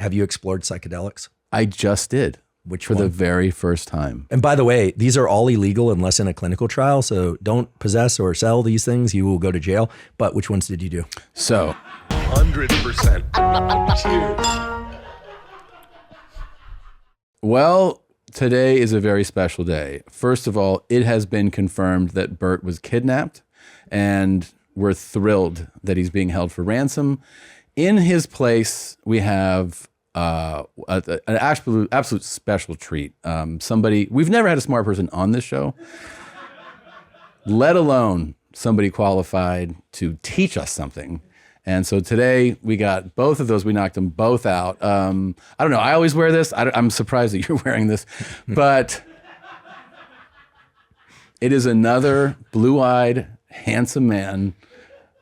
have you explored psychedelics? I just did. Which for one? the very first time. And by the way, these are all illegal unless in a clinical trial. So don't possess or sell these things. You will go to jail. But which ones did you do? So 100%. Cheers. Well, today is a very special day. First of all, it has been confirmed that Bert was kidnapped, and we're thrilled that he's being held for ransom. In his place, we have an absolute special treat. Somebody, we've never had a smart person on this show, let alone somebody qualified to teach us something. And so today we got both of those. We knocked them both out. I don't know. I always wear this. I'm surprised that you're wearing this, but it is another blue-eyed, handsome man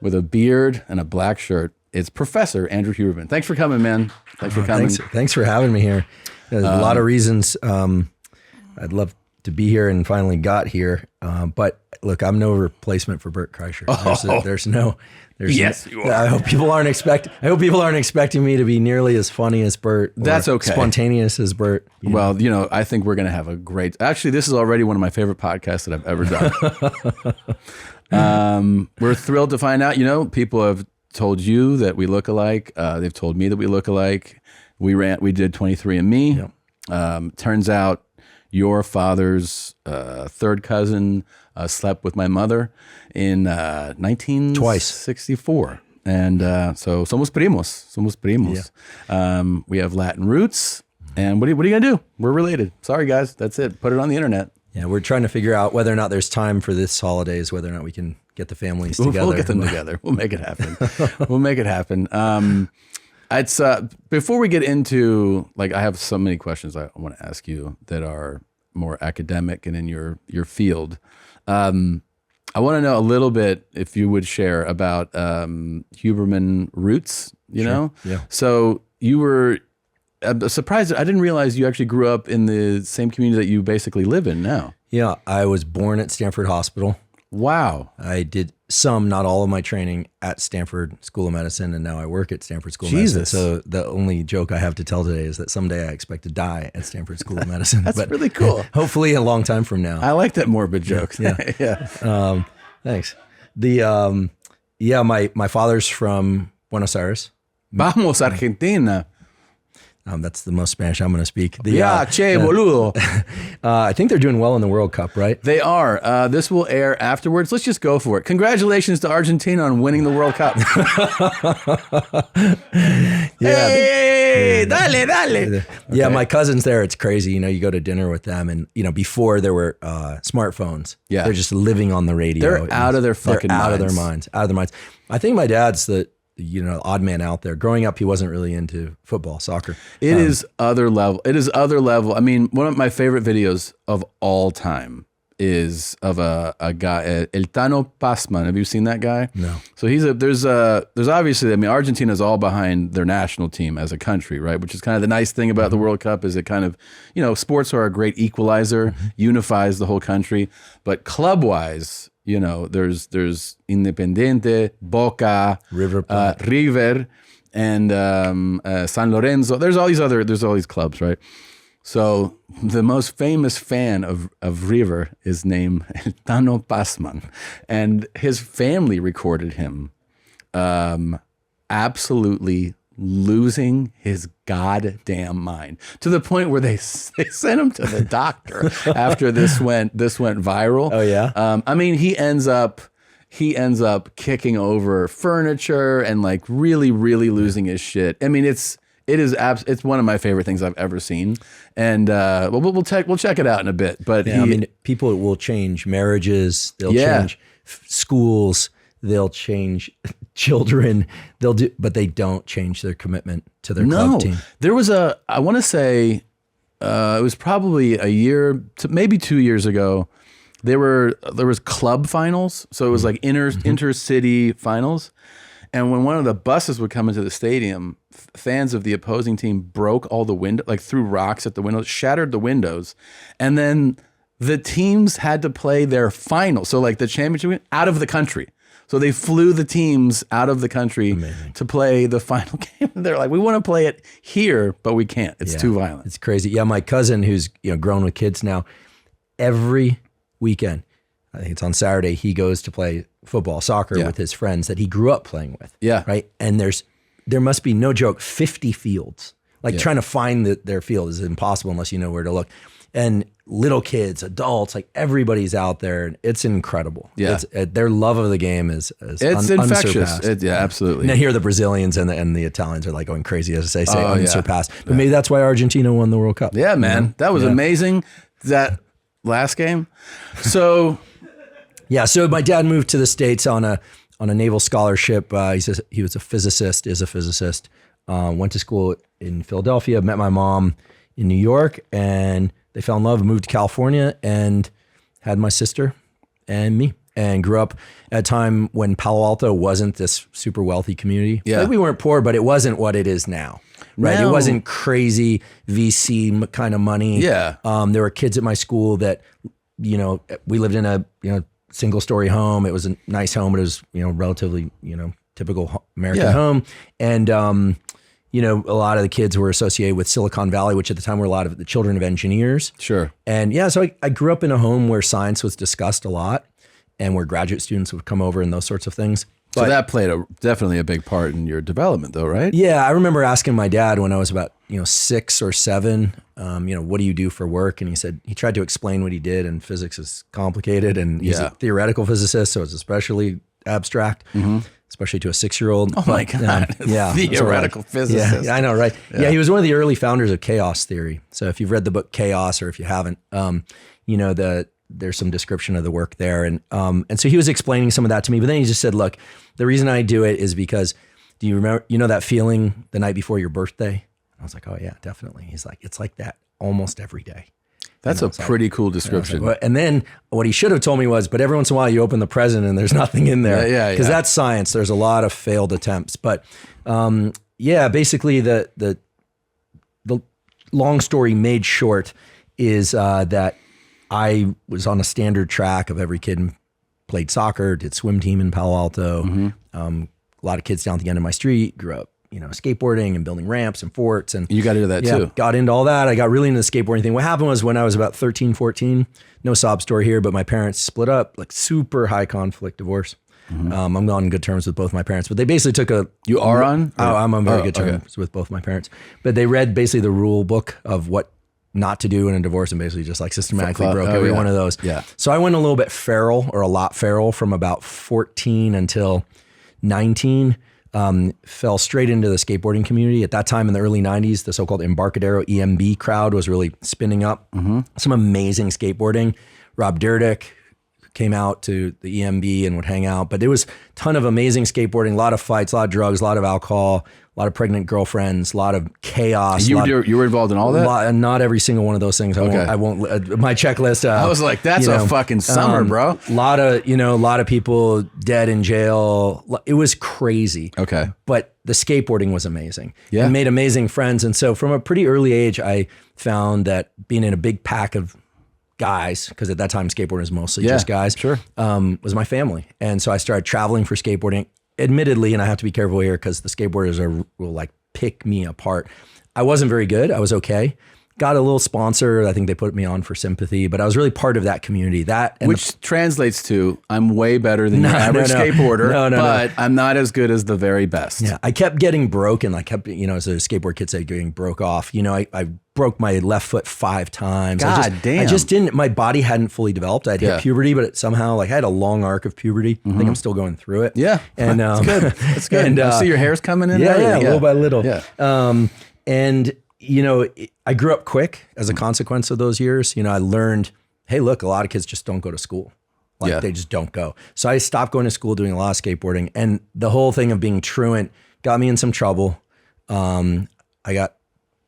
with a beard and a black shirt. It's Professor Andrew Huberman. Thanks for coming, man. Thanks for coming. Thanks for having me here. There's a lot of reasons I'd love to be here and finally got here. But look, I'm no replacement for Bert Kreischer. Yes, you are. I hope people aren't expecting me to be nearly as funny as Bert. That's okay. Spontaneous as Bert. Well, I think we're going to have a great, actually, this is already one of my favorite podcasts that I've ever done. We're thrilled to find out, people have told you that we look alike. They've told me that we look alike. We did 23andMe. Yep. Turns out your father's third cousin slept with my mother in 1964. And so somos primos. Yeah. We have Latin roots. And what are you going to do? We're related. Sorry, guys. That's it. Put it on the internet. Yeah, we're trying to figure out whether or not there's time for this holidays, whether or not we can get the families together. We'll get them together. We'll make it happen. It's before we get into, I have so many questions I want to ask you that are more academic and in your field. I want to know a little bit, if you would share, about Huberman roots, you know? Yeah. So you were surprised. I didn't realize you actually grew up in the same community that you basically live in now. Yeah, I was born at Stanford Hospital. Wow. I did not all of my training at Stanford School of Medicine, and now I work at Stanford School of Medicine. So the only joke I have to tell today is that someday I expect to die at Stanford School of Medicine. That's really cool. Hopefully a long time from now. I like that morbid joke. Yeah. Thanks. My father's from Buenos Aires. Vamos, Argentina. That's the most Spanish I'm going to speak. Che boludo. I think they're doing well in the World Cup, right? They are. This will air afterwards. Let's just go for it. Congratulations to Argentina on winning the World Cup. Hey, dale. Yeah, my cousin's there. It's crazy. You go to dinner with them, and before there were smartphones. Yeah, they're just living on the radio. They're out of their fucking minds. Out of their minds. I think my dad's the odd man out there. Growing up, he wasn't really into football, soccer. It is other level. I mean, one of my favorite videos of all time is of a guy, El Tano Pasman. Have you seen that guy? No. So there's obviously, Argentina's all behind their national team as a country, right? Which is kind of the nice thing about the World Cup, is it kind of, sports are a great equalizer, unifies the whole country. But club-wise, there's Independiente, Boca, River, and San Lorenzo. There's all these clubs, right? So the most famous fan of River is named El Tano Pasman, and his family recorded him absolutely losing his goddamn mind, to the point where they sent him to the doctor after this went viral. Oh yeah. He ends up kicking over furniture and really really losing his shit. It's one of my favorite things I've ever seen, and we'll check it out in a bit. But people will change marriages, they'll change schools, they'll change children, but they don't change their commitment to their club team. There was I want to say, it was probably a year to maybe 2 years ago. There was club finals, so it was like intercity finals. And when one of the buses would come into the stadium, fans of the opposing team broke all the windows, threw rocks at the windows, shattered the windows, and then the teams had to play their final. So the championship out of the country. So they flew the teams out of the country to play the final game. They're like, we want to play it here, but we can't. It's too violent. It's crazy. Yeah, my cousin, who's grown with kids now, every weekend, I think it's on Saturday, he goes to play football, soccer with his friends that he grew up playing with. Yeah. Right. And there must be, no joke, 50 fields. Like trying to find their field is impossible unless you know where to look. And little kids, adults, like everybody's out there. And it's incredible. Yeah. Their love of the game is it's infectious. Absolutely. And I hear the Brazilians and the Italians are like going crazy as they say unsurpassed. But maybe that's why Argentina won the World Cup. Yeah, man. That was amazing. That last game. So... Yeah, so my dad moved to the States on a naval scholarship. He was a physicist, is a physicist. Went to school in Philadelphia, met my mom in New York, and they fell in love, moved to California, and had my sister and me, and grew up at a time when Palo Alto wasn't this super wealthy community. Yeah. Like, we weren't poor, but it wasn't what it is now. Right, it wasn't crazy VC kind of money. Yeah, there were kids at my school that, we lived in a single story home. It was a nice home, but it was, relatively, typical American home. And, a lot of the kids were associated with Silicon Valley, which at the time were a lot of the children of engineers. Sure. And so I grew up in a home where science was discussed a lot and where graduate students would come over and those sorts of things. So that played definitely a big part in your development though, right? Yeah. I remember asking my dad when I was about, 6 or 7, what do you do for work? And he tried to explain what he did, and physics is complicated, and he's a theoretical physicist, so it's especially abstract, especially to a 6-year-old. Oh my God. Theoretical physicist. Yeah, I know, right? Yeah, he was one of the early founders of chaos theory. So if you've read the book Chaos, or if you haven't, there's some description of the work there. And so he was explaining some of that to me, but then he just said, look, the reason I do it is because, do you remember, that feeling the night before your birthday? I was like, oh yeah, definitely. He's like, it's like that almost every day. That's a pretty cool description. And then what he should have told me was, but every once in a while you open the present and there's nothing in there. Yeah. Because that's science. There's a lot of failed attempts. But basically the long story made short is that I was on a standard track of every kid, played soccer, did swim team in Palo Alto. A lot of kids down at the end of my street grew up, skateboarding and building ramps and forts. And you got into that too. Got into all that. I got really into the skateboarding thing. What happened was when I was about 13, 14, no sob story here, but my parents split up, like super high conflict divorce. I'm on good terms with both my parents, but they basically took You are on? I'm on very good terms with both my parents. But they read basically the rule book of what not to do in a divorce, and basically just like systematically broke every one of those. Yeah. So I went a little bit feral, or a lot feral, from about 14 until 19. Fell straight into the skateboarding community. At that time in the early 90s, the so-called Embarcadero EMB crowd was really spinning up. Some amazing skateboarding. Rob Dyrdek came out to the EMB and would hang out, but there was a ton of amazing skateboarding, a lot of fights, a lot of drugs, a lot of alcohol, a lot of pregnant girlfriends, a lot of chaos. You were involved in all that? Not every single one of those things. I won't. My checklist. I was like, that's a fucking summer, bro. A lot of people dead in jail. It was crazy. Okay. But the skateboarding was amazing. Yeah. I made amazing friends. And so from a pretty early age, I found that being in a big pack of guys, because at that time skateboarding was mostly just guys, was my family. And so I started traveling for skateboarding. Admittedly, and I have to be careful here because the skateboarders will like pick me apart. I wasn't very good. I was okay. Got a little sponsor. I think they put me on for sympathy, but I was really part of that community. Which translates to, I'm way better than your average skateboarder, but I'm not as good as the very best. Yeah, I kept getting broken. I kept, as a skateboard kid say, getting broke off. I broke my left foot 5 times. Damn. I just didn't, my body hadn't fully developed. I'd hit puberty, but somehow I had a long arc of puberty. I think I'm still going through it. Yeah. And that's good. That's good. And I see your hair's coming in. Yeah, little by little. Yeah. I grew up quick as a consequence of those years. I learned, hey, look, a lot of kids just don't go to school. They just don't go. So I stopped going to school, doing a lot of skateboarding. And the whole thing of being truant got me in some trouble. I got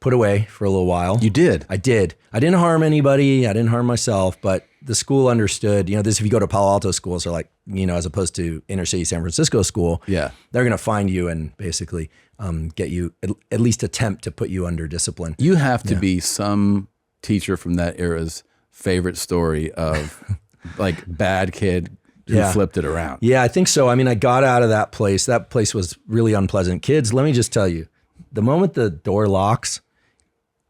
put away for a little while. You did? I did. I didn't harm anybody. I didn't harm myself, but the school understood, this, if you go to Palo Alto schools, they're like, as opposed to inner city San Francisco school, they're going to find you and basically get you, at least attempt to put you under discipline. You have to be some teacher from that era's favorite story of like bad kid who flipped it around. Yeah, I think so. I mean, I got out of that place. That place was really unpleasant. Kids, let me just tell you, the moment the door locks,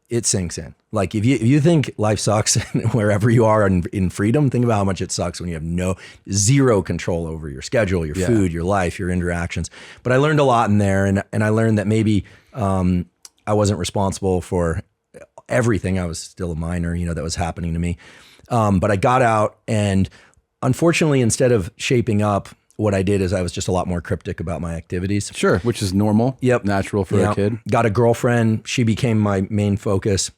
it sinks in. Like if you think life sucks wherever you are in freedom, think about how much it sucks when you have zero control over your schedule, your food, your life, your interactions. But I learned a lot in there, and I learned that maybe I wasn't responsible for everything. I was still a minor, that was happening to me. But I got out, and unfortunately, instead of shaping up, what I did is I was just a lot more cryptic about my activities. Sure, which is normal. Yep. Natural for a kid. Got a girlfriend. She became my main focus.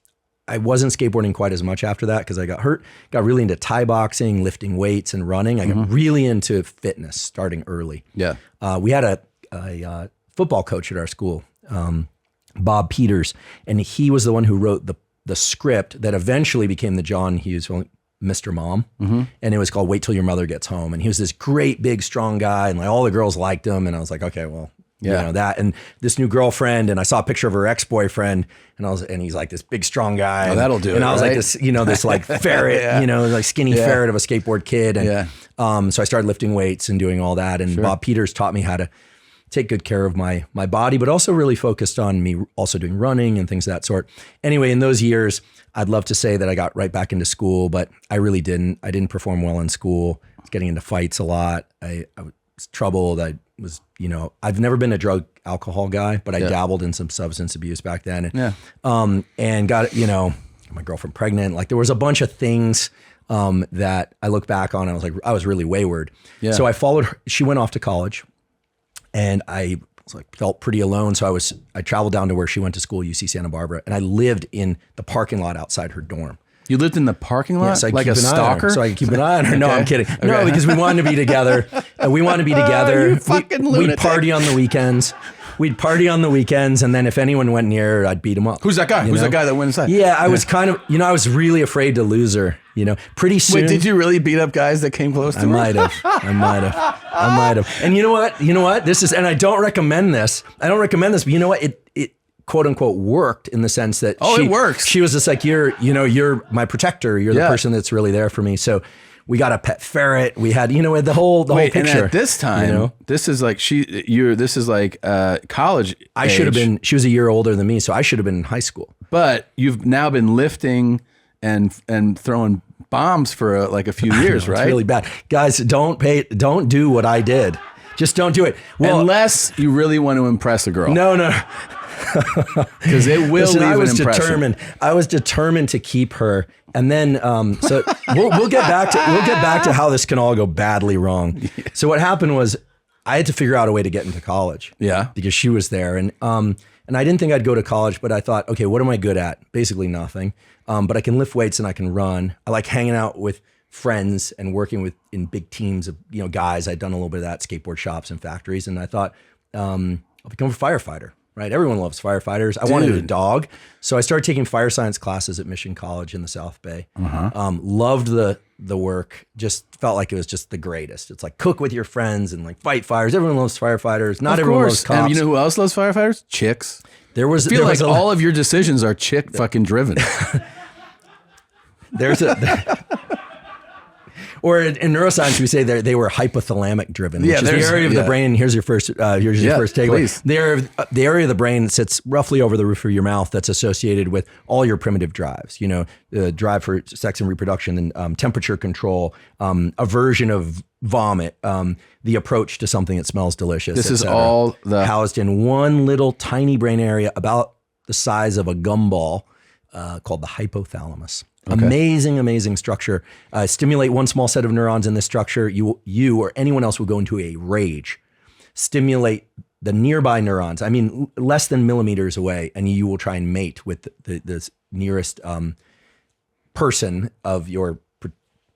I wasn't skateboarding quite as much after that because I got hurt. Got really into Thai boxing, lifting weights, and running. I got really into fitness starting early. Yeah. We had a football coach at our school, Bob Peters, and he was the one who wrote the script that eventually became the John Hughes film, Mr. Mom. And it was called Wait Till Your Mother Gets Home. And he was this great, big, strong guy, and like all the girls liked him. And I was like, okay, well, that, and this new girlfriend, and I saw a picture of her ex-boyfriend, and he's like this big, strong guy. Oh, that'll do it. And I was like this, this like ferret, like skinny ferret of a skateboard kid. And so I started lifting weights and doing all that. And Bob Peters taught me how to take good care of my body, but also really focused on me also doing running and things of that sort. Anyway, in those years, I'd love to say that I got right back into school, but I really didn't. I didn't perform well in school. I was getting into fights a lot. I was troubled. I was, I've never been a drug alcohol guy, but I dabbled in some substance abuse back then. And got, my girlfriend pregnant. Like there was a bunch of things that I look back on. And I was like, I was really wayward. Yeah. So I followed her. She went off to college, and I was like, felt pretty alone. So I traveled down to where she went to school, UC Santa Barbara, and I lived in the parking lot outside her dorm. You lived in the parking lot? Yeah, so like a stalker? So I could keep an eye on her. No, I'm kidding. Okay. No, because we wanted to be together. You fucking lunatic. We'd party on the weekends. And then if anyone went near her, I'd beat him up. Who's that guy? Who's that guy that went inside? Yeah, I was kind of, I was really afraid to lose her, pretty soon. Wait, did you really beat up guys that came close to her? I might have. And you know what? This is, and I don't recommend this. But you know what? It quote unquote worked in the sense that it works. She was just like, you're my protector. You're the person that's really there for me. So we got a pet ferret. We had, the whole picture. And at this time, this is like college. I should have been. She was a year older than me, so I should have been in high school. But you've now been lifting and throwing bombs for a few years, right? It's really bad, guys. Don't do what I did. Just don't do it. Well, unless you really want to impress a girl. No. Because it will leave an impression. I was determined to keep her, and then so we'll get back to how this can all go badly wrong. So what happened was I had to figure out a way to get into college. Yeah, because she was there, and I didn't think I'd go to college, but I thought, okay, what am I good at? Basically nothing. But I can lift weights and I can run. I like hanging out with friends and working in big teams of guys. I'd done a little bit of that, skateboard shops and factories, and I thought I'll become a firefighter. Right, everyone loves firefighters. I wanted a dog, so I started taking fire science classes at Mission College in the South Bay. Loved the work. Just felt like it was just the greatest. It's like cook with your friends and like fight fires. Everyone loves firefighters. Not everyone loves cops. And you know who else loves firefighters? Chicks. I feel like all of your decisions are chick fucking driven. Or in neuroscience, we say they were hypothalamic driven, which is the area of the brain. Here's your first takeaway. The area of the brain sits roughly over the roof of your mouth that's associated with all your primitive drives, the drive for sex and reproduction and temperature control, aversion of vomit, the approach to something that smells delicious. This is all housed in one little tiny brain area about the size of a gumball called the hypothalamus. Okay. Amazing structure. Stimulate one small set of neurons in this structure. You or anyone else will go into a rage. Stimulate the nearby neurons. I mean, less than millimeters away, and you will try and mate with the nearest person of your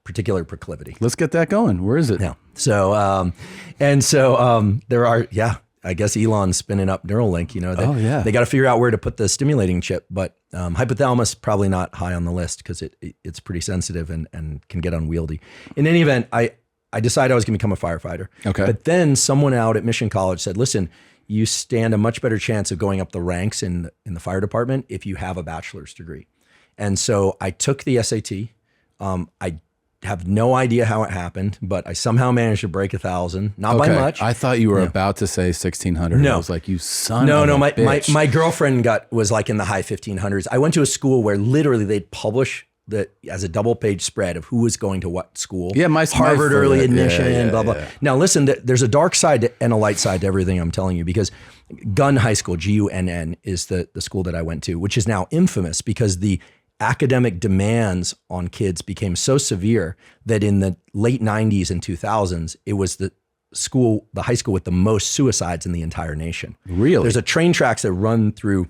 particular proclivity. Let's get that going. Where is it? Yeah. So there are, I guess Elon's spinning up Neuralink, they got to figure out where to put the stimulating chip, but hypothalamus probably not high on the list because it's pretty sensitive and can get unwieldy. In any event, I decided I was going to become a firefighter. Okay. But then someone out at Mission College said, listen, you stand a much better chance of going up the ranks in the fire department if you have a bachelor's degree. And so I took the SAT. I have no idea how it happened, but I somehow managed to break 1,000, not by much. I thought you were about to say 1,600. No. I was like, you son of a bitch. My girlfriend was like in the high 1,500s. I went to a school where literally they'd publish as a double page spread of who was going to what school. Yeah, Harvard early admission, blah, blah. Now listen, there's a dark side and a light side to everything I'm telling you, because Gunn High School, Gunn, is the school that I went to, which is now infamous because the academic demands on kids became so severe that in the late 90s and 2000s, it was the high school with the most suicides in the entire nation. Really? There's a train tracks that run through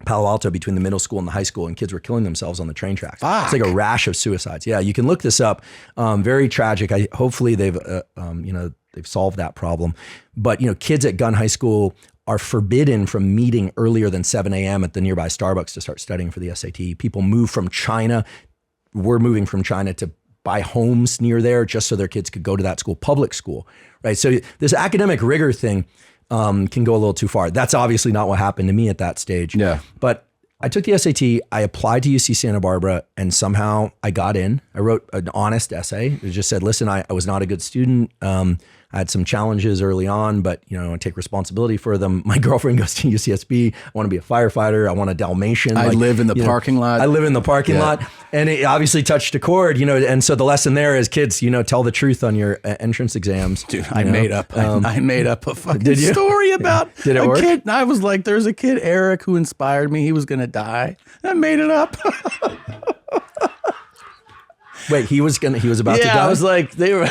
Palo Alto between the middle school and the high school, and kids were killing themselves on the train tracks. Fuck. It's like a rash of suicides. Yeah, you can look this up. Very tragic. Hopefully they've solved that problem. But kids at Gunn High School are forbidden from meeting earlier than 7 a.m. at the nearby Starbucks to start studying for the SAT. People move from China. We're moving from China to buy homes near there just so their kids could go to that school, public school, right? So this academic rigor thing can go a little too far. That's obviously not what happened to me at that stage. Yeah. But I took the SAT, I applied to UC Santa Barbara, and somehow I got in. I wrote an honest essay. It just said, listen, I was not a good student. I had some challenges early on, but I take responsibility for them. My girlfriend goes to UCSB. I want to be a firefighter. I want a Dalmatian. I live in the parking lot. I live in the parking lot. And it obviously touched a chord, and so the lesson there is kids, tell the truth on your entrance exams. Dude, I made up a fucking you? story about Did it work? Kid. And I was like, there's a kid, Eric, who inspired me. He was going to die. I made it up. Wait, he was about to die? Yeah, I was like, they were...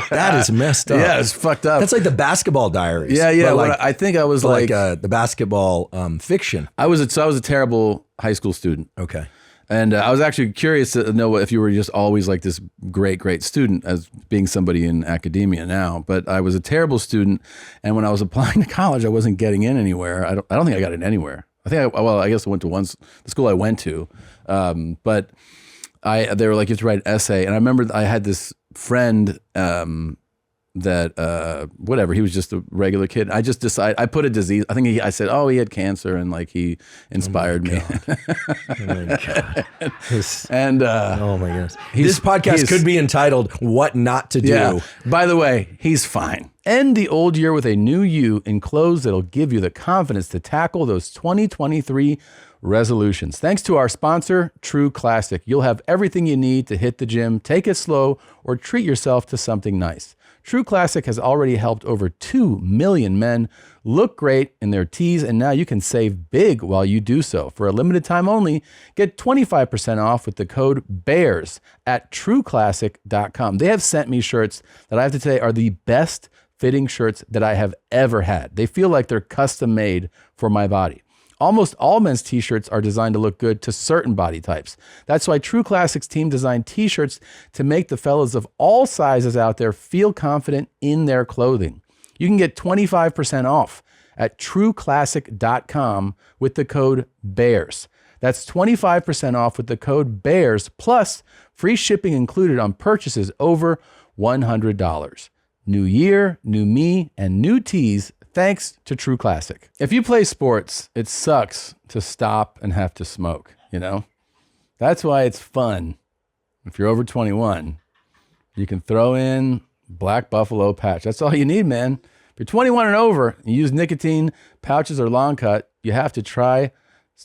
That is messed up. Yeah, it's fucked up. That's like the Basketball Diaries. Yeah. I think I was like the basketball fiction. I was a terrible high school student. Okay. And I was actually curious to know if you were just always like this great student, as being somebody in academia now. But I was a terrible student, and when I was applying to college, I wasn't getting in anywhere. I don't think I got in anywhere. I guess I went to the school I went to, but they were like, you have to write an essay. And I remember I had this friend that whatever, he was just a regular kid. I just decided, I put a disease. I think I said, he had cancer, and like he inspired me. Oh my God. And oh my goodness. This podcast could be entitled "What Not to Do." Yeah. By the way, he's fine. End the old year with a new you in clothes that'll give you the confidence to tackle those 2023 resolutions. Thanks to our sponsor, True Classic. You'll have everything you need to hit the gym, take it slow, or treat yourself to something nice. True Classic has already helped over 2 million men look great in their tees, and now you can save big while you do so. For a limited time only, get 25% off with the code BEARS at trueclassic.com. They have sent me shirts that I have to say are the best fitting shirts that I have ever had. They feel like they're custom made for my body. Almost all men's t-shirts are designed to look good to certain body types. That's why True Classic's team designed t-shirts to make the fellas of all sizes out there feel confident in their clothing. You can get 25% off at trueclassic.com with the code BEARS. That's 25% off with the code BEARS, plus free shipping included on purchases over $100. New year, new me, and new tees, thanks to True Classic. If you play sports, it sucks to stop and have to smoke, That's why it's fun. If you're over 21, you can throw in Black Buffalo patch. That's all you need, man. If you're 21 and over, and you use nicotine pouches or long cut, you have to try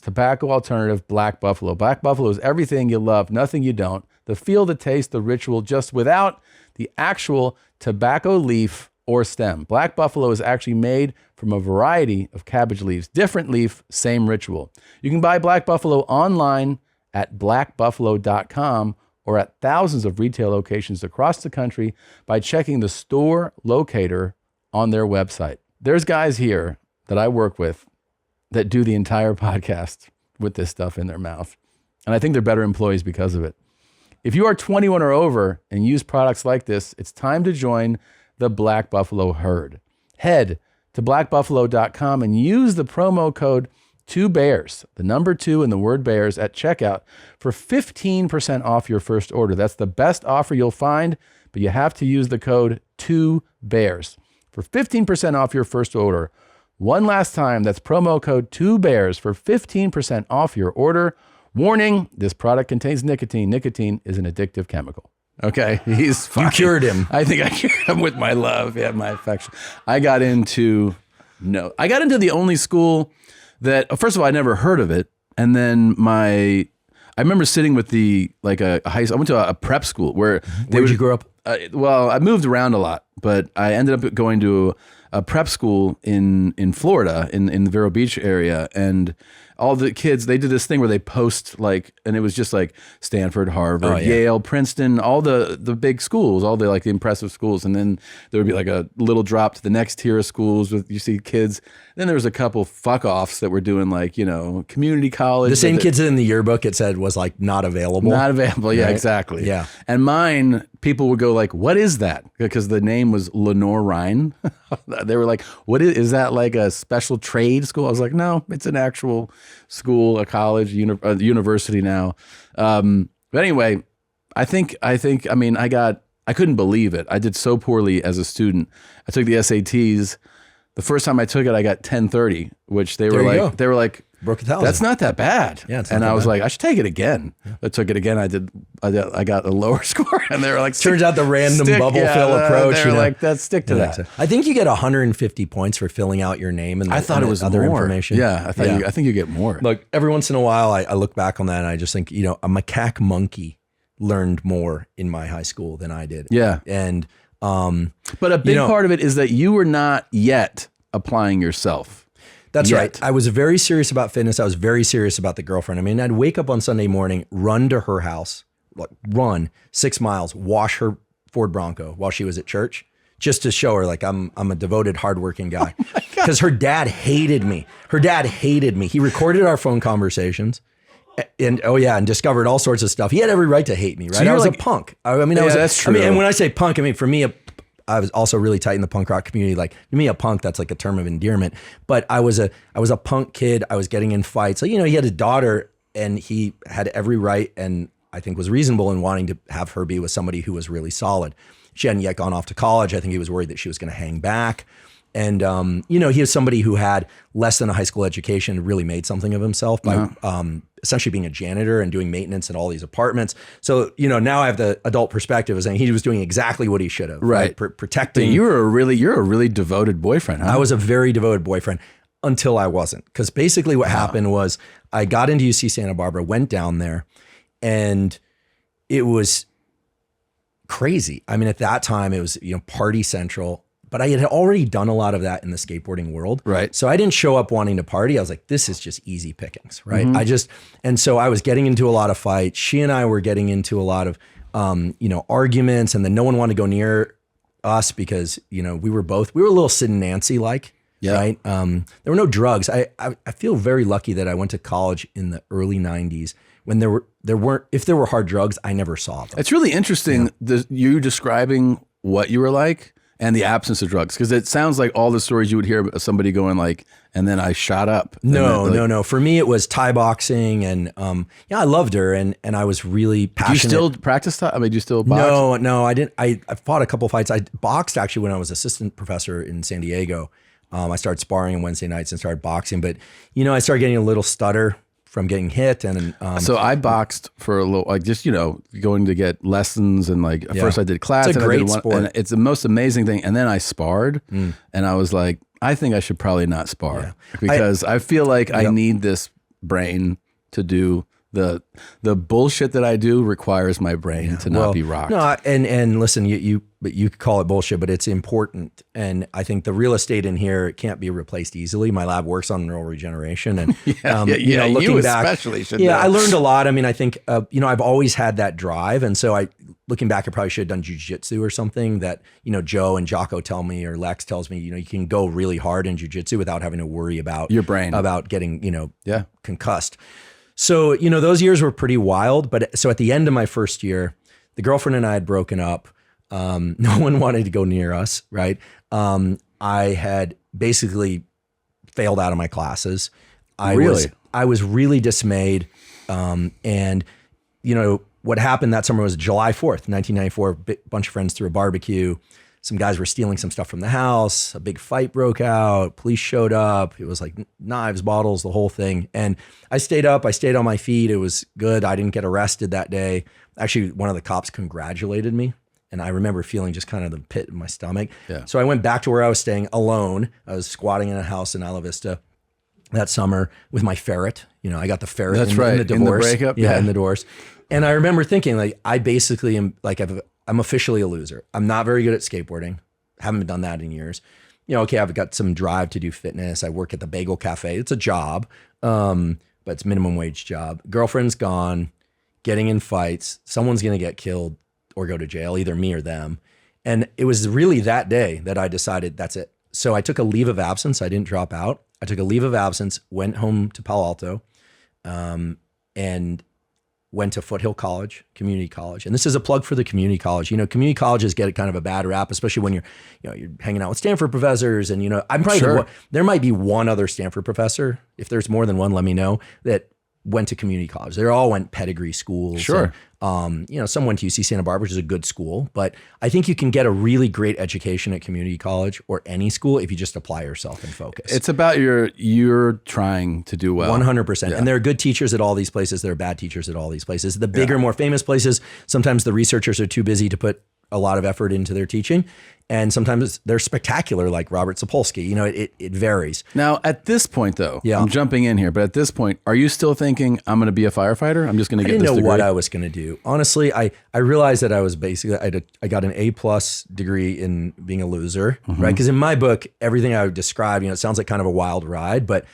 tobacco alternative Black Buffalo. Black Buffalo is everything you love, nothing you don't. The feel, the taste, the ritual, just without the actual tobacco leaf or stem. Black Buffalo is actually made from a variety of cabbage leaves. Different leaf, same ritual. You can buy Black Buffalo online at blackbuffalo.com or at thousands of retail locations across the country by checking the store locator on their website. There's guys here that I work with that do the entire podcast with this stuff in their mouth. And I think they're better employees because of it. If you are 21 or over and use products like this, it's time to join the Black Buffalo herd. Head to blackbuffalo.com and use the promo code 2BEARS, the number 2 and the word BEARS at checkout for 15% off your first order. That's the best offer you'll find, but you have to use the code 2BEARS for 15% off your first order. One last time, that's promo code 2BEARS for 15% off your order. Warning, this product contains nicotine. Nicotine is an addictive chemical. Okay, he's fine. You cured him. I think I cured him with my love, my affection. I got into the only school that, first of all, I never heard of it, and then I remember sitting with I went to a prep school where. Where'd you grow up? Well, I moved around a lot, but I ended up going to a prep school in Florida, in the Vero Beach area, and all the kids, they did this thing where they post and it was just like Stanford, Harvard, Yale, Princeton, all the big schools, all the impressive schools, and then there would be like a little drop to the next tier of schools with, you see kids. Then there was a couple fuck-offs that were doing community college. The same kids in the yearbook it said was not available. Not available, yeah, right? Exactly. Yeah. And mine, people would go what is that? Because the name was Lenore Rhine. They were like, what is that, like a special trade school? I was like, no, it's an actual school, a college, university now. But anyway, I couldn't believe it. I did so poorly as a student. I took the SATs. The first time I took it, I got 1030, which they were like, broke 1,000. That's not that bad. Yeah, and I was like, I should take it again. Yeah. I took it again. I got a lower score, and they were like, turns out the random bubble fill approach. They were like, let's stick to that. I think you get 150 points for filling out your name and I thought it was other more information. Yeah, I think you get more. Look, every once in a while, I look back on that and I just think, a macaque monkey learned more in my high school than I did. Yeah, and but a big part of it is that you were not yet applying yourself. That's right. I was very serious about fitness. I was very serious about the girlfriend. I mean, I'd wake up on Sunday morning, run to her house, run 6 miles, wash her Ford Bronco while she was at church, just to show her I'm a devoted, hardworking guy. Because her dad hated me. He recorded our phone conversations. And discovered all sorts of stuff. He had every right to hate me, right? So I was a punk. That's true. And when I say punk, for me, I was also really tight in the punk rock community. To me, a punk, that's like a term of endearment. But I was a punk kid. I was getting in fights. He had a daughter, and he had every right, and I think was reasonable in wanting to have her be with somebody who was really solid. She hadn't yet gone off to college. I think he was worried that she was going to hang back. And, he was somebody who had less than a high school education and really made something of himself by essentially being a janitor and doing maintenance in all these apartments. So, now I have the adult perspective of saying he was doing exactly what he should have. Right. Protecting. But you're a really devoted boyfriend, huh? I was a very devoted boyfriend until I wasn't. Because basically what happened was I got into UC Santa Barbara, went down there, and it was crazy. At that time it was, party central. But I had already done a lot of that in the skateboarding world. Right. So I didn't show up wanting to party. I was like, this is just easy pickings, right? And so I was getting into a lot of fights. She and I were getting into a lot of, arguments, and then no one wanted to go near us because, we were a little Sid and Nancy right? There were no drugs. I feel very lucky that I went to college in the early 90s when if there were hard drugs, I never saw them. It's really interesting you describing what you were like and the absence of drugs, because it sounds like all the stories you would hear of somebody going and then I shot up. No. For me, it was Thai boxing, and I loved her, and I was really passionate. Do you still practice Thai? Do you still box? No, I didn't. I fought a couple fights. I boxed actually when I was assistant professor in San Diego. I started sparring on Wednesday nights and started boxing, but I started getting a little stutter from getting hit. And so I boxed for a little, going to get lessons, and first I did class. It's a great sport. And it's the most amazing thing. And then I sparred, and I was like, I think I should probably not spar because I feel like I need this brain to do the bullshit that I do requires my brain to not be rocked. No, and listen, you could call it bullshit, but it's important. And I think the real estate in here can't be replaced easily. My lab works on neural regeneration, and looking you back, especially should know. I learned a lot. I think I've always had that drive, and so looking back, I probably should have done jujitsu or something that Joe and Jocko tell me, or Lex tells me, you can go really hard in jujitsu without having to worry about your brain, about getting concussed. So, those years were pretty wild. But so at the end of my first year, the girlfriend and I had broken up. No one wanted to go near us, right? I had basically failed out of my classes. I was really dismayed. And what happened that summer was July 4th, 1994, a bunch of friends threw a barbecue. some guys were stealing some stuff from the house. A big fight broke out. Police showed up. It was like knives, bottles, the whole thing. And I stayed up. I stayed on my feet. It was good. I didn't get arrested that day. Actually, one of the cops congratulated me. And I remember feeling just kind of the pit in my stomach. Yeah. So I went back to where I was staying alone. I was squatting in a house in Isla Vista that summer with my ferret. You know, I got the ferret in the divorce. In the breakup? Yeah, in the divorce. And I remember thinking, like, I basically am, like, I'm officially a loser. I'm not very good at skateboarding. Haven't done that in years. You know, okay, I've got some drive to do fitness. I work at the Bagel Cafe. It's a job, but it's a minimum wage job. Girlfriend's gone, getting in fights. Someone's going to get killed or go to jail, either me or them. And it was really that day that I decided that's it. So I took a leave of absence. I didn't drop out. I took a leave of absence, went home to Palo Alto, and went to Foothill College, community college. And this is a plug for the community college. You know, community colleges get kind of a bad rap, especially when you're hanging out with Stanford professors. And, you know, I'm probably, there might be one other Stanford professor. If there's more than one, let me know, that went to community college. They all went pedigree schools. Sure. And, you know, some went to UC Santa Barbara, which is a good school, but I think you can get a really great education at community college or any school if you just apply yourself and focus. It's about you're trying to do well. 100%. Yeah. And there are good teachers at all these places. There are bad teachers at all these places. The bigger, more famous places, sometimes the researchers are too busy to put a lot of effort into their teaching. And sometimes they're spectacular, like Robert Sapolsky. You know, it varies. Now, at this point, though, I'm jumping in here, but at this point, are you still thinking, I'm going to be a firefighter? I'm just going to get this degree? I didn't know what I was going to do. Honestly, I realized that I was basically, I got an A+ degree in being a loser, right? Because in my book, everything I would describe, you know, it sounds like kind of a wild ride, but,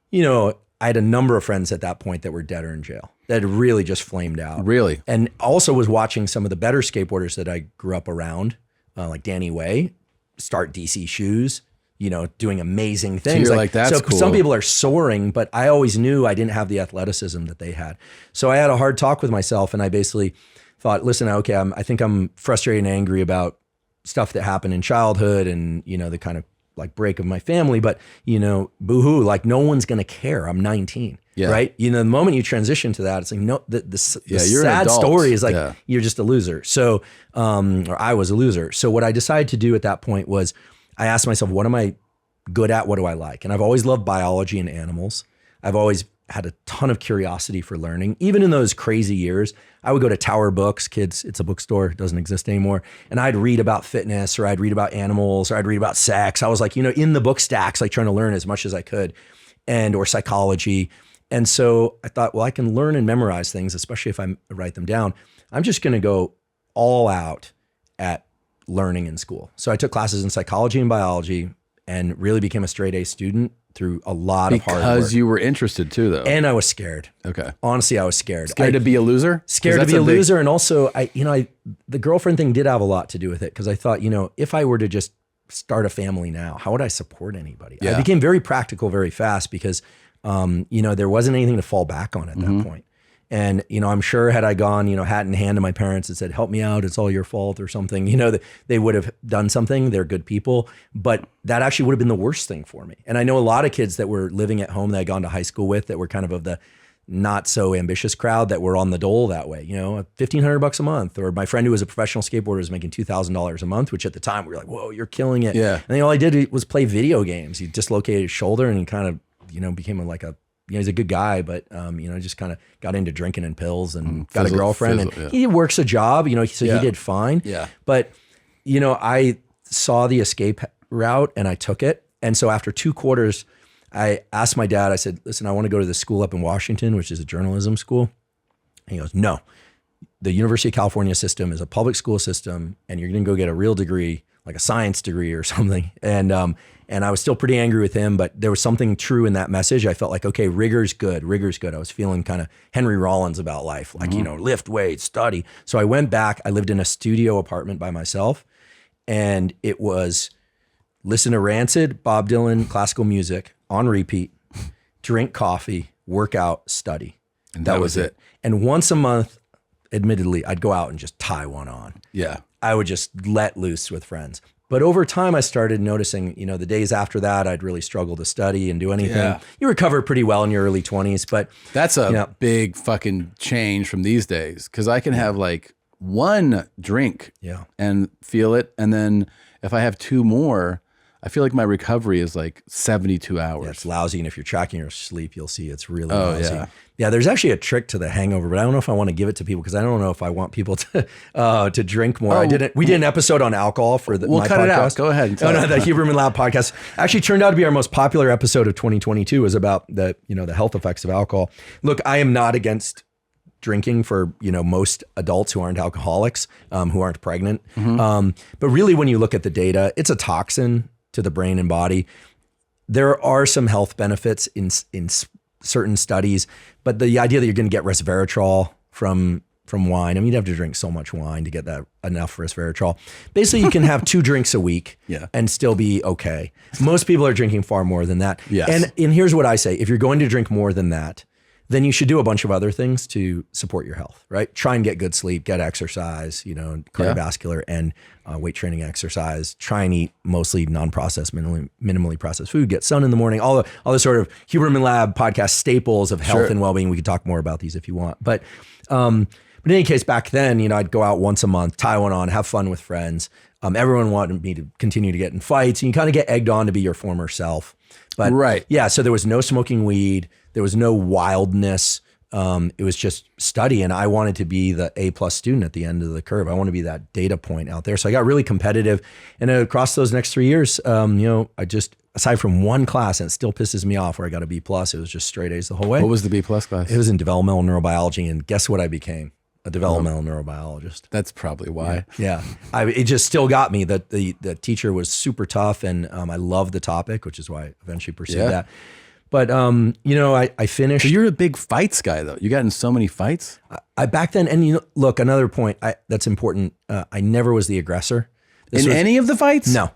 you know, I had a number of friends at that point that were dead or in jail that really just flamed out. Really? And also was watching some of the better skateboarders that I grew up around, like Danny Way, start DC shoes, you know, doing amazing things. So you're like that's so cool. Some people are soaring, but I always knew I didn't have the athleticism that they had. So I had a hard talk with myself, and I basically thought, listen, okay, I think I'm frustrated and angry about stuff that happened in childhood and, you know, the kind of like break of my family, but, you know, boo-hoo, like no one's going to care. I'm 19, right? You know, the moment you transition to that, it's like, no, the sad story is like, you're just a loser. So, or I was a loser. So what I decided to do at that point was I asked myself, what am I good at? What do I like? And I've always loved biology and animals. I've always had a ton of curiosity for learning. Even in those crazy years, I would go to Tower Books, kids, it's a bookstore, it doesn't exist anymore. And I'd read about fitness, or I'd read about animals, or I'd read about sex. I was like, you know, in the book stacks, like trying to learn as much as I could, or psychology. And so I thought, well, I can learn and memorize things, especially if I write them down. I'm just going to go all out at learning in school. So I took classes in psychology and biology and really became a straight A student through a lot of hard work. Because you were interested too, though. And I was scared. Okay. Honestly, I was scared. Scared to be a loser? Scared to be a loser. And also, the girlfriend thing did have a lot to do with it, because I thought, you know, if I were to just start a family now, how would I support anybody? I became very practical very fast because, you know, there wasn't anything to fall back on at that point. And, you know, I'm sure had I gone, you know, hat in hand to my parents and said, help me out, it's all your fault or something, you know, they would have done something. They're good people, but that actually would have been the worst thing for me. And I know a lot of kids that were living at home that I'd gone to high school with that were kind of the not so ambitious crowd that were on the dole that way, you know, $1,500 a month. Or my friend who was a professional skateboarder was making $2,000 a month, which at the time we were like, whoa, you're killing it. Yeah. And then all I did was play video games. He dislocated his shoulder and he kind of, you know, became like a, you know, he's a good guy, but, you know, just kind of got into drinking and pills and got a girlfriend and he works a job, you know, so he did fine. Yeah. But, you know, I saw the escape route and I took it. And so after 2 quarters, I asked my dad, I said, listen, I want to go to this school up in Washington, which is a journalism school. And he goes, no, the University of California system is a public school system and you're going to go get a real degree, like a science degree or something. And I was still pretty angry with him, but there was something true in that message. I felt like, okay, rigor's good. I was feeling kind of Henry Rollins about life, like, you know, lift weights, study. So I went back, I lived in a studio apartment by myself, and it was listen to Rancid, Bob Dylan, classical music on repeat, drink coffee, work out, study. And that was it. And once a month, admittedly, I'd go out and just tie one on. Yeah. I would just let loose with friends. But over time, I started noticing, you know, the days after that, I'd really struggle to study and do anything. Yeah. You recover pretty well in your early 20s, but that's a big fucking change from these days. Cause I can have like one drink Yeah. and feel it. And then if I have two more, I feel like my recovery is like 72 hours. Yeah, it's lousy. And if you're tracking your sleep, you'll see it's really Oh, lousy. yeah. Yeah, there's actually a trick to the hangover, but I don't know if I want to give it to people because I don't know if I want people to drink more. We did an episode on alcohol for We'll my cut podcast. it out. Go ahead. No, the Huberman Lab podcast actually turned out to be our most popular episode of 2022. Was about the health effects of alcohol. Look, I am not against drinking for most adults who aren't alcoholics, who aren't pregnant. But really, when you look at the data, it's a toxin to the brain and body. There are some health benefits in certain studies, but the idea that you're going to get resveratrol from wine, I mean, you'd have to drink so much wine to get that enough resveratrol. Basically, you can have 2 drinks a week and still be okay. Most people are drinking far more than that. Yes. And here's what I say. If you're going to drink more than that, then you should do a bunch of other things to support your health, right? Try and get good sleep, get exercise, cardiovascular and weight training exercise. Try and eat mostly non-processed, minimally processed food. Get sun in the morning. All the sort of Huberman Lab podcast staples of health and well-being. We could talk more about these if you want. But in any case, back then, I'd go out once a month, tie one on, have fun with friends. Everyone wanted me to continue to get in fights, and you kind of get egged on to be your former self. But so there was no smoking weed. There was no wildness. It was just study. And I wanted to be the A+ student at the end of the curve. I want to be that data point out there. So I got really competitive. And across those next 3 years, I just, aside from one class, and it still pisses me off where I got a B+, it was just straight A's the whole way. What was the B+ class? It was in developmental neurobiology. And guess what I became? A developmental neurobiologist. That's probably why. Yeah. It just still got me that the teacher was super tough, and I loved the topic, which is why I eventually pursued that. But, I finished. So you're a big fights guy, though. You got in so many fights. I back then, and look, another point that's important. I never was the aggressor. Any of the fights? No.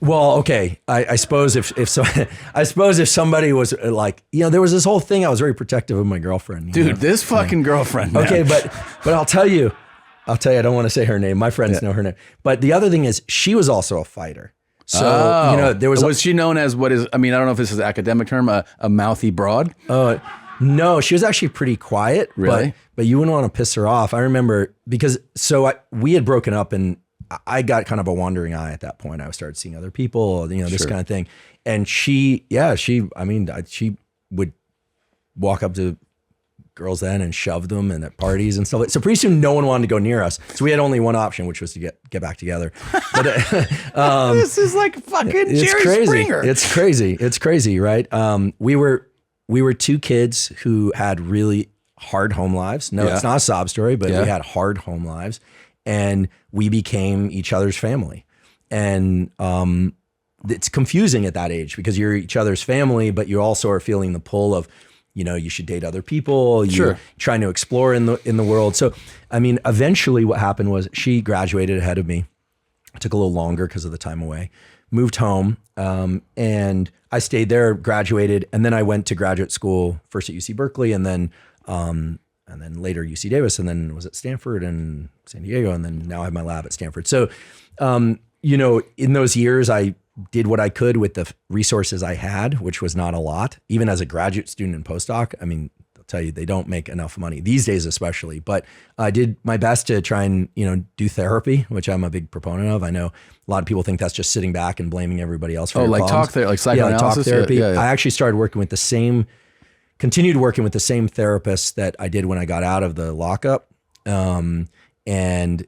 Well, okay. I suppose if somebody was like, there was this whole thing. I was very protective of my girlfriend. Dude, this fucking girlfriend. Man. Okay, but I'll tell you. I don't want to say her name. My friends know her name. But the other thing is, she was also a fighter. So there was she known as what is? I mean, I don't know if this is an academic term, a mouthy broad. No, she was actually pretty quiet. Really? But you wouldn't want to piss her off. I remember because we had broken up, and I got kind of a wandering eye at that point. I started seeing other people, this kind of thing. And she would walk up to girls then and shove them and at parties and stuff. So pretty soon no one wanted to go near us. So we had only one option, which was to get back together. But this is like fucking Jerry Springer. It's crazy, right? We were 2 kids who had really hard home lives. No, it's not a sob story, but we had hard home lives, and we became each other's family. And it's confusing at that age because you're each other's family, but you also are feeling the pull of, you should date other people. You're trying to explore in the world. So, I mean, eventually what happened was she graduated ahead of me. It took a little longer because of the time away. Moved home, and I stayed there, graduated, and then I went to graduate school, first at UC Berkeley, and then later UC Davis, and then was at Stanford and San Diego, and then now I have my lab at Stanford. So, in those years, I did what I could with the resources I had, which was not a lot. Even as a graduate student and postdoc, I mean, I'll tell you, they don't make enough money these days, especially. But I did my best to try and do therapy, which I'm a big proponent of. I know a lot of people think that's just sitting back and blaming everybody else for like problems. talk therapy, like psychoanalysis. Talk therapy. Yeah. I actually started working with continued working with the same therapist that I did when I got out of the lockup, and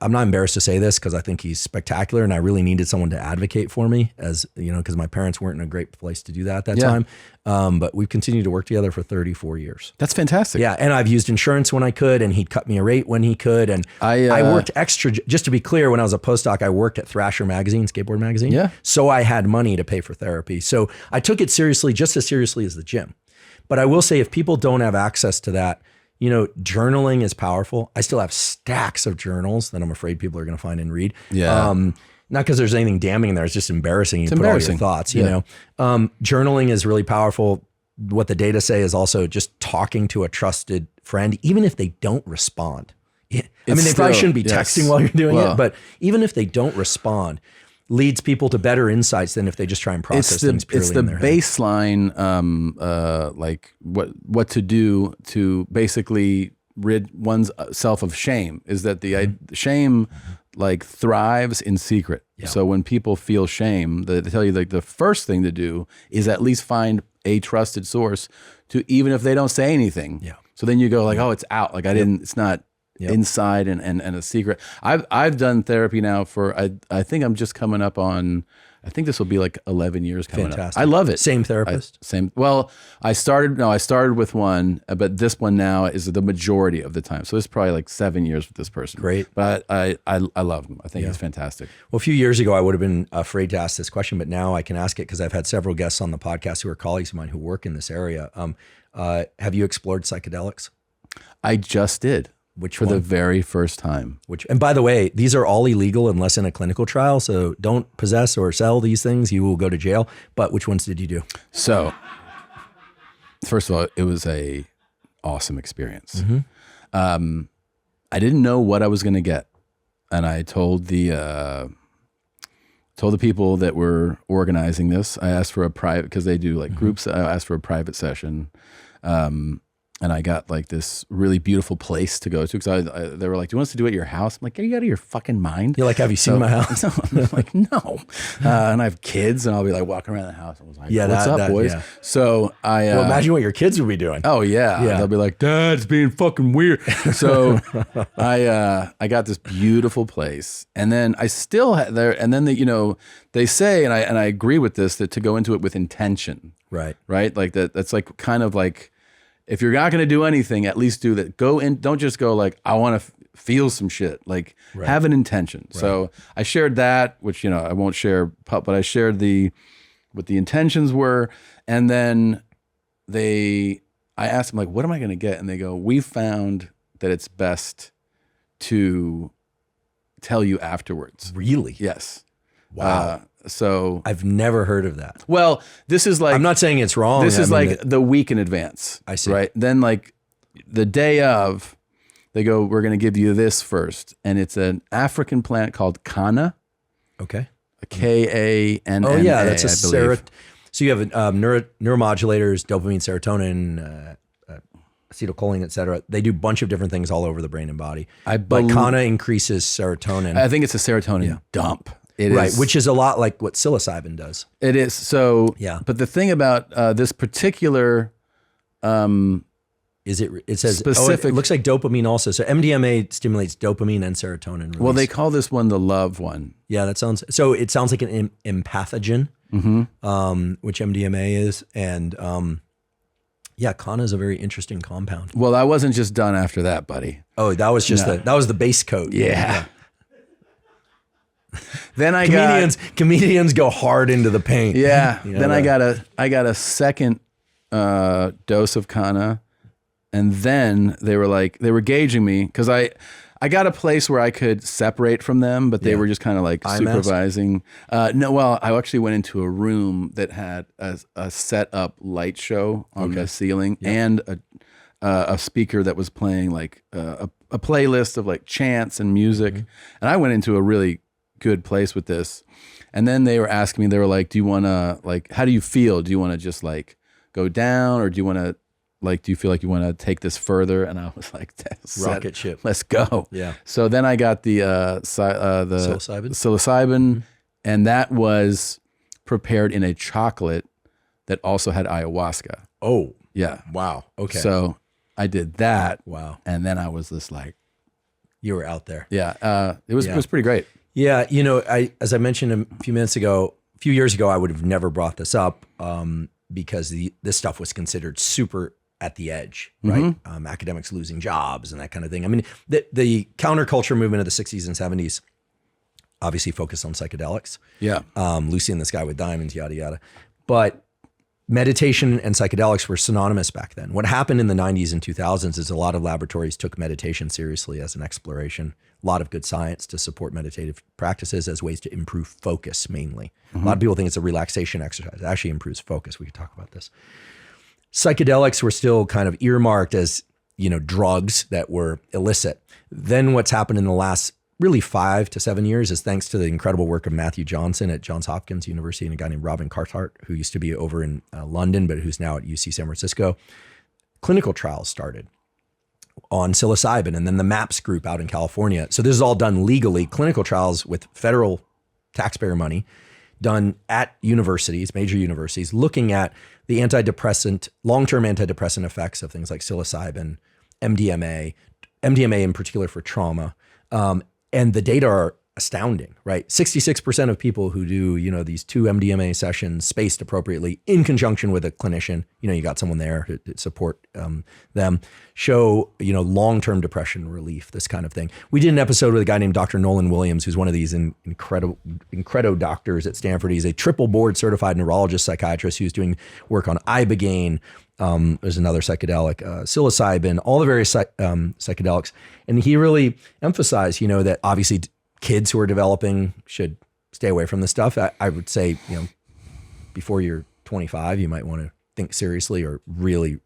I'm not embarrassed to say this because I think he's spectacular, and I really needed someone to advocate for me, as because my parents weren't in a great place to do that at that time. But we've continued to work together for 34 years. That's fantastic. Yeah, and I've used insurance when I could, and he'd cut me a rate when he could, and I worked extra. Just to be clear, when I was a postdoc, I worked at Thrasher magazine, skateboard magazine. Yeah. So I had money to pay for therapy. So I took it seriously, just as seriously as the gym. But I will say, if people don't have access to that, journaling is powerful. I still have stacks of journals that I'm afraid people are going to find and read. Yeah. Not because there's anything damning in there. It's just embarrassing. You put all your thoughts, journaling is really powerful. What the data say is also just talking to a trusted friend, even if they don't respond. They probably shouldn't be texting while you're doing it, but even if they don't respond, leads people to better insights than if they just try and process things purely in their head. It's the baseline, like what to do to basically rid one's self of shame. Is that the shame like thrives in secret. Yeah. So when people feel shame, they tell you like the first thing to do is at least find a trusted source to, even if they don't say anything. Yeah. So then you go like, oh, it's out. Like it's not inside and a secret. I've done therapy now for, I think I'm just coming up on, I think this will be like 11 years coming up. I love it. Same therapist? Well, I started with one, but this one now is the majority of the time. So it's probably like 7 years with this person. Great. But I love him. I think he's fantastic. Well, a few years ago, I would have been afraid to ask this question, but now I can ask it because I've had several guests on the podcast who are colleagues of mine who work in this area. Have you explored psychedelics? I just did. For the very first time. And by the way, these are all illegal unless in a clinical trial. So don't possess or sell these things. You will go to jail. But which ones did you do? So, first of all, it was a awesome experience. Mm-hmm. I didn't know what I was going to get, and I told the people that were organizing this. I asked for a private, because they do like groups. I asked for a private session. And I got like this really beautiful place to go to, because they were like, "Do you want us to do it at your house?" I'm like, "Are you out of your fucking mind?" You're like, "Have you seen my house?" I'm like, "No." And I have kids, and I'll be like walking around the house. I was like, "What's up, boys?" Yeah. So well, imagine what your kids would be doing. Oh yeah. They'll be like, "Dad's being fucking weird." So I got this beautiful place, and then I still had there, and then they say, and I agree with this, that to go into it with intention, right? Like that's like kind of like, if you're not going to do anything, at least do that. Go in. Don't just go like, I want to feel some shit. Like have an intention. Right. So I shared that, which, I won't share, but I shared what the intentions were. And then I asked them like, what am I going to get? And they go, we found that it's best to tell you afterwards. Really? Yes. Wow. So I've never heard of that. Well, this is like, I'm not saying it's wrong. This is like the week in advance. I see. Right. Then like the day of, they go, we're going to give you this first. And it's an African plant called Kanna. Okay. Kanna. Oh yeah. That's so you have neuromodulators, dopamine, serotonin, acetylcholine, et cetera. They do a bunch of different things all over the brain and body. But Kanna increases serotonin. I think it's a serotonin dump. It is, which is a lot like what psilocybin does. It is. So, but the thing about this particular, is it says specific, it looks like dopamine also. So MDMA stimulates dopamine and serotonin release. Well, they call this one the love one. Yeah, it sounds like an empathogen, which MDMA is. And Kanna is a very interesting compound. Well, I wasn't just done after that, buddy. Oh, that was just that was the base coat. Yeah. Then comedians go hard into the paint. Yeah. Then I got a second dose of Kanna, and then they were gauging me, because I got a place where I could separate from them, but they were just kind of like supervising. No, well, I actually went into a room that had a set up light show on the ceiling and a speaker that was playing like a playlist of like chants and music, and I went into a really good place with this. And then they were asking me, they were like, do you want to, like, how do you feel? Do you want to just like go down, or do you want to, like, do you feel like you want to take this further? And I was like, rocket ship, let's go. Yeah. So then I got the psilocybin, and that was prepared in a chocolate that also had ayahuasca. Oh yeah. Wow. Okay. So I did that. Wow. And then I was just like, you were out there. Yeah. It was pretty great. Yeah, as I mentioned a few years ago, I would have never brought this up because this stuff was considered super at the edge, right? Academics losing jobs and that kind of thing. I mean, the counterculture movement of the 60s and 70s obviously focused on psychedelics. Yeah. Lucy and the Sky with Diamonds, yada, yada. But meditation and psychedelics were synonymous back then. What happened in the 90s and 2000s is a lot of laboratories took meditation seriously as an exploration. A lot of good science to support meditative practices as ways to improve focus mainly. A lot of people think it's a relaxation exercise. It actually improves focus. We could talk about this. Psychedelics were still kind of earmarked as, drugs that were illicit. Then what's happened in the last really 5 to 7 years is thanks to the incredible work of Matthew Johnson at Johns Hopkins University and a guy named Robin Carhart, who used to be over in London, but who's now at UC San Francisco. Clinical trials started. on psilocybin, and then the MAPS group out in California. So this is all done legally, clinical trials with federal taxpayer money, done at universities, major universities, looking at the long-term antidepressant effects of things like psilocybin, MDMA in particular for trauma. And the data are astounding, right? 66% of people who do, these 2 MDMA sessions spaced appropriately in conjunction with a clinician, you got someone there to support them, show, long-term depression relief, this kind of thing. We did an episode with a guy named Dr. Nolan Williams, who's one of these incredible doctors at Stanford. He's a triple board certified neurologist psychiatrist who's doing work on ibogaine. There's another psychedelic, psilocybin, all the various psychedelics. And he really emphasized, that obviously kids who are developing should stay away from this stuff. I would say, before you're 25, you might want to think seriously or really,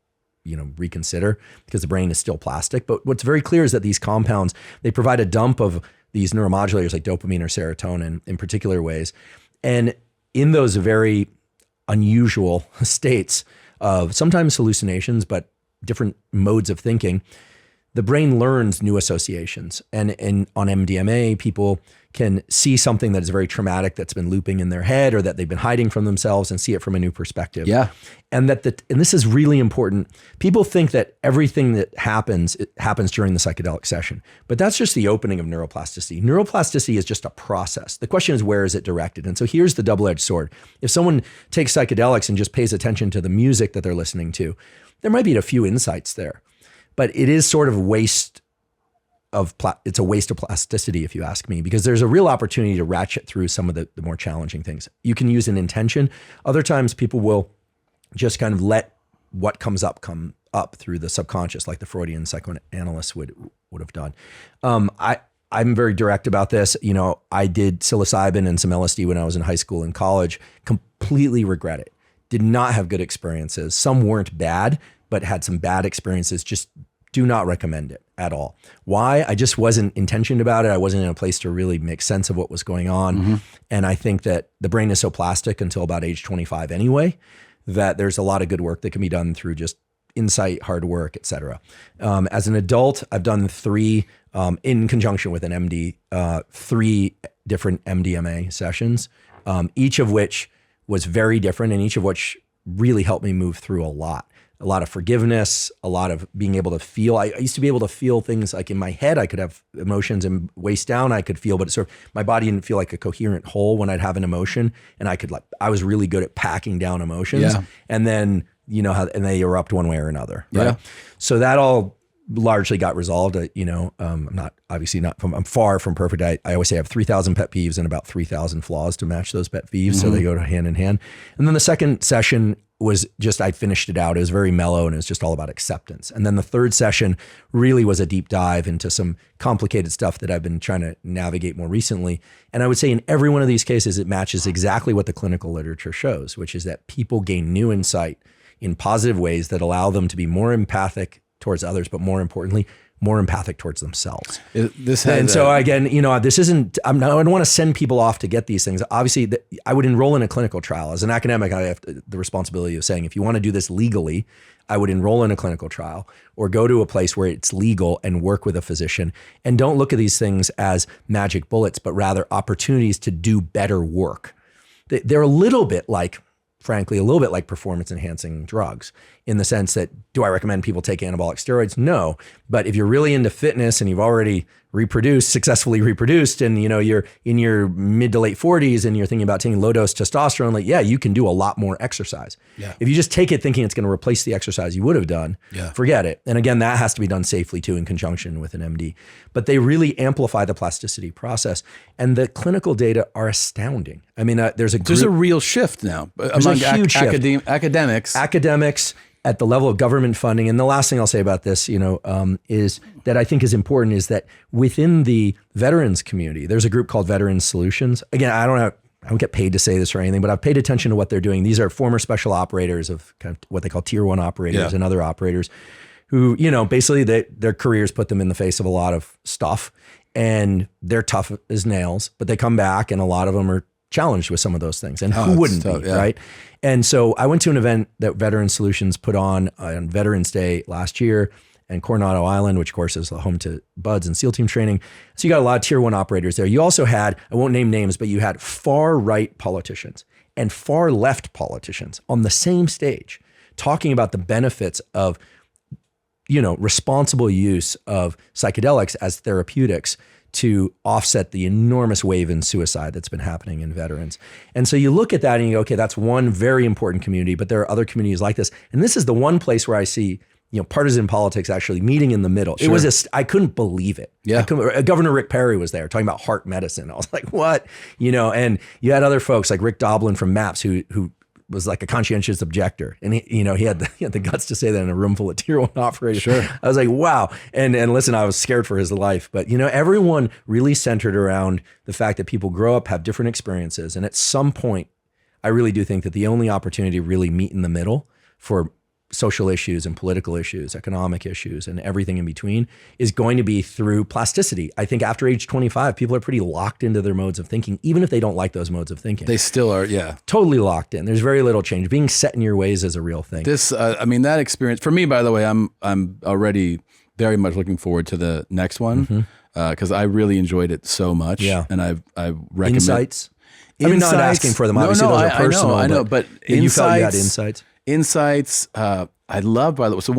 reconsider, because the brain is still plastic. But what's very clear is that these compounds, they provide a dump of these neuromodulators like dopamine or serotonin in particular ways. And in those very unusual states of sometimes hallucinations, but different modes of thinking, the brain learns new associations. And on MDMA, people can see something that is very traumatic that's been looping in their head or that they've been hiding from themselves and see it from a new perspective. Yeah. And and this is really important. People think that everything that happens, it happens during the psychedelic session, but that's just the opening of neuroplasticity. Neuroplasticity is just a process. The question is, where is it directed? And so here's the double-edged sword. If someone takes psychedelics and just pays attention to the music that they're listening to, there might be a few insights there. But it is sort of it's a waste of plasticity, if you ask me, because there's a real opportunity to ratchet through some of the more challenging things. You can use an intention. Other times people will just kind of let what comes up come up through the subconscious, like the Freudian psychoanalysts would have done. I'm very direct about this. I did psilocybin and some LSD when I was in high school and college, completely regret it. Did not have good experiences. Some weren't bad, but had some bad experiences. Just do not recommend it at all. Why? I just wasn't intentioned about it. I wasn't in a place to really make sense of what was going on. Mm-hmm. And I think that the brain is so plastic until about age 25 anyway, that there's a lot of good work that can be done through just insight, hard work, et cetera. As an adult, I've done 3, in conjunction with an MD, 3 different MDMA sessions, each of which was very different and each of which really helped me move through a lot of forgiveness, a lot of being able to feel. I used to be able to feel things like in my head, I could have emotions, and waist down I could feel, but my body didn't feel like a coherent whole when I'd have an emotion. And I was really good at packing down emotions. Yeah. And then, and they erupt one way or another. Right? Yeah. So that all largely got resolved. I'm far from perfect. I always say I have 3,000 pet peeves and about 3,000 flaws to match those pet peeves. Mm-hmm. So they go hand in hand. And then the second session was just, I finished it out. It was very mellow and it was just all about acceptance. And then the third session really was a deep dive into some complicated stuff that I've been trying to navigate more recently. And I would say in every one of these cases, it matches exactly what the clinical literature shows, which is that people gain new insight in positive ways that allow them to be more empathic towards others, but more importantly, more empathic towards themselves. So again, this isn't, I don't want to send people off to get these things. Obviously, I would enroll in a clinical trial. As an academic, I have the responsibility of saying, if you want to do this legally, I would enroll in a clinical trial or go to a place where it's legal and work with a physician. And don't look at these things as magic bullets, but rather opportunities to do better work. They're a little bit like performance enhancing drugs, in the sense that, do I recommend people take anabolic steroids? No. But if you're really into fitness and you've already successfully reproduced, and you're in your mid to late 40s and you're thinking about taking low dose testosterone, you can do a lot more exercise. Yeah. If you just take it thinking it's going to replace the exercise you would have done, forget it. And again, that has to be done safely too, in conjunction with an MD. But they really amplify the plasticity process, and the clinical data are astounding. I mean, there's a real shift now among huge academics at the level of government funding. And the last thing I'll say about this, is that I think is important, is that within the veterans community, there's a group called Veterans Solutions. Again, I don't get paid to say this or anything, but I've paid attention to what they're doing. These are former special operators of kind of what they call tier 1 operators and other operators who, basically their careers put them in the face of a lot of stuff, and they're tough as nails, but they come back, and a lot of them are challenged with some of those things. And who wouldn't be, right? And so I went to an event that Veteran Solutions put on Veterans Day last year, and Coronado Island, which of course is the home to Buds and SEAL team training. So you got a lot of tier 1 operators there. You also had, I won't name names, but you had far right politicians and far left politicians on the same stage talking about the benefits of, responsible use of psychedelics as therapeutics to offset the enormous wave in suicide that's been happening in veterans. And so you look at that and you go, okay, that's one very important community, but there are other communities like this. And this is the one place where I see, partisan politics actually meeting in the middle. Sure. It was I couldn't believe it. Yeah. Governor Rick Perry was there talking about heart medicine. I was like, what? And you had other folks like Rick Doblin from MAPS who was like a conscientious objector. And he had the guts to say that in a room full of tier 1 operators. Sure. I was like, wow. And listen, I was scared for his life, but everyone really centered around the fact that people grow up, have different experiences. And at some point, I really do think that the only opportunity to really meet in the middle for social issues and political issues, economic issues, and everything in between is going to be through plasticity. I think after age 25, people are pretty locked into their modes of thinking, even if they don't like those modes of thinking. They still are, yeah. Totally locked in. There's very little change. Being set in your ways is a real thing. That experience, for me, by the way, I'm already very much looking forward to the next one because I really enjoyed it so much. Yeah. And I recommend... Insights? I'm not asking for them. Obviously, those are personal. I know, but insights, you felt you had insights? Insights, I love, by the way. So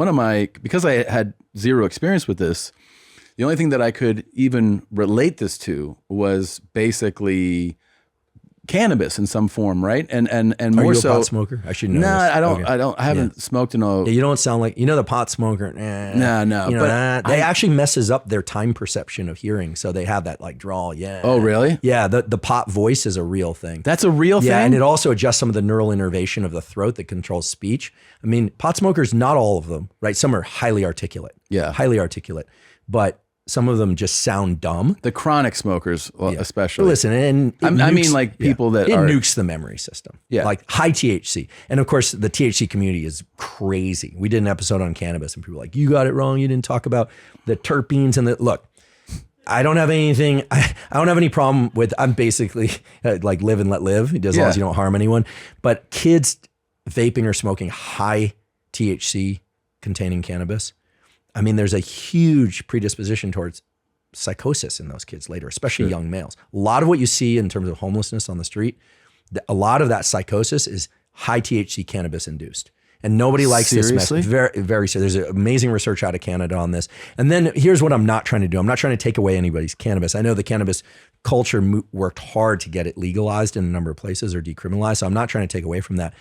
because I had zero experience with this, the only thing that I could even relate this to was basically cannabis in some form, right? And more Are you so. A pot smoker? I should know. No, this. I don't. Okay. I don't. I haven't smoked in a. Yeah, you don't sound like the pot smoker. No. But they actually messes up their time perception of hearing, so they have that like drawl. Yeah. Oh, really? Yeah. The pot voice is a real thing. That's a real thing. Yeah, and it also adjusts some of the neural innervation of the throat that controls speech. I mean, pot smokers, not all of them, right? Some are highly articulate. Yeah. Highly articulate, but some of them just sound dumb. The chronic smokers, especially. Listen, and I mean, like people that it nukes the memory system. Yeah, like high THC, and of course, the THC community is crazy. We did an episode on cannabis, and people were like, "You got it wrong. You didn't talk about the terpenes and the look." I don't have anything. I don't have any problem with. I'm basically like live and let live, as long as you don't harm anyone. But kids vaping or smoking high THC containing cannabis. I mean, there's a huge predisposition towards psychosis in those kids later, especially young males. A lot of what you see in terms of homelessness on the street, a lot of that psychosis is high THC cannabis induced. And nobody likes this mess. Very, very serious. There's amazing research out of Canada on this. And then here's what I'm not trying to do. I'm not trying to take away anybody's cannabis. I know the cannabis culture worked hard to get it legalized in a number of places or decriminalized. So I'm not trying to take away from that.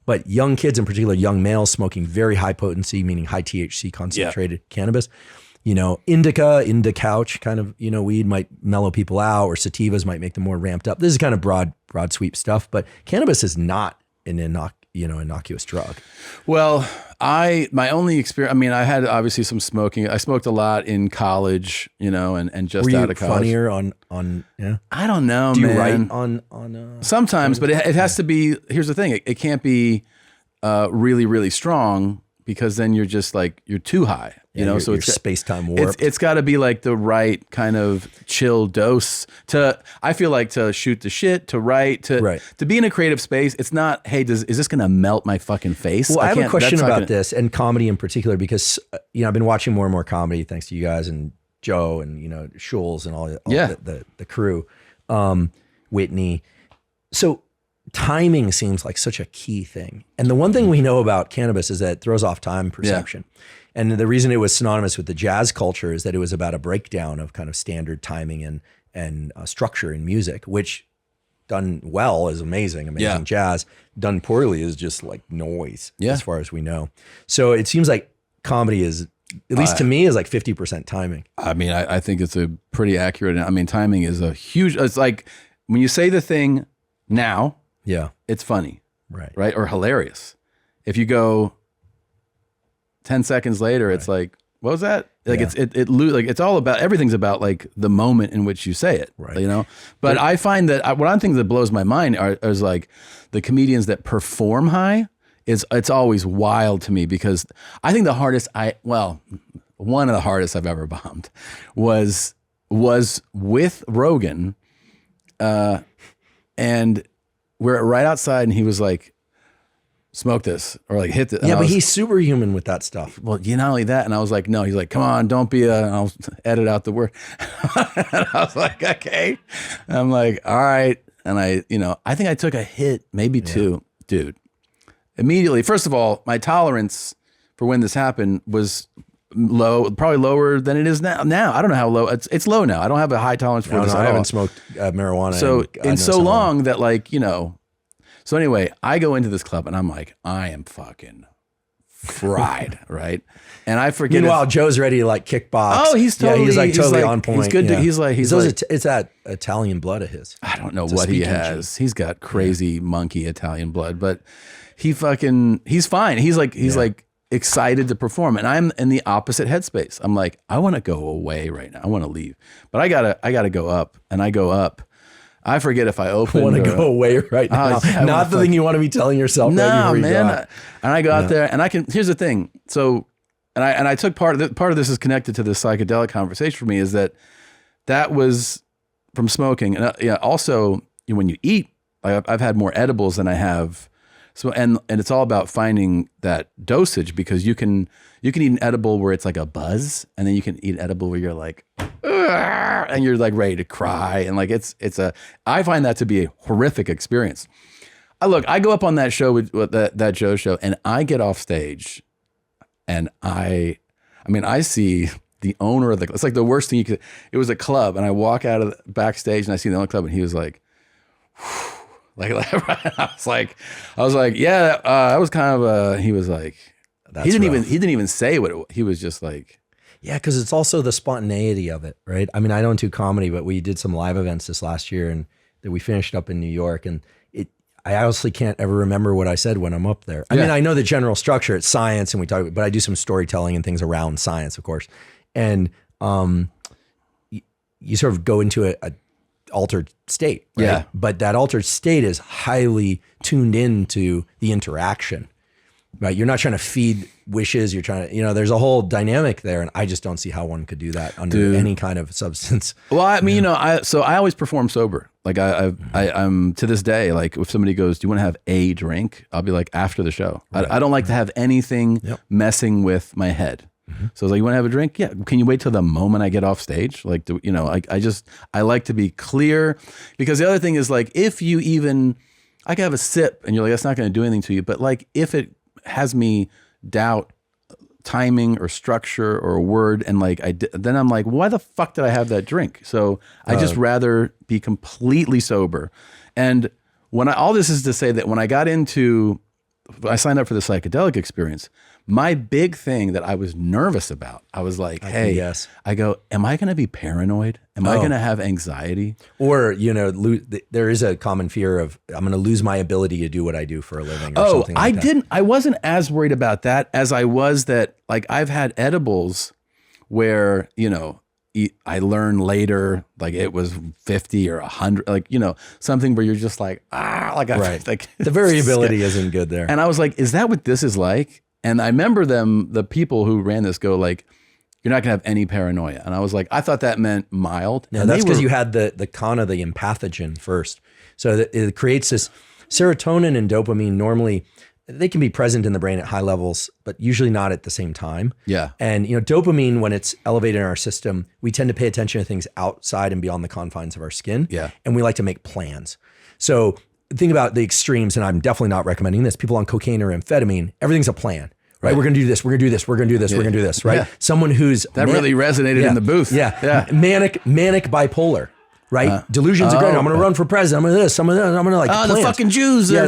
But young kids, in particular, young males smoking very high potency, meaning high THC concentrated cannabis, indica couch kind of, weed might mellow people out, or sativas might make them more ramped up. This is kind of broad sweep stuff, but cannabis is not an innocuous drug. Well, my only experience, I mean, I had obviously some smoking. I smoked a lot in college, and just out of college. Were you funnier on yeah? I don't know, Do you man. write on sometimes, but it has to be, here's the thing. It can't be really, really strong, because then you're just like, you're too high, so it's space-time warped. It's got to be like the right kind of chill dose I feel like to shoot the shit, to write, to be in a creative space. It's not, hey, is this going to melt my fucking face? Well, I have a question about this, and comedy in particular, because, I've been watching more and more comedy thanks to you guys and Joe and, Schulz and all the crew, Whitney. So timing seems like such a key thing. And the one thing we know about cannabis is that it throws off time perception. Yeah. And the reason it was synonymous with the jazz culture is that it was about a breakdown of kind of standard timing and structure in music, which done well is amazing jazz. Done poorly is just like noise, as far as we know. So it seems like comedy is, at least to me, is like 50% timing. I mean, I think it's a pretty accurate. I mean, timing is a huge, it's like when you say the thing now, it's funny, right? Or hilarious. If you go 10 seconds later, it's like, what was that? Like it's all about, everything's about like the moment in which you say it, But I find that one of the things that blows my mind is like the comedians that perform high. It's always wild to me, because I think the hardest one of the hardest I've ever bombed was with Rogan, and we're right outside, and he was like, smoke this or like hit this. Yeah, but he's superhuman with that stuff. Well, not only that. And I was like, no, he's like, come on, don't be and I'll edit out the word. And I was like, okay. And I'm like, all right. And I think I took a hit, maybe two, dude. Immediately, first of all, my tolerance for when this happened was low, probably lower than it is now. Now I don't know how low it's low now. I don't have a high tolerance for this. I haven't smoked marijuana. So in so long that So anyway, I go into this club and I'm like, I am fucking fried, right? And I forget. Meanwhile, Joe's ready to like kickbox. Oh, he's totally on point. He's good. It's that Italian blood of his. I don't know what he has. He's got crazy monkey Italian blood, but he's fine. He's like excited to perform, and I'm in the opposite headspace. I'm like, I want to go away right now. I want to leave, but I gotta go up, and I go up. I forget if I open. I want to go away right now. Not the thing you want to be telling yourself. No, man. And I go out there, and I can. Here's the thing. So, and I took part of this is connected to the psychedelic conversation for me is that was from smoking, and also when you eat, I've had more edibles than I have. So and it's all about finding that dosage because you can eat an edible where it's like a buzz, and then you can eat an edible where you're like, and you're like ready to cry, and like I find that to be a horrific experience. I go up on that show with that Joe show, and I get off stage, and I see the owner of it's like the worst thing you could. It was a club, and I walk out of the backstage, and I see the owner of the club, and he was like. Like I was like, yeah, that was kind of he was like, he didn't even say what he was just like. Yeah, because it's also the spontaneity of it, right? I mean, I don't do comedy, but we did some live events this last year and that we finished up in New York. And I honestly can't ever remember what I said when I'm up there. I mean, I know the general structure, it's science and we talk, but I do some storytelling and things around science, of course. And you sort of go into a altered state, right? Yeah. But that altered state is highly tuned into the interaction, right? You're not trying to feed wishes. You're trying to, there's a whole dynamic there. And I just don't see how one could do that under any kind of substance. Well, I mean, so I always perform sober. Like I'm to this day, like if somebody goes, do you want to have a drink? I'll be like, after the show. Right. I don't like to have anything messing with my head. Mm-hmm. So I was like, you want to have a drink? Yeah. Can you wait till the moment I get off stage? Like, I like to be clear because the other thing is like, if you I can have a sip and you're like, that's not going to do anything to you. But like, if it has me doubt timing or structure or a word and like, then I'm like, why the fuck did I have that drink? So I just rather be completely sober. And all this is to say that when I signed up for the psychedelic experience, my big thing that I was nervous about, I was like, I go, am I going to be paranoid? Am I going to have anxiety? Or, there is a common fear of I'm going to lose my ability to do what I do for a living or something like that. I wasn't as worried about that as I was that like I've had edibles where, I learn later, like it was 50 or 100, like, something where you're just like, like the variability isn't good there. And I was like, is that what this is like? And I remember the people who ran this go like, you're not gonna have any paranoia. And I was like, I thought that meant mild. No, that's because you had the kana, the empathogen first. So that it creates this serotonin and dopamine. Normally they can be present in the brain at high levels, but usually not at the same time. Yeah. And dopamine, when it's elevated in our system, we tend to pay attention to things outside and beyond the confines of our skin. Yeah. And we like to make plans. So think about the extremes, and I'm definitely not recommending this. People on cocaine or amphetamine, everything's a plan, right? We're going to do this. We're going to do this. We're going to do this. We're going to do this, right? Yeah. Someone who's really resonated in the booth. Yeah. Manic bipolar, right? Delusions are great. I'm going to run for president. I'm going to this. I'm going to like the fucking Jews. Yeah.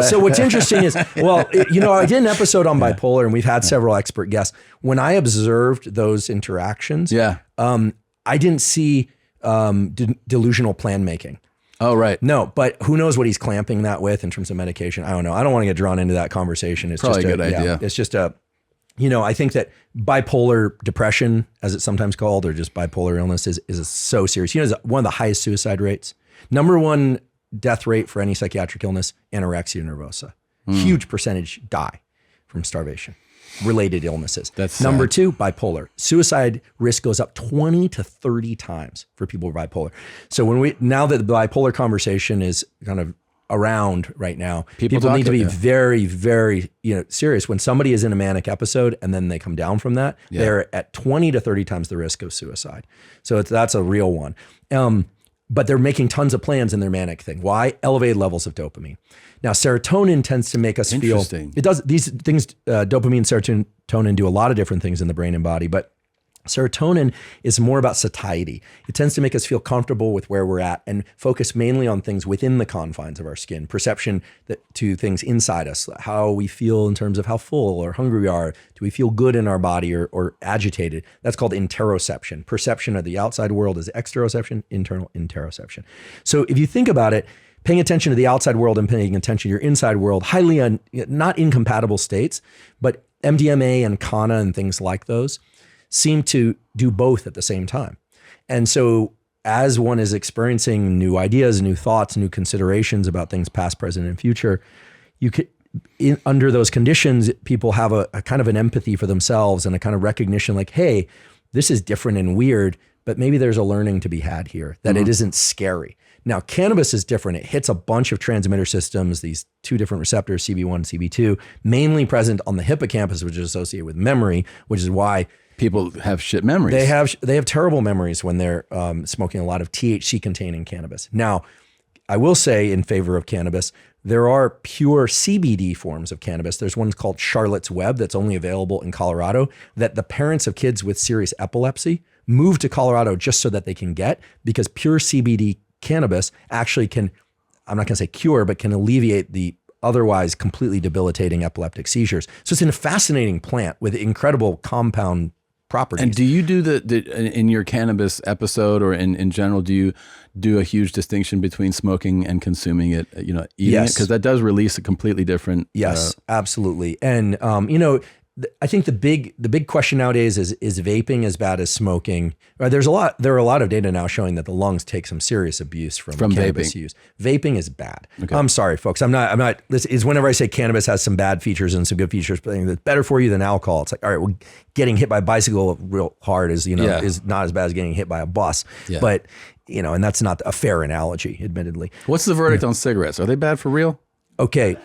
So what's interesting is, I did an episode on bipolar, and we've had several expert guests. When I observed those interactions, I didn't see delusional plan making. Oh, right. No, but who knows what he's clamping that with in terms of medication? I don't know. I don't want to get drawn into that conversation. It's probably just a good idea. It's just I think that bipolar depression, as it's sometimes called, or just bipolar illness is so serious. It's one of the highest suicide rates. Number one death rate for any psychiatric illness, anorexia nervosa. Huge percentage die from starvation. Related illnesses. That's number two, bipolar. Suicide risk goes up 20 to 30 times for people with bipolar. So now that the bipolar conversation is kind of around right now. People need to be very, very, serious. When somebody is in a manic episode and then they come down from that, they're at 20 to 30 times the risk of suicide. So that's a real one. But they're making tons of plans in their manic thing. Why? Elevated levels of dopamine. Now, serotonin tends to make us feel, it does these things, dopamine, serotonin do a lot of different things in the brain and body, but serotonin is more about satiety. It tends to make us feel comfortable with where we're at and focus mainly on things within the confines of our skin, perception to things inside us, how we feel in terms of how full or hungry we are. Do we feel good in our body or agitated? That's called interoception. Perception of the outside world is exteroception, internal interoception. So if you think about it, paying attention to the outside world and paying attention to your inside world, highly not incompatible states, but MDMA and Kana and things like those seem to do both at the same time. And so as one is experiencing new ideas, new thoughts, new considerations about things past, present, and future, you could, under those conditions, people have a kind of an empathy for themselves and a kind of recognition like, hey, this is different and weird, but maybe there's a learning to be had here, that it isn't scary. Now, cannabis is different. It hits a bunch of transmitter systems, these two different receptors, CB1 and CB2, mainly present on the hippocampus, which is associated with memory, which is why people have shit memories. They have terrible memories when they're smoking a lot of THC containing cannabis. Now, I will say in favor of cannabis, there are pure CBD forms of cannabis. There's one called Charlotte's Web that's only available in Colorado, that the parents of kids with serious epilepsy move to Colorado just so that they can get, because pure CBD cannabis actually can, I'm not going to say cure, but can alleviate the otherwise completely debilitating epileptic seizures. So it's a fascinating plant with incredible compound properties. And do you do in your cannabis episode or in general, do you do a huge distinction between smoking and consuming it, eating it? Because that does release a completely different. Yes, absolutely. And, I think the big question nowadays is vaping as bad as smoking? There are a lot of data now showing that the lungs take some serious abuse from cannabis use. Vaping is bad. Okay. I'm sorry, folks. I'm not. This is whenever I say cannabis has some bad features and some good features, but it's better for you than alcohol. It's like, all right, well, getting hit by a bicycle real hard is not as bad as getting hit by a bus. Yeah. But and that's not a fair analogy, admittedly. What's the verdict on cigarettes? Are they bad for real? Okay.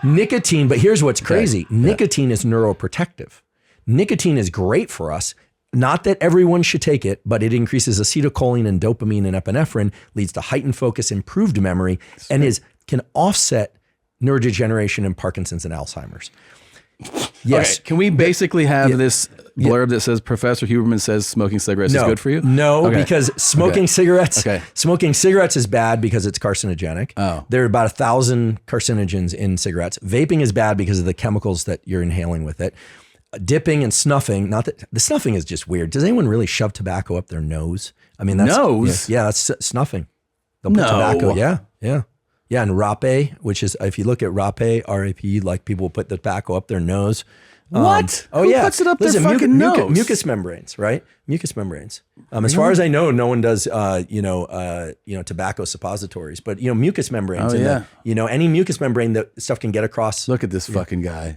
Nicotine, but here's what's crazy. Okay. Nicotine is neuroprotective. Nicotine is great for us. Not that everyone should take it, but it increases acetylcholine and dopamine and epinephrine, leads to heightened focus, improved memory, and can offset neurodegeneration and Parkinson's and Alzheimer's. Yes. Okay. Can we basically have this blurb that says Professor Huberman says smoking cigarettes is good for you? No, because smoking cigarettes is bad because it's carcinogenic. Oh. There are about 1,000 carcinogens in cigarettes. Vaping is bad because of the chemicals that you're inhaling with it. Dipping and snuffing, not that the snuffing is just weird. Does anyone really shove tobacco up their nose? I mean, that's nose. Yeah, that's snuffing. They'll put tobacco. Yeah, and rape, which is, if you look at rape, R-A-P, like people put the tobacco up their nose. What? Who puts it up their fucking nose? Mucous membranes, right? Mucous membranes. As far as I know, no one does, tobacco suppositories, but mucous membranes. Any mucous membrane that stuff can get across. Look at this fucking guy.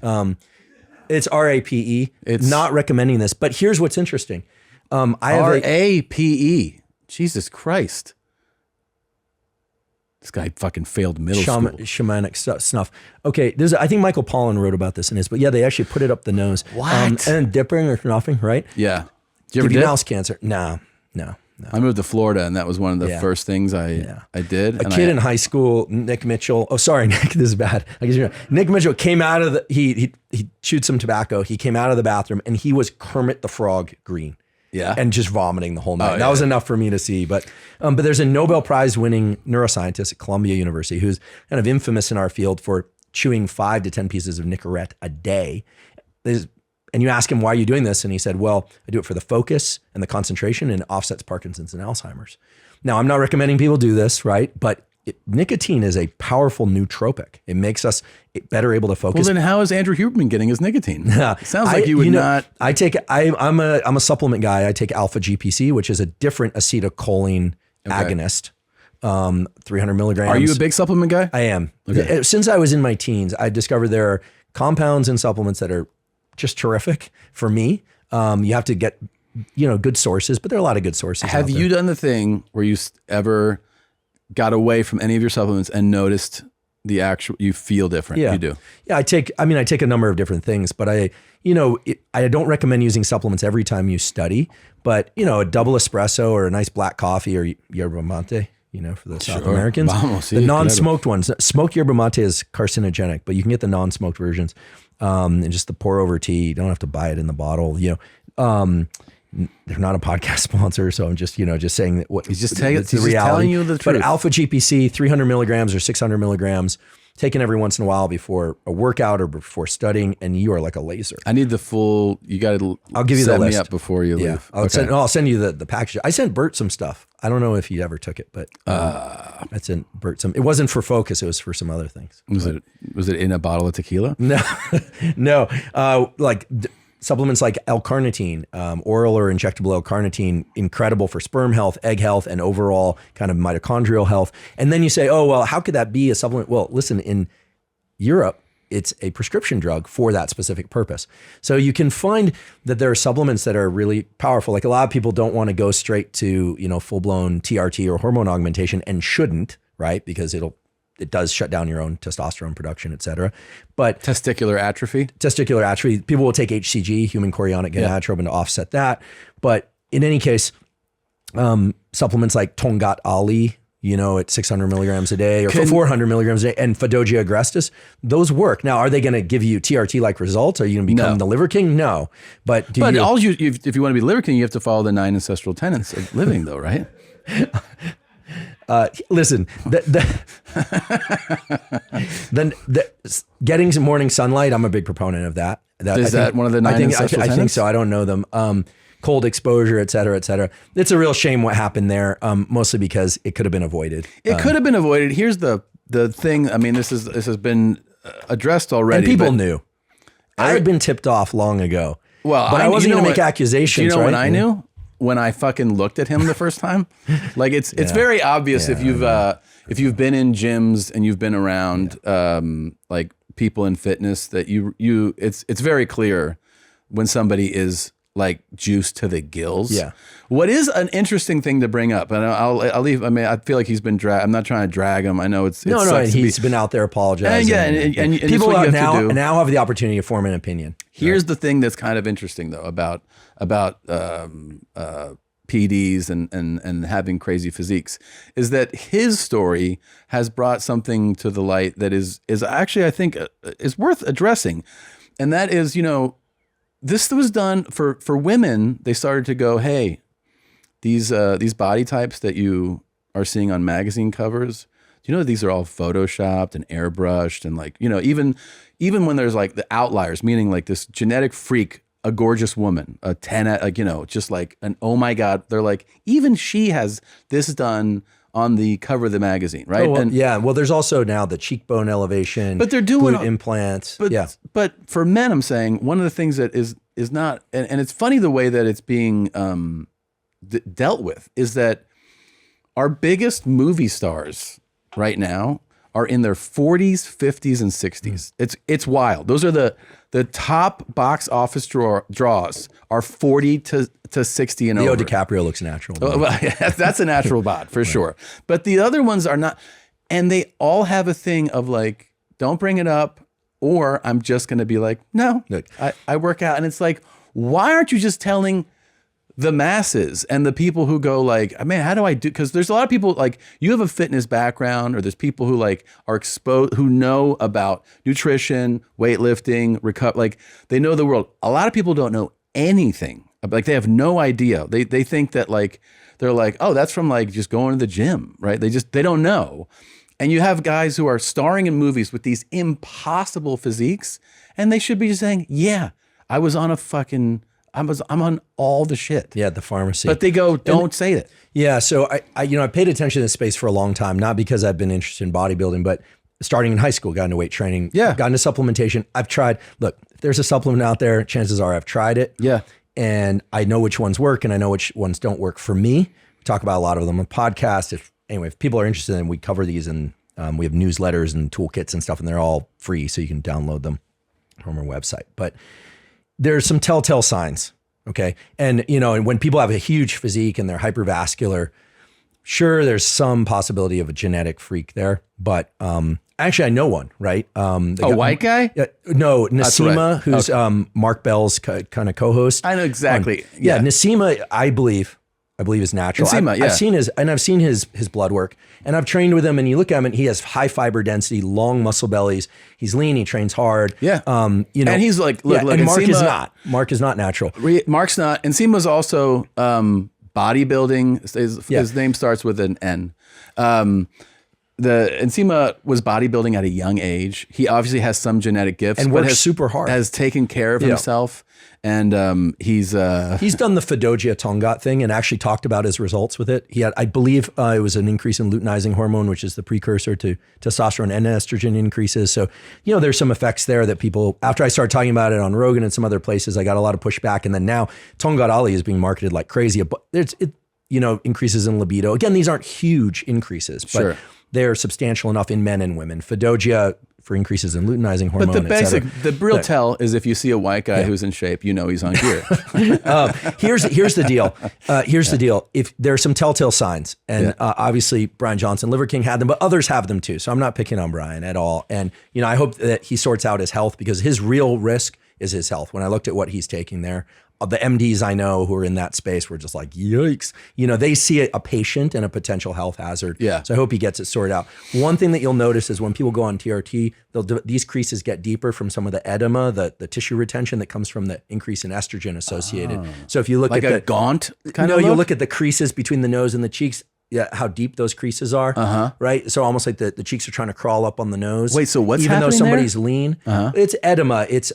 It's R-A-P-E. It's not recommending this, but here's what's interesting. R-A-P-E. Jesus Christ. This guy fucking failed middle school. Shamanic snuff. Okay, I think Michael Pollan wrote about this in his, but they actually put it up the nose. What? And dipping or snuffing, right? Yeah. Did you ever give you mouse cancer? No. I moved to Florida, and that was one of the first things I did. A kid in high school, Nick Mitchell. Oh, sorry, Nick, this is bad. Nick Mitchell came out of he chewed some tobacco. He came out of the bathroom, and he was Kermit the Frog green. Yeah. And just vomiting the whole night. That was enough for me to see. But there's a Nobel Prize winning neuroscientist at Columbia University who's kind of infamous in our field for chewing 5 to 10 pieces of Nicorette a day. And you ask him, why are you doing this? And he said, well, I do it for the focus and the concentration, and it offsets Parkinson's and Alzheimer's. Now, I'm not recommending people do this, right? But nicotine is a powerful nootropic. It makes us better able to focus. Well, then how is Andrew Huberman getting his nicotine? It sounds like you would not. I'm a supplement guy. I take alpha GPC, which is a different acetylcholine agonist. 300 milligrams. Are you a big supplement guy? I am. Okay. Since I was in my teens, I discovered there are compounds and supplements that are just terrific for me. You have to get, good sources, but there are a lot of good sources. Have you done the thing where you ever got away from any of your supplements and noticed the actual, you feel different. Yeah. You do. Yeah. I take a number of different things, but I don't recommend using supplements every time you study, but a double espresso or a nice black coffee or yerba mate, for the South Americans, the non-smoked ones. Smoked yerba mate is carcinogenic, but you can get the non-smoked versions, and just the pour over tea. You don't have to buy it in the bottle, they're not a podcast sponsor, so I'm just saying that what he's just the reality. Telling you the truth. But alpha GPC, 300 milligrams or 600 milligrams, taken every once in a while before a workout or before studying, and you are like a laser. I need the full. You got to. I'll give you the list. Set me up before you leave. I'll send you the package. I sent Bert some stuff. I don't know if he ever took it, but I sent Bert some. It wasn't for focus. It was for some other things. Was it in a bottle of tequila? No. Supplements like L-carnitine, oral or injectable L-carnitine, incredible for sperm health, egg health, and overall kind of mitochondrial health. And then you say, oh, well, how could that be a supplement? Well, listen, in Europe, it's a prescription drug for that specific purpose. So you can find that there are supplements that are really powerful. Like a lot of people don't want to go straight to, full-blown TRT or hormone augmentation and shouldn't, right? Because it does shut down your own testosterone production, et cetera. But testicular atrophy, people will take HCG, human chorionic gonadotropin, to offset that. But in any case, supplements like Tongat Ali, at 600 milligrams a day or 400 milligrams a day, and Fadogia agrestis, those work. Now, are they going to give you TRT-like results? Are you going to become the liver king? No. But if you want to be liver king, you have to follow the 9 ancestral tenets of living, though, right? Listen, getting some morning sunlight, I'm a big proponent of that. Is that one of the 9 ancestral tenets? I think so. I don't know them. Cold exposure, et cetera, et cetera. It's a real shame what happened there, mostly because it could have been avoided. It could have been avoided. Here's the thing. I mean, this has been addressed already. And people knew. I had been tipped off long ago. Well, but I wasn't going to make accusations. Do you know when I knew? When I fucking looked at him the first time. Like it's very obvious if you've been in gyms and you've been around like people in fitness that it's very clear when somebody is like juiced to the gills. Yeah. What is an interesting thing to bring up, and I'll leave. I mean, I feel like he's been I'm not trying to drag him. I know it's he's been out there apologizing. And people now have the opportunity to form an opinion. Here's the thing that's kind of interesting though about PDs and having crazy physiques is that his story has brought something to the light that is actually, I think, is worth addressing, and that is, this was done for women. They started to go, hey, these body types that you are seeing on magazine covers, do you know these are all photoshopped and airbrushed, and like, even when there's like the outliers, meaning like this genetic freak, a gorgeous woman, a 10, just like an, oh my God, they're like, even she has this done on the cover of the magazine, right? Oh, well, well, there's also now the cheekbone elevation, but they're doing glute implants. But for men, I'm saying one of the things that is not, and it's funny the way that it's being dealt with is that our biggest movie stars right now are in their 40s, 50s, and 60s. It's wild. Those are the top box office draws are 40 to 60 and over. Leo DiCaprio looks natural. That's a natural bod for sure. But the other ones are not. And they all have a thing of like, don't bring it up, or I'm just going to be like, no, I work out. And it's like, why aren't you just telling the masses and the people who go like, man, how do I do? Because there's a lot of people like, you have a fitness background, or there's people who like are exposed, who know about nutrition, weightlifting, like they know the world. A lot of people don't know anything. Like they have no idea. They think that like, they're like, oh, that's from like just going to the gym, right? They don't know. And you have guys who are starring in movies with these impossible physiques, and they should be just saying, yeah, I'm on all the shit. Yeah, the pharmacy. But they go, don't say it. Yeah, so I paid attention to this space for a long time, not because I've been interested in bodybuilding, but starting in high school, got into weight training, got into supplementation. I've tried, look, if there's a supplement out there, chances are I've tried it. Yeah. And I know which ones work and I know which ones don't work for me. We talk about a lot of them on podcasts. If people are interested in, we cover these, and we have newsletters and toolkits and stuff, and they're all free, so you can download them from our website. But there's some telltale signs, okay? And, and when people have a huge physique and they're hypervascular, sure, there's some possibility of a genetic freak there. But Actually, I know one, right? White guy? No, Nasima, right. who's Mark Bell's kind of co-host. I know exactly. Nasima, I believe is natural. Nasima, I've seen his blood work, and I've trained with him. And you look at him, and he has high fiber density, long muscle bellies. He's lean. He trains hard. Yeah. And he's like, look, and Mark is not. Mark is not natural. Mark's not. And Nsima's also bodybuilding. His name starts with an N. Nsima was bodybuilding at a young age. He obviously has some genetic gifts and works super hard. Has taken care of himself, and he's done the Fedogia Tongat thing and actually talked about his results with it. He had, I believe, it was an increase in luteinizing hormone, which is the precursor to testosterone and estrogen increases. So there's some effects there that people. After I started talking about it on Rogan and some other places, I got a lot of pushback, and then now Tongat Ali is being marketed like crazy. But increases in libido. Again, these aren't huge increases, but. Sure. They're substantial enough in men and women. Fedogia for increases in luteinizing hormone. But the real tell is if you see a white guy who's in shape, he's on gear. Here's the deal. Here's the deal. If there are some telltale signs, and obviously Brian Johnson, Liver King had them, but others have them too. So I'm not picking on Brian at all. And I hope that he sorts out his health, because his real risk is his health. When I looked at what he's taking there, the MDs I know who are in that space were just like, yikes. They see a patient and a potential health hazard. Yeah. So I hope he gets it sorted out. One thing that you'll notice is when people go on TRT, these creases get deeper from some of the edema, the tissue retention that comes from the increase in estrogen associated. Oh. So if you look like at a gaunt kind of you look at the creases between the nose and the cheeks. Yeah, how deep those creases are, right? So almost like the cheeks are trying to crawl up on the nose. Wait, so what's even happening though somebody's there? Lean? It's edema. It's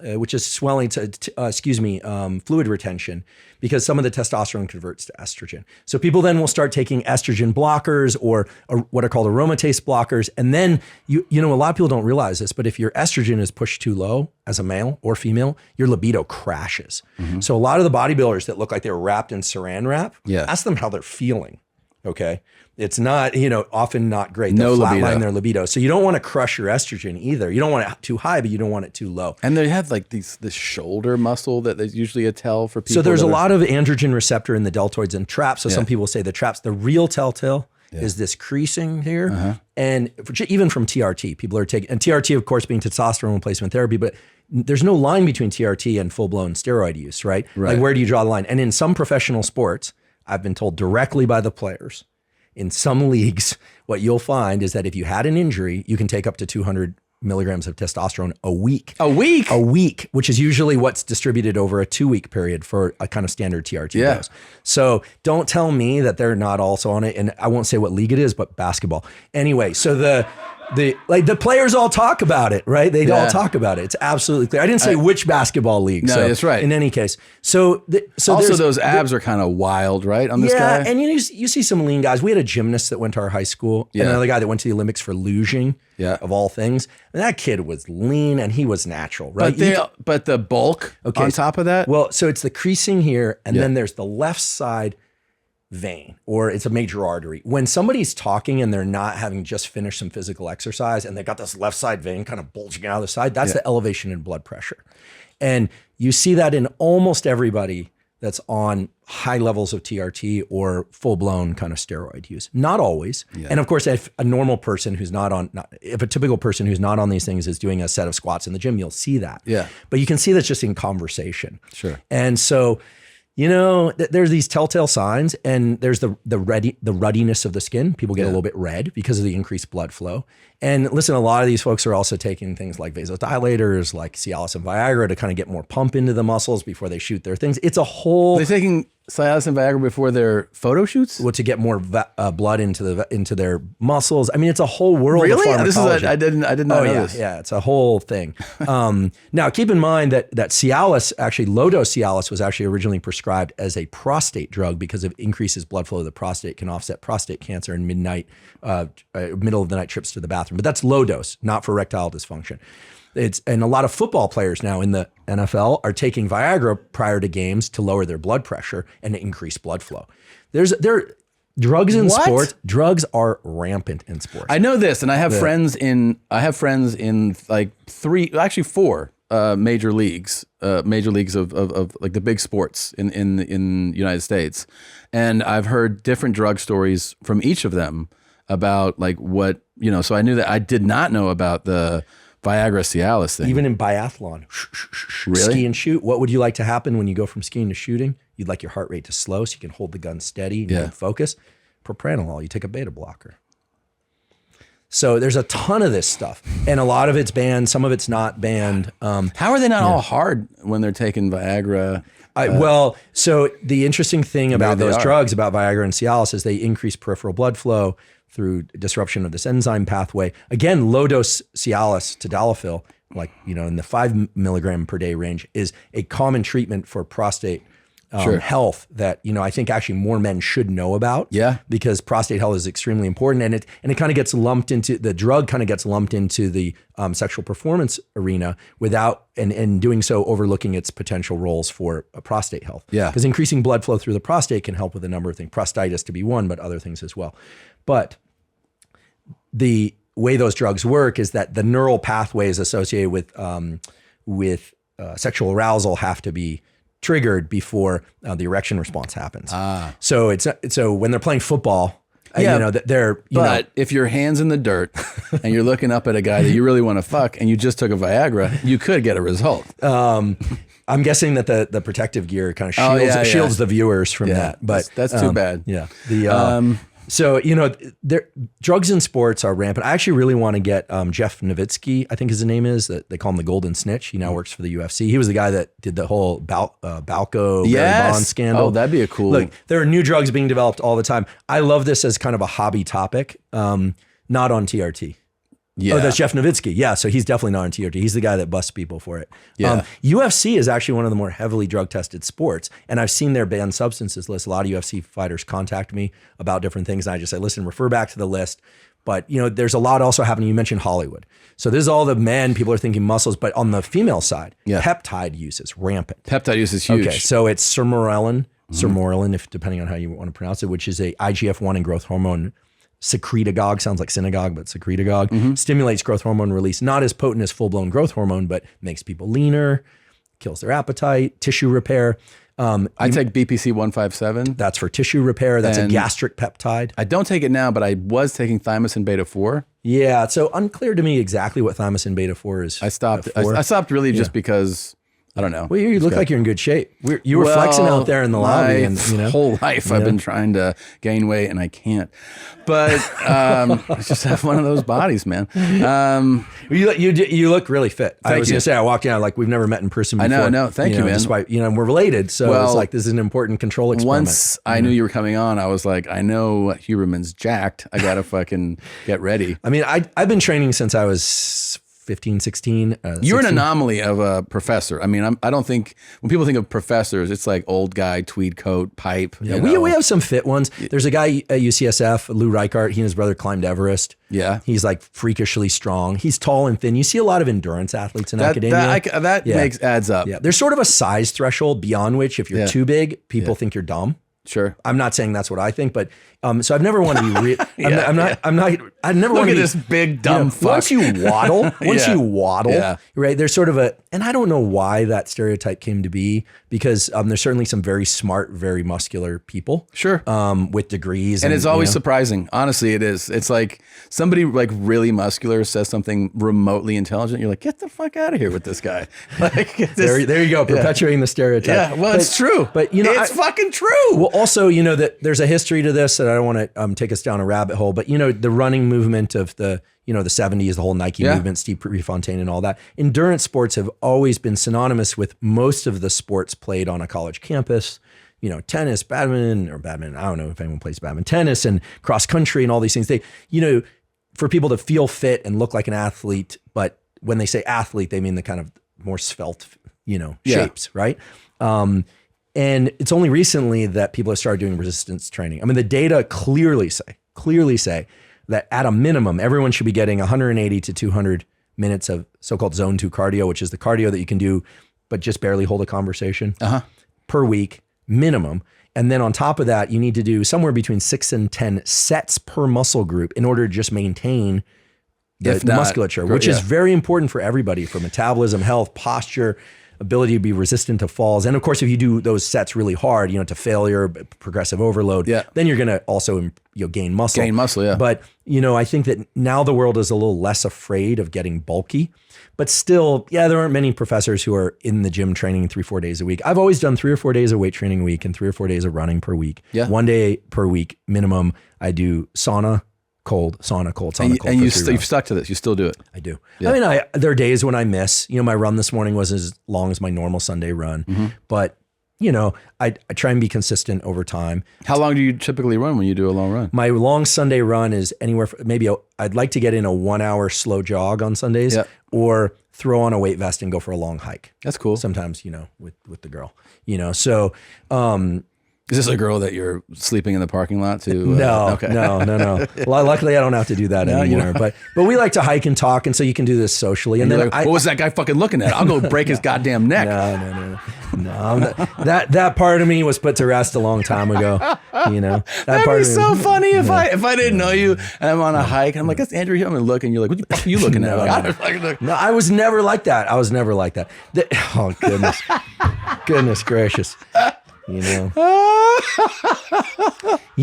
which is swelling fluid retention, because some of the testosterone converts to estrogen. So people then will start taking estrogen blockers or what are called aromatase blockers, and then a lot of people don't realize this, but if your estrogen is pushed too low as a male or female, your libido crashes. So a lot of the bodybuilders that look like they were wrapped in Saran wrap, ask them how they're feeling. Okay. It's not, often not great. They'll flatline their libido. So you don't want to crush your estrogen either. You don't want it too high, but you don't want it too low. And they have like this shoulder muscle that there's usually a tell for people. So there's a lot of androgen receptor in the deltoids and traps. So some people say the traps, the real telltale is this creasing here. And even from TRT, people are taking, and TRT of course being testosterone replacement therapy, but there's no line between TRT and full-blown steroid use, right? Like where do you draw the line? And in some professional sports, I've been told directly by the players, in some leagues, what you'll find is that if you had an injury, you can take up to 200 milligrams of testosterone a week. A week? A week, which is usually what's distributed over a 2-week period for a kind of standard TRT dose. So don't tell me that they're not also on it. And I won't say what league it is, but basketball. Anyway, so the players all talk about it, right? They all talk about it. It's absolutely clear. I didn't say which basketball league. No, that's right. In any case. So also those abs are kind of wild, right? On this guy? Yeah, and you see some lean guys. We had a gymnast that went to our high school, and another guy that went to the Olympics for luging, of all things. And that kid was lean and he was natural, right? But the bulk on top of that? Well, so it's the creasing here, and then there's the left side vein, or it's a major artery. When somebody's talking and they're not having just finished some physical exercise and they got this left side vein kind of bulging out of the side, that's the elevation in blood pressure. And you see that in almost everybody that's on high levels of TRT or full-blown kind of steroid use. Not always. And of course, if a normal person who's if a typical person who's not on these things is doing a set of squats in the gym, you'll see that. But you can see that's just in conversation. Sure. And so there's these telltale signs, and there's the ruddiness of the skin. People get a little bit red because of the increased blood flow. And listen, a lot of these folks are also taking things like vasodilators, like Cialis and Viagra, to kind of get more pump into the muscles before they shoot their things. It's a whole. They're taking Cialis and Viagra before their photo shoots? Well, to get more blood into their muscles. I mean, it's a whole world really? of pharmacology. I did not know this. Yeah, it's a whole thing. Now, keep in mind that Cialis, actually low-dose Cialis, was actually originally prescribed as a prostate drug because it increases blood flow to the prostate, can offset prostate cancer and middle of the night trips to the bathroom. But that's low dose, not for erectile dysfunction. And a lot of football players now in the NFL are taking Viagra prior to games to lower their blood pressure and to increase blood flow. Drugs in sports. Drugs are rampant in sports. I know this, and I have friends in like four major leagues of like the big sports in the United States, and I've heard different drug stories from each of them about like what so I knew that. I did not know about the Viagra Cialis thing. Even in biathlon, Really? ski and shoot. What would you like to happen when you go from skiing to shooting? You'd like your heart rate to slow so you can hold the gun steady and you can focus. Propranolol, you take a beta blocker. So there's a ton of this stuff, and a lot of it's banned. Some of it's not banned. How are they not all hard when they're taking Viagra? Well, so the interesting thing about those drugs, about Viagra and Cialis, is they increase peripheral blood flow through disruption of this enzyme pathway. Again, low dose Cialis, tadalafil, like, in the 5 milligram per day range, is a common treatment for prostate health that, I think actually more men should know about. Yeah. Because prostate health is extremely important, and it kind of gets lumped into, the drug kind of gets lumped into the sexual performance arena without, and doing so overlooking its potential roles for prostate health. Yeah. Because increasing blood flow through the prostate can help with a number of things, prostatitis to be one, but other things as well. But the way those drugs work is that the neural pathways associated with sexual arousal have to be triggered before the erection response happens. So so when they're playing football, But if your hand's in the dirt and you're looking up at a guy that you really want to fuck and you just took a Viagra, you could get a result. I'm guessing that the protective gear kind of shields the viewers from that. But that's too bad. Yeah. So, drugs in sports are rampant. I actually really want to get Jeff Nowitzki, I think his name is, that they call him the Golden Snitch. He now works for the UFC. He was the guy that did the whole Balco Barry Bonds scandal. Oh, that'd be a cool. Look, there are new drugs being developed all the time. I love this as kind of a hobby topic, not on TRT. Yeah. Oh, that's Jeff Nowitzki. Yeah, so he's definitely not on TRT. He's the guy that busts people for it. Yeah. UFC is actually one of the more heavily drug-tested sports, and I've seen their banned substances list. A lot of UFC fighters contact me about different things, and I just say, listen, refer back to the list. But, there's a lot also happening. You mentioned Hollywood. So this is all the men, people are thinking muscles, but on the female side, peptide use is rampant. Peptide use is huge. Okay, so it's sermorelin, if depending on how you want to pronounce it, which is a IGF-1 and growth hormone secretagogue, sounds like synagogue, but secretagogue, stimulates growth hormone release, not as potent as full-blown growth hormone, but makes people leaner, kills their appetite, tissue repair. I take BPC 157. That's for tissue repair. That's a gastric peptide. I don't take it now, but I was taking thymosin beta 4. Yeah, so unclear to me exactly what thymosin beta 4 is. I stopped. I stopped really just because, I don't know. Well, you look like you're in good shape. You were flexing out there in the lobby, and whole life I've been trying to gain weight and I can't. But I just have one of those bodies, man. You look really fit. I was going to say, I walked in, like, we've never met in person before. I know. Thank you, man. Despite, we're related, so it's like this is an important control experiment. Once I knew you were coming on, I was like, I know Huberman's jacked. I got to fucking get ready. I mean, I've been training since I was 15, 16. You're an anomaly of a professor. I mean, I don't think, when people think of professors, it's like old guy, tweed coat, pipe. Yeah, we have some fit ones. There's a guy at UCSF, Lou Reichart. He and his brother climbed Everest. Yeah. He's like freakishly strong. He's tall and thin. You see a lot of endurance athletes in academia. That adds up. Yeah. There's sort of a size threshold beyond which if you're too big, people think you're dumb. Sure. I'm not saying that's what I think, but so I've never wanted to be I never Look want to at be this big dumb fuck. Once you waddle, right? There's sort of and I don't know why that stereotype came to be, because there's certainly some very smart, very muscular people. Sure. With degrees. And it's always surprising. Honestly, it is. It's like somebody like really muscular says something remotely intelligent. You're like, get the fuck out of here with this guy. Like there you go. Perpetuating the stereotype. Yeah. Well, it's true. But it's fucking true. Well, also, that there's a history to this that I don't want to take us down a rabbit hole, but the running movement of the 70s, the whole Nike movement, Steve Prefontaine and all that. Endurance sports have always been synonymous with most of the sports played on a college campus. Tennis, badminton, I don't know if anyone plays badminton, tennis and cross country and all these things. They, for people to feel fit and look like an athlete, but when they say athlete, they mean the kind of more svelte, shapes, right? And it's only recently that people have started doing resistance training. I mean, the data clearly say that at a minimum, everyone should be getting 180 to 200 minutes of so-called zone 2 cardio, which is the cardio that you can do, but just barely hold a conversation per week, minimum. And then on top of that, you need to do somewhere between 6 and 10 sets per muscle group in order to just maintain the musculature, which is very important for everybody, for metabolism, health, posture, ability to be resistant to falls. And of course, if you do those sets really hard, to failure, progressive overload, then you're going to also gain muscle. Gain muscle, yeah. But, I think that now the world is a little less afraid of getting bulky. But still, there aren't many professors who are in the gym training 3-4 days a week. I've always done 3 or 4 days of weight training a week and 3 or 4 days of running per week. Yeah. 1 day per week minimum. I do sauna, cold, sauna, cold, sauna, cold. And you've stuck to this. You still do it. I do. Yeah. I mean, there are days when I miss. My run this morning was as long as my normal Sunday run. But, I try and be consistent over time. How long do you typically run when you do a long run? My long Sunday run is anywhere from I'd like to get in a 1 hour slow jog on Sundays or throw on a weight vest and go for a long hike. That's cool. Sometimes, with the girl, so, is this a girl that you're sleeping in the parking lot to? No, okay. no. Well, luckily I don't have to do that anymore. But we like to hike and talk, and so you can do this socially. And then what was that guy fucking looking at? I'll go break his goddamn neck. No. That part of me was put to rest a long time ago. That'd be so funny if I didn't know you and I'm on a hike and I'm like, that's Andrew Huberman looking. You're like, what the fuck are you looking at? No, I was never like that. Oh goodness, goodness gracious.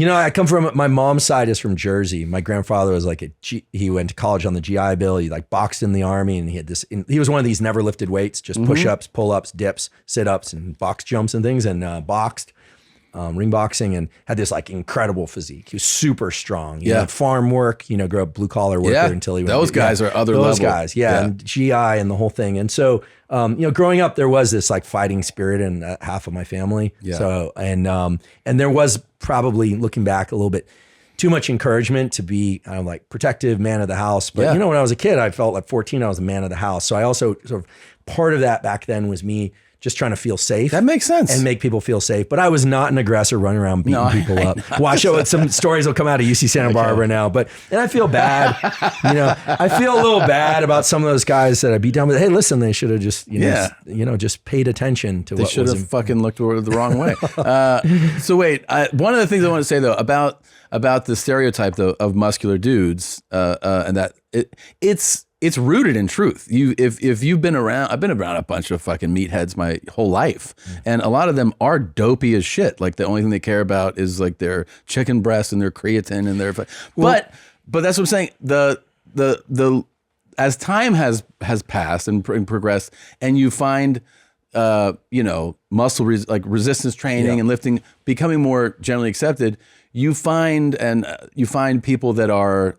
I come from, my mom's side is from Jersey. My grandfather was he went to college on the GI Bill. He boxed in the army, and he was one of these never lifted weights, just push-ups, pull-ups, dips, sit-ups, and box jumps and things, and boxed. Ring boxing, and had this incredible physique. He was super strong. He had farm work, grew up blue collar worker until he went. Those guys are other level. Those guys, and GI and the whole thing. And so, growing up, there was this fighting spirit in half of my family. Yeah. So, and there was probably, looking back a little bit, too much encouragement to be kind of protective man of the house. But when I was a kid, I felt like 14, I was a man of the house. So I also sort of, part of that back then was me just trying to feel safe. That makes sense. And make people feel safe. But I was not an aggressor running around beating people up. Watch out, some stories will come out of UC Santa Barbara now. And I feel bad. I feel a little bad about some of those guys that I beat down. But hey, listen, they should have just, just paid attention to what was. They should have fucking looked the wrong way. So wait, one of the things I want to say though about the stereotype though of muscular dudes, and that it's rooted in truth. If you've been around, I've been around a bunch of fucking meatheads my whole life, and a lot of them are dopey as shit. The only thing they care about is their chicken breast and their creatine and their. But that's what I'm saying. The as time has passed and progressed, and you find muscle resistance training and lifting becoming more generally accepted. You find people that are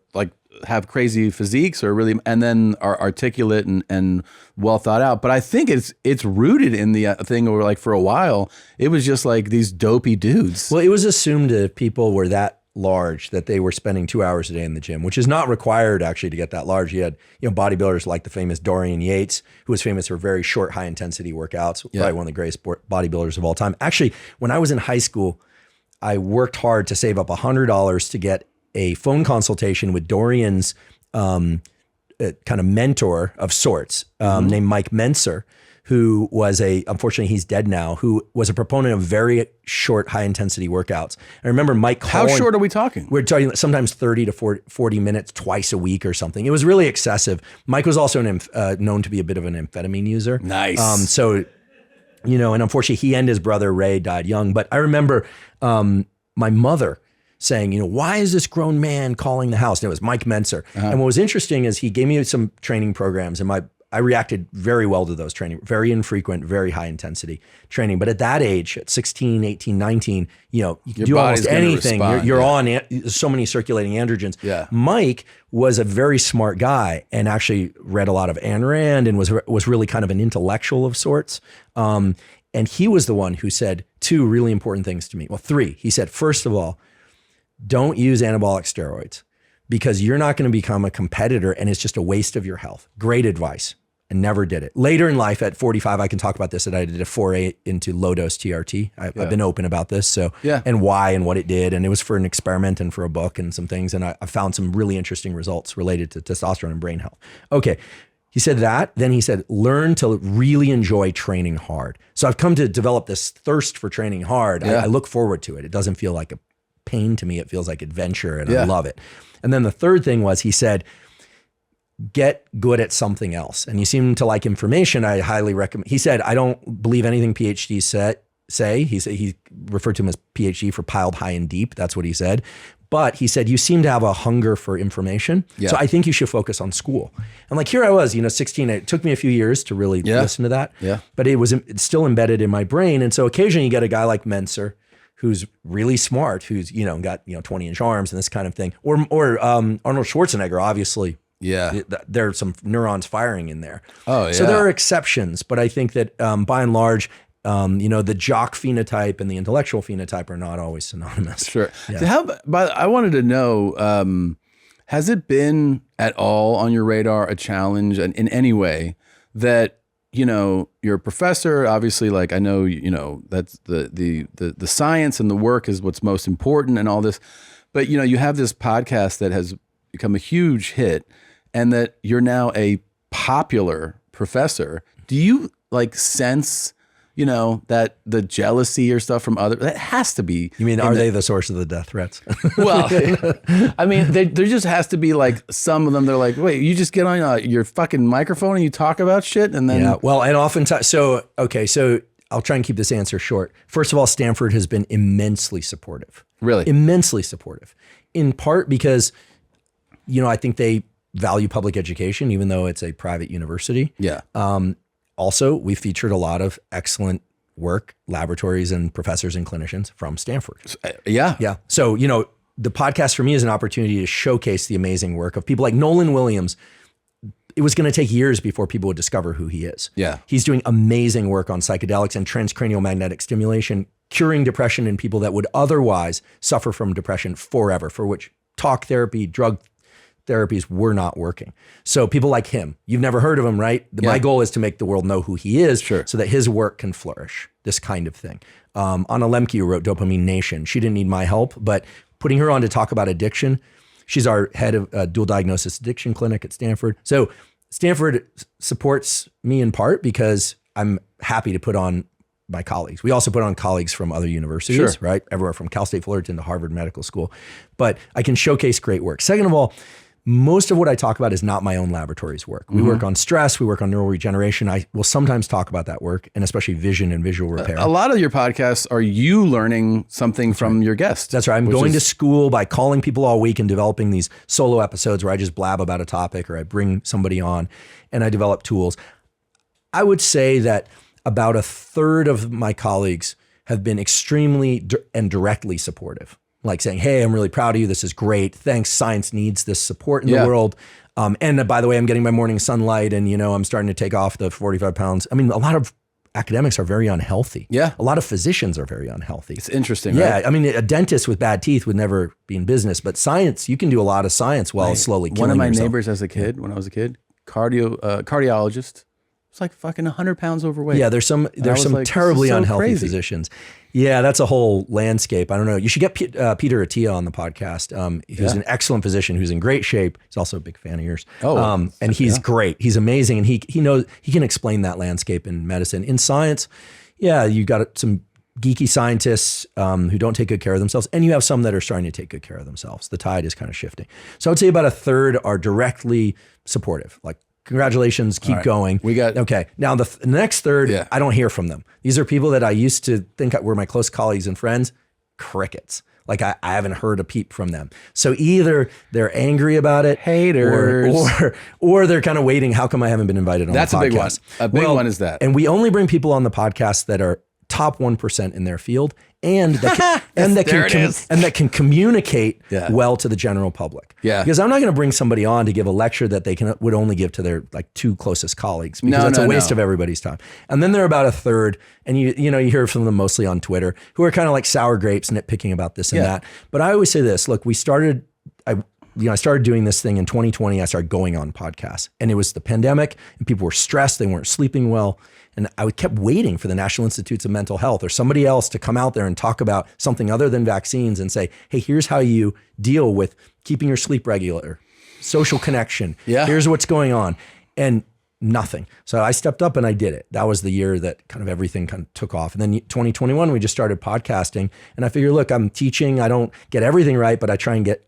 have crazy physiques or really, and then are articulate and well thought out. But I think it's rooted in the thing where for a while, it was just these dopey dudes. Well, it was assumed that if people were that large that they were spending 2 hours a day in the gym, which is not required actually to get that large. You had, bodybuilders like the famous Dorian Yates, who was famous for very short, high intensity workouts, probably one of the greatest bodybuilders of all time. Actually, when I was in high school, I worked hard to save up $100 to get a phone consultation with Dorian's kind of mentor of sorts, named Mike Menser, who was unfortunately he's dead now, who was a proponent of very short, high intensity workouts. I remember Mike calling. How short are we talking? We're talking sometimes 30 to 40 minutes twice a week or something. It was really excessive. Mike was also known to be a bit of an amphetamine user. Nice. And unfortunately he and his brother Ray died young. But I remember my mother saying, why is this grown man calling the house? And it was Mike Menser. And what was interesting is he gave me some training programs, and I reacted very well to those training, very infrequent, very high intensity training. But at that age, at 16, 18, 19, you can do almost anything. You're on so many circulating androgens. Yeah. Mike was a very smart guy and actually read a lot of Ayn Rand and was really kind of an intellectual of sorts. And he was the one who said two really important things to me. Well, three. He said, first of all, don't use anabolic steroids because you're not going to become a competitor and it's just a waste of your health. Great advice. And never did it. Later in life at 45, I can talk about this, that I did a foray into low dose TRT. I've been open about this. And why and what it did. And it was for an experiment and for a book and some things. And I found some really interesting results related to testosterone and brain health. Okay. He said that. Then he said, learn to really enjoy training hard. So I've come to develop this thirst for training hard. I look forward to it. It doesn't feel like a pain to me. It feels like adventure and I love it. And then the third thing was he said, get good at something else. And you seem to like information. I highly recommend. He said, I don't believe anything PhDs say. He referred to him as PhD for piled high and deep. That's what he said. But he said, you seem to have a hunger for information. Yeah. So I think you should focus on school. And like, here I was, 16, it took me a few years to really listen to that. Yeah. But it's still embedded in my brain. And so occasionally you get a guy like Menser, who's really smart, who's, got, 20-inch arms and this kind of thing. Or Arnold Schwarzenegger, obviously. Yeah. There are some neurons firing in there. Oh, yeah. So there are exceptions, but I think that by and large, the jock phenotype and the intellectual phenotype are not always synonymous. Sure. Yeah. But I wanted to know, has it been at all on your radar a challenge in any way that, you're a professor, obviously, like I know, that's the science and the work is what's most important and all this, but you have this podcast that has become a huge hit and that you're now a popular professor. Do you sense that the jealousy or stuff from others, that has to be. You mean, are they the source of the death threats? Well, I mean, there just has to be some of them, they're like, wait, you just get on your fucking microphone and you talk about shit and then. Yeah, well, and oftentimes, so I'll try and keep this answer short. First of all, Stanford has been immensely supportive. Really? Immensely supportive. In part because, I think they value public education, even though it's a private university. Yeah. Also, we featured a lot of excellent work, laboratories and professors and clinicians from Stanford. Yeah. Yeah. So, the podcast for me is an opportunity to showcase the amazing work of people like Nolan Williams. It was going to take years before people would discover who he is. Yeah. He's doing amazing work on psychedelics and transcranial magnetic stimulation, curing depression in people that would otherwise suffer from depression forever, for which talk therapy, drug therapies were not working. So people like him, you've never heard of him, right? My goal is to make the world know who he is so that his work can flourish, this kind of thing. Anna Lemke, who wrote Dopamine Nation, she didn't need my help, but putting her on to talk about addiction, she's our head of dual diagnosis addiction clinic at Stanford. So Stanford supports me in part because I'm happy to put on my colleagues. We also put on colleagues from other universities, right? Everywhere from Cal State Fullerton to Harvard Medical School. But I can showcase great work. Second of all, most of what I talk about is not my own laboratory's work. We work on stress, we work on neural regeneration. I will sometimes talk about that work, and especially vision and visual repair. A lot of your podcasts are you learning something from your guests. That's right. I'm going to school by calling people all week and developing these solo episodes where I just blab about a topic or I bring somebody on and I develop tools. I would say that about a third of my colleagues have been extremely and directly supportive. Like saying, hey, I'm really proud of you. This is great. Thanks. Science needs this support in the world. And by the way, I'm getting my morning sunlight and, I'm starting to take off the 45 pounds. I mean, a lot of academics are very unhealthy. Yeah. A lot of physicians are very unhealthy. It's interesting, right? Yeah. I mean, a dentist with bad teeth would never be in business, but science, you can do a lot of science while slowly killing yourself. One of my neighbors as a kid, when I was a kid, cardiologist, was like fucking 100 pounds overweight. Yeah, there's some terribly unhealthy physicians. Yeah, that's a whole landscape. I don't know. You should get Peter Attia on the podcast. He's an excellent physician who's in great shape. He's also a big fan of yours. And he's great. He's amazing. And he knows, he can explain that landscape in medicine. In science, you got some geeky scientists who don't take good care of themselves. And you have some that are starting to take good care of themselves. The tide is kind of shifting. So I would say about a third are directly supportive, like, congratulations, keep going. We got okay. Now the next third, I don't hear from them. These are people that I used to think were my close colleagues and friends. Crickets. Like I haven't heard a peep from them. So either they're angry about it, haters, or they're kind of waiting. How come I haven't been invited on the podcast? That's a big one. A big one is that. And we only bring people on the podcast that are top 1% in their field and that can communicate well to the general public. Yeah. Because I'm not going to bring somebody on to give a lecture that they would only give to their two closest colleagues, because that's a waste of everybody's time. And then there are about a third, and you hear from them mostly on Twitter, who are kind of like sour grapes nitpicking about this and that. But I always say this, look, I started doing this thing in 2020. I started going on podcasts, and it was the pandemic and people were stressed. They weren't sleeping well. And I kept waiting for the National Institutes of Mental Health or somebody else to come out there and talk about something other than vaccines and say, hey, here's how you deal with keeping your sleep regular, social connection. Yeah. Here's what's going on. And nothing. So I stepped up and I did it. That was the year that kind of everything kind of took off. And then 2021, we just started podcasting. And I figured, look, I'm teaching. I don't get everything right, but I try and get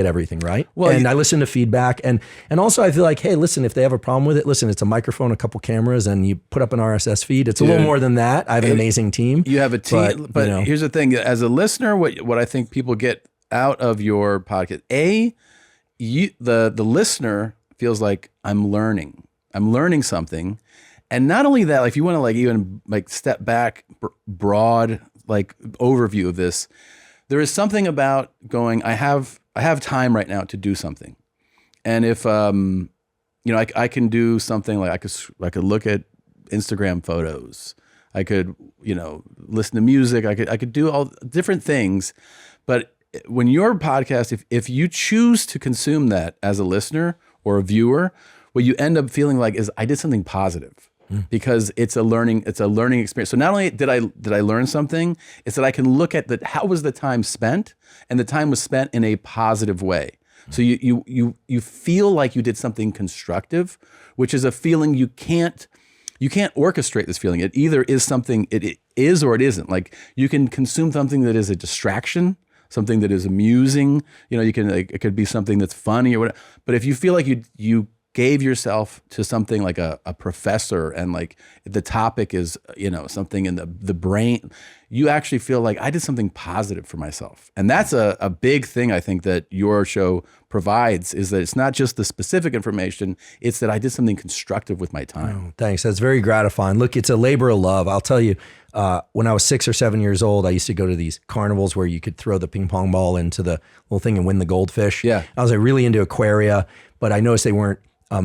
everything right. Well, and I listen to feedback. And also I feel like, hey, listen, if they have a problem with it, listen, it's a microphone, a couple cameras, and you put up an RSS feed. It's a little more than that. I have an amazing team. You have a team, but here's the thing. As a listener, what I think people get out of your podcast, the listener feels like I'm learning something. And not only that, like if you want to like even like step back, broad like overview of this, there is something about going, I have time right now to do something. And if, I can do something like I could look at Instagram photos. I could, listen to music. I could do all different things. But when your podcast, if you choose to consume that as a listener or a viewer, what you end up feeling like is I did something positive because it's a learning experience. So not only did I learn something, it's that I can look at how was the time spent, and the time was spent in a positive way. So you feel like you did something constructive, which is a feeling you can't orchestrate this feeling. It either is something it is or it isn't. Like you can consume something that is a distraction, something that is amusing. You can it could be something that's funny or whatever. But if you feel like you gave yourself to something like a professor and like the topic is, something in the brain, you actually feel like I did something positive for myself. And that's a big thing I think that your show provides, is that it's not just the specific information, it's that I did something constructive with my time. Oh, thanks. That's very gratifying. Look, it's a labor of love. I'll tell you, when I was 6 or 7 years old, I used to go to these carnivals where you could throw the ping pong ball into the little thing and win the goldfish. Yeah. I was like really into aquaria, but I noticed they weren't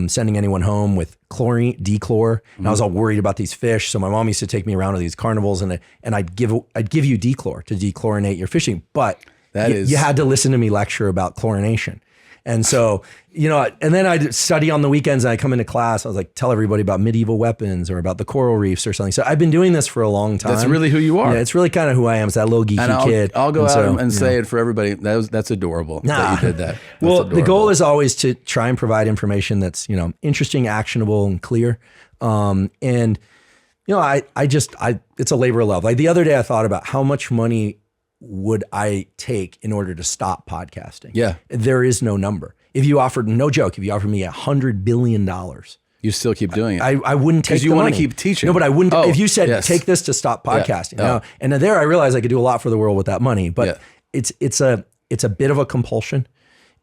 sending anyone home with dechlor. And I was all worried about these fish. So my mom used to take me around to these carnivals and I'd give you dechlor to dechlorinate your fishing. But you had to listen to me lecture about chlorination. And so, and then I'd study on the weekends and I come into class, I was like, tell everybody about medieval weapons or about the coral reefs or something. So I've been doing this for a long time. That's really who you are. Yeah, it's really kind of who I am. It's that little geeky kid. I'll go out and say it for everybody. That's adorable that you did that. Well, the goal is always to try and provide information that's, interesting, actionable, and clear. It's a labor of love. Like the other day I thought about how much money would I take in order to stop podcasting? Yeah. There is no number. If you offered me $100 billion, you still keep doing it. I wouldn't take the money. Because you want to keep teaching. No, but I wouldn't. If you said, take this to stop podcasting. Yeah. And there I realized I could do a lot for the world with that money, but it's a bit of a compulsion.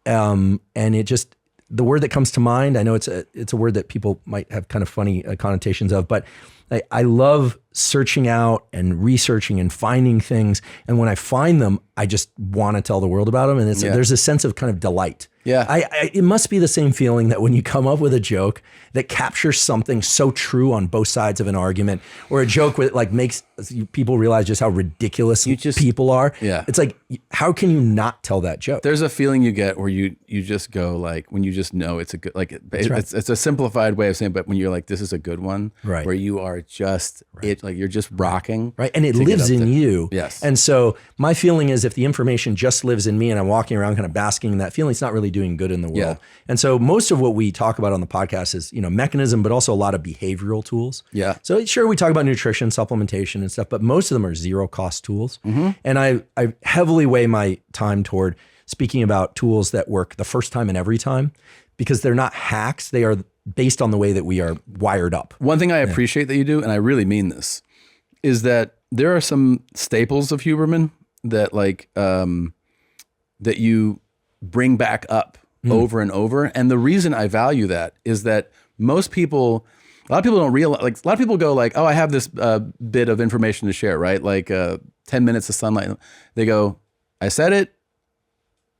And it just, the word that comes to mind, I know it's a word that people might have kind of funny connotations of, but I love searching out and researching and finding things. And when I find them, I just want to tell the world about them. And there's a sense of kind of delight. Yeah. It must be the same feeling that when you come up with a joke that captures something so true on both sides of an argument, or a joke that like makes people realize just how ridiculous people are. Yeah. It's like, how can you not tell that joke? There's a feeling you get where you just go like, when you just know it's a good, like it's a simplified way of saying, but when you're like, this is a good one, right, where you are just, like you're just rocking. Right. And it lives in you. Yes. And so my feeling is if the information just lives in me and I'm walking around kind of basking in that feeling, it's not really doing good in the world. Yeah. And so most of what we talk about on the podcast is, mechanism, but also a lot of behavioral tools. Yeah. So sure, we talk about nutrition, supplementation and stuff, but most of them are zero cost tools. Mm-hmm. And I heavily weigh my time toward speaking about tools that work the first time and every time, because they're not hacks. They are based on the way that we are wired up. One thing I appreciate that you do, and I really mean this, is that there are some staples of Huberman that that you bring back up over and over. And the reason I value that is that a lot of people don't realize, like a lot of people go like, oh, I have this bit of information to share, right? Like 10 minutes of sunlight. They go, I said it,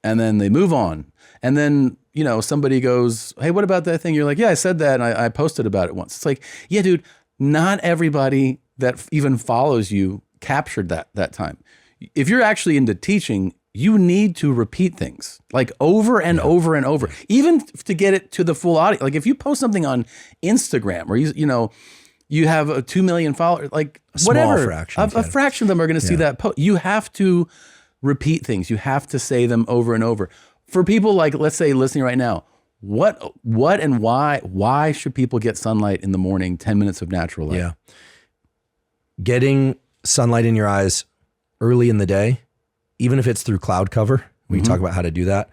and then they move on. And then, somebody goes, hey, what about that thing? You're like, yeah, I said that, and I posted about it once. It's like, yeah, dude, not everybody that even follows you captured that time. If you're actually into teaching, you need to repeat things like over and over and over, even to get it to the full audience. Like if you post something on Instagram or you have 2 million followers, like whatever, a fraction of them are going to see that post. You have to repeat things. You have to say them over and over. For people like, let's say, listening right now, What and why should people get sunlight in the morning, 10 minutes of natural light? Yeah. Getting sunlight in your eyes early in the day, even if it's through cloud cover, we can talk about how to do that.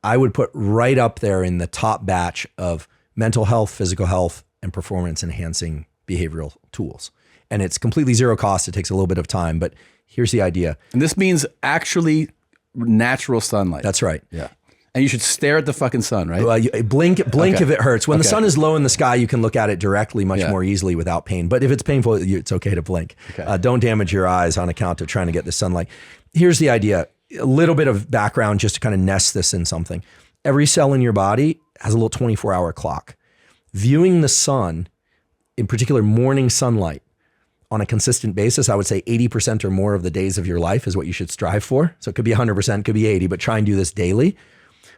I would put right up there in the top batch of mental health, physical health, and performance enhancing behavioral tools. And it's completely zero cost. It takes a little bit of time, but here's the idea. And this means actually natural sunlight. That's right. Yeah. And you should stare at the fucking sun, right? Well, blink if it hurts. When the sun is low in the sky, you can look at it directly much more easily without pain. But if it's painful, it's okay to blink. Okay. Don't damage your eyes on account of trying to get the sunlight. Here's the idea. A little bit of background just to kind of nest this in something. Every cell in your body has a little 24-hour clock. Viewing the sun, in particular morning sunlight, on a consistent basis, I would say 80% or more of the days of your life is what you should strive for. So it could be 100%, it could be 80, but try and do this daily.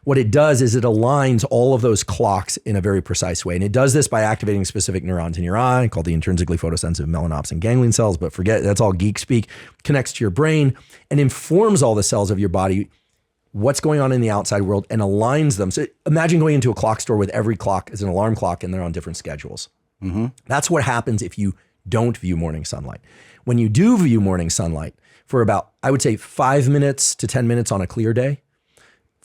What it does is it aligns all of those clocks in a very precise way. And it does this by activating specific neurons in your eye called the intrinsically photosensitive melanopsin ganglion cells, but forget, that's all geek speak, connects to your brain and informs all the cells of your body what's going on in the outside world and aligns them. So imagine going into a clock store with every clock is an alarm clock and they're on different schedules. Mm-hmm. That's what happens if you don't view morning sunlight. When you do view morning sunlight for about, I would say 5 minutes to 10 minutes on a clear day,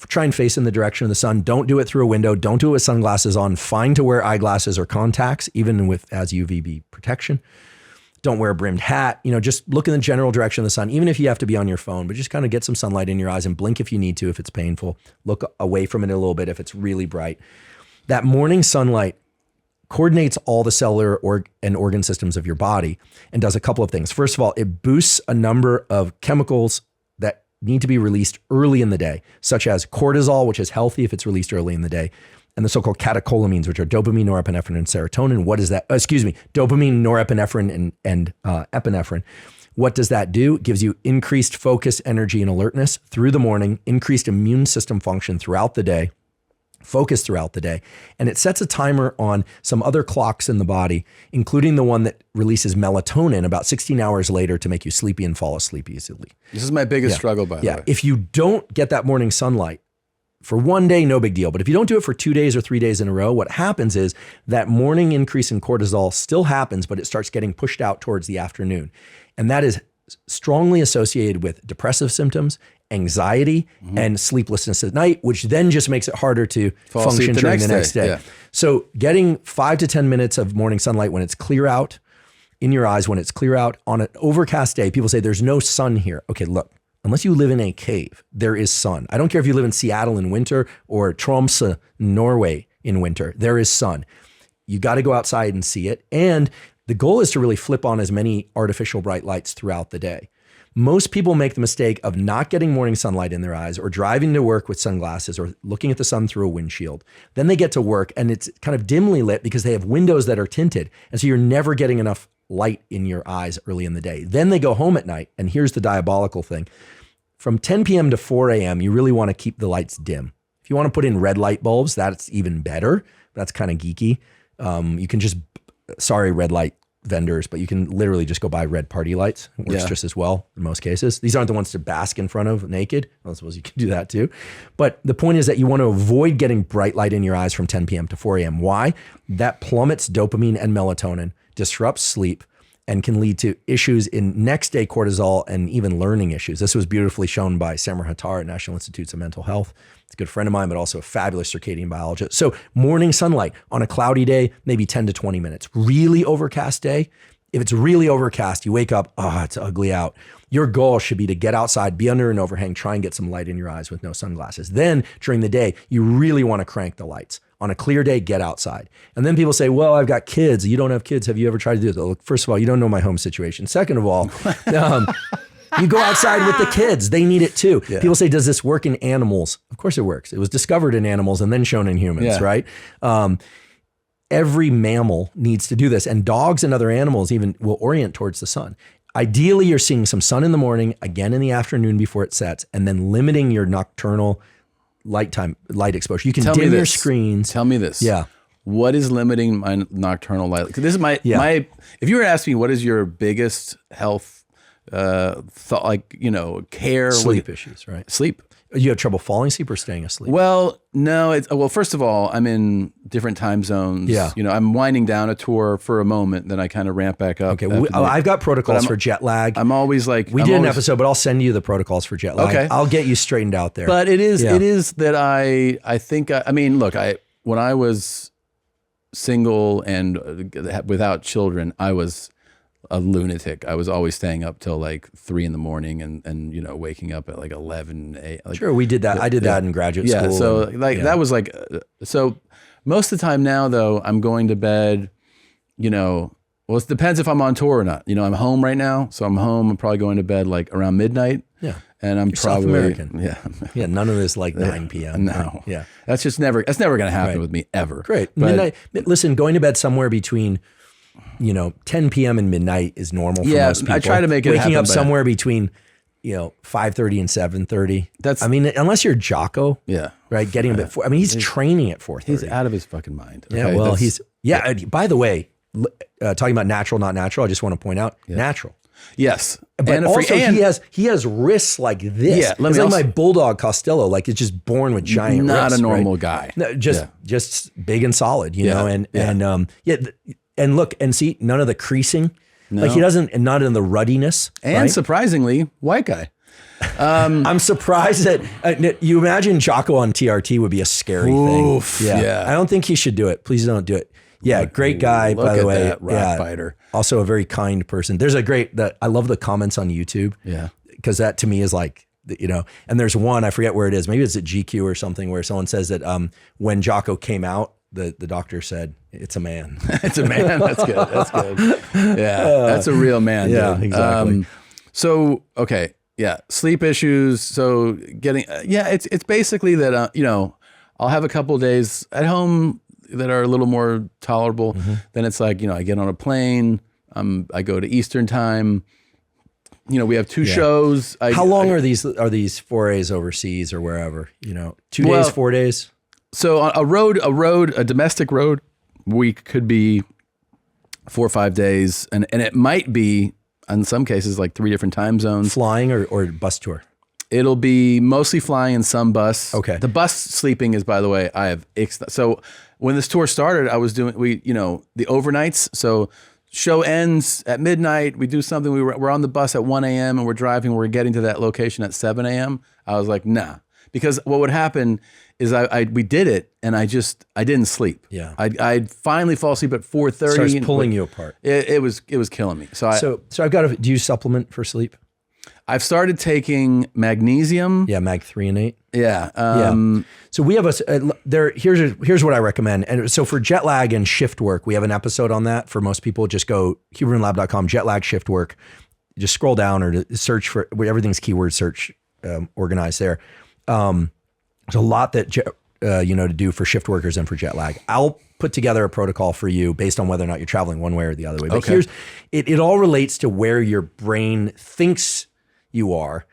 try and face in the direction of the sun. Don't do it through a window. Don't do it with sunglasses on. Fine to wear eyeglasses or contacts, even with as UVB protection. Don't wear a brimmed hat. Just look in the general direction of the sun, even if you have to be on your phone, but just kind of get some sunlight in your eyes and blink if you need to, if it's painful. Look away from it a little bit if it's really bright. That morning sunlight coordinates all the cellular and organ systems of your body and does a couple of things. First of all, it boosts a number of chemicals that need to be released early in the day, such as cortisol, which is healthy if it's released early in the day, and the so-called catecholamines, which are dopamine, norepinephrine, and serotonin. What is that? Dopamine, norepinephrine, and epinephrine. What does that do? It gives you increased focus, energy, and alertness through the morning, increased immune system function throughout the day, focus throughout the day. And it sets a timer on some other clocks in the body, including the one that releases melatonin about 16 hours later to make you sleepy and fall asleep easily. This is my biggest struggle, by the way. If you don't get that morning sunlight for one day, no big deal. But if you don't do it for 2 days or 3 days in a row, what happens is that morning increase in cortisol still happens, but it starts getting pushed out towards the afternoon. And that is strongly associated with depressive symptoms, anxiety, and sleeplessness at night, which then just makes it harder to function during the next day. Yeah. So getting 5 to 10 minutes of morning sunlight when it's clear out in your eyes, when it's clear out on an overcast day, people say there's no sun here. Okay, look, unless you live in a cave, there is sun. I don't care if you live in Seattle in winter or Tromsø, Norway in winter, there is sun. You got to go outside and see it. And the goal is to really flip on as many artificial bright lights throughout the day. Most people make the mistake of not getting morning sunlight in their eyes or driving to work with sunglasses or looking at the sun through a windshield. Then they get to work and it's kind of dimly lit because they have windows that are tinted. And so you're never getting enough light in your eyes early in the day. Then they go home at night. And here's the diabolical thing. From 10 p.m. to 4 a.m., you really want to keep the lights dim. If you want to put in red light bulbs, that's even better. That's kind of geeky. You can just, red light vendors, but you can literally just go buy red party lights. It works just as well in most cases. These aren't the ones to bask in front of naked. I suppose you can do that too. But the point is that you want to avoid getting bright light in your eyes from 10 p.m. to 4 a.m. Why? That plummets dopamine and melatonin, disrupts sleep, and can lead to issues in next day cortisol and even learning issues. This was beautifully shown by Samar Hattar at National Institutes of Mental Health. It's a good friend of mine, but also a fabulous circadian biologist. So morning sunlight on a cloudy day, maybe 10 to 20 minutes. Really overcast day. If it's really overcast, you wake up, it's ugly out. Your goal should be to get outside, be under an overhang, try and get some light in your eyes with no sunglasses. Then during the day, you really want to crank the lights. On a clear day, get outside. And then people say, well, I've got kids. You don't have kids. Have you ever tried to do this? Look, first of all, you don't know my home situation. Second of all, you go outside with the kids. They need it too. Yeah. People say, does this work in animals? Of course it works. It was discovered in animals and then shown in humans, right? Every mammal needs to do this. And dogs and other animals even will orient towards the sun. Ideally, you're seeing some sun in the morning, again in the afternoon before it sets, and then limiting your nocturnal light exposure. You can dim your screens. Tell me this. Yeah. What is limiting my nocturnal light? This is my if you were to ask me what is your biggest health care. Sleep issues, right? Sleep. You have trouble falling asleep or staying asleep? Well, no. First of all, I'm in different time zones. Yeah. I'm winding down a tour for a moment, then I kind of ramp back up. Okay. I've got protocols for jet lag. I'm always like, we did an episode, but I'll send you the protocols for jet lag. Okay. I'll get you straightened out there. But it is that I think, look, when I was single and without children, I was a lunatic. I was always staying up till like 3 a.m. and waking up at like 11. Sure, we did that. I did that in graduate school. So that was like, so most of the time now though, I'm going to bed, it depends if I'm on tour or not. I'm home right now. So I'm home. I'm probably going to bed like around midnight. Yeah. And I'm You're probably South American. Yeah. Yeah. None of this like 9 p.m. No. Right? Yeah. That's never going to happen with me ever. Great. Midnight. Listen, going to bed somewhere between 10 p.m. and midnight is normal for most people. I try to make it waking happen up somewhere between 5:30 and 7:30. Unless you're Jocko, right, getting a bit. He's training at 4:30. He's out of his fucking mind. Yeah, okay? Well, By the way, talking about natural, not natural. I just want to point out natural. Yes, but also he has wrists like this. Yeah, it's like my bulldog Costello. Like it's just born with giant. Not wrists, a normal right? guy. No, just big and solid. And look and see none of the creasing. No. Like he doesn't, and not in the ruddiness. And surprisingly, white guy. I'm surprised that you imagine Jocko on TRT would be a scary thing. Yeah. I don't think he should do it. Please don't do it. Yeah, great guy, by the way. That rock biter. Also a very kind person. There's I love the comments on YouTube. Yeah. Because that to me is like, and there's one, I forget where it is. Maybe it's at GQ or something where someone says that when Jocko came out, the doctor said, it's a man. It's a man. That's good. That's good. Yeah. That's a real man. Yeah, dude. exactly. Okay. Yeah. Sleep issues. So it's basically that, I'll have a couple of days at home that are a little more tolerable. Mm-hmm. Then it's like, I get on a plane, I go to Eastern time, we have 2 shows. How long are these forays overseas or wherever, 2 days, 4 days? So a domestic road week could be 4 or 5 days. And it might be, in some cases, like 3 different time zones. Flying or bus tour? It'll be mostly flying and some bus. Okay. The bus sleeping is, by the way, so when this tour started, I was doing, the overnights. So show ends at midnight. We do something. We're on the bus at 1 a.m. and we're driving. We're getting to that location at 7 a.m. I was like, nah. Because what would happen is we did it and I didn't sleep. Yeah. I'd finally fall asleep at 4:30. Starts pulling you apart. It was killing me. So I've got do you supplement for sleep? I've started taking magnesium. Yeah, Mag 3 and 8. Yeah. So we have here's what I recommend. And so for jet lag and shift work, we have an episode on that for most people. Just go hubermanlab.com, jet lag, shift work. Just scroll down or search for everything's keyword search organized there. There's a lot that to do for shift workers and for jet lag. I'll put together a protocol for you based on whether or not you're traveling one way or the other way. But here's it all relates to where your brain thinks you are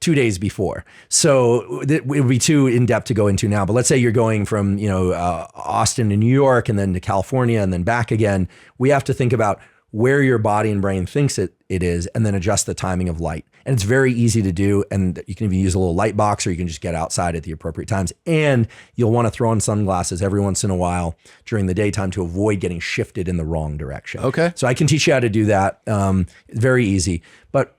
2 days before. So it would be too in-depth to go into now, but let's say you're going from, Austin to New York and then to California and then back again. We have to think about where your body and brain thinks it is and then adjust the timing of light. And it's very easy to do. And you can even use a little light box or you can just get outside at the appropriate times. And you'll want to throw on sunglasses every once in a while during the daytime to avoid getting shifted in the wrong direction. Okay. So I can teach you how to do that. Very easy. But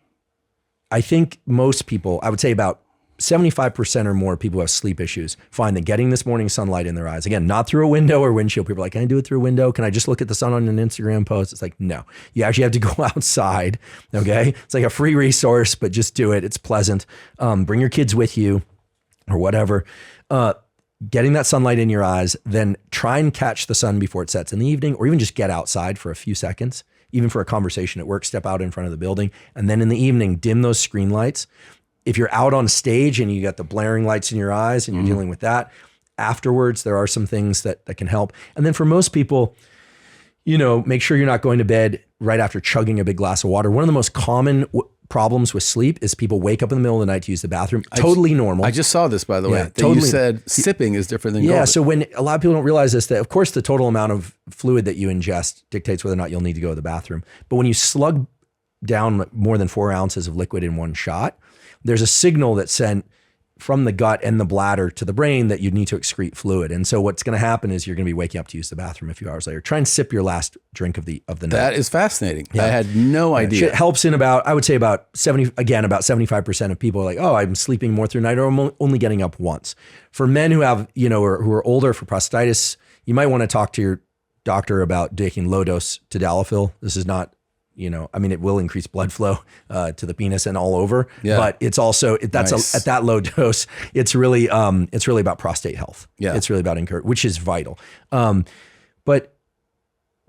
I think most people, I would say about 75% or more people who have sleep issues find that getting this morning sunlight in their eyes, again, not through a window or windshield. People are like, can I do it through a window? Can I just look at the sun on an Instagram post? It's like, no, you actually have to go outside. Okay. It's like a free resource, but just do it. It's pleasant. Bring your kids with you or whatever. Getting that sunlight in your eyes, then try and catch the sun before it sets in the evening, or even just get outside for a few seconds. Even for a conversation at work, step out in front of the building. And then in the evening, dim those screen lights. If you're out on stage and you got the blaring lights in your eyes and you're dealing with that, afterwards, there are some things that can help. And then for most people, make sure you're not going to bed right after chugging a big glass of water. One of the most common problems with sleep is people wake up in the middle of the night to use the bathroom. Totally normal. I just saw this, by the way. That totally. You said sipping is different than gulping. So when a lot of people don't realize this, that of course the total amount of fluid that you ingest dictates whether or not you'll need to go to the bathroom. But when you slug down more than 4 ounces of liquid in one shot, there's a signal that's sent from the gut and the bladder to the brain that you need to excrete fluid. And so what's going to happen is you're going to be waking up to use the bathroom a few hours later. Try and sip your last drink of the night. That is fascinating. Yeah. I had no idea. It helps in I would say about 75% of people are like, oh, I'm sleeping more through the night, or I'm only getting up once. For men who have, or who are older, for prostatitis, you might want to talk to your doctor about taking low dose tadalafil. This is not, it will increase blood flow to the penis and all over, but it's also, at that low dose, it's really about prostate health. Yeah. It's really about which is vital. But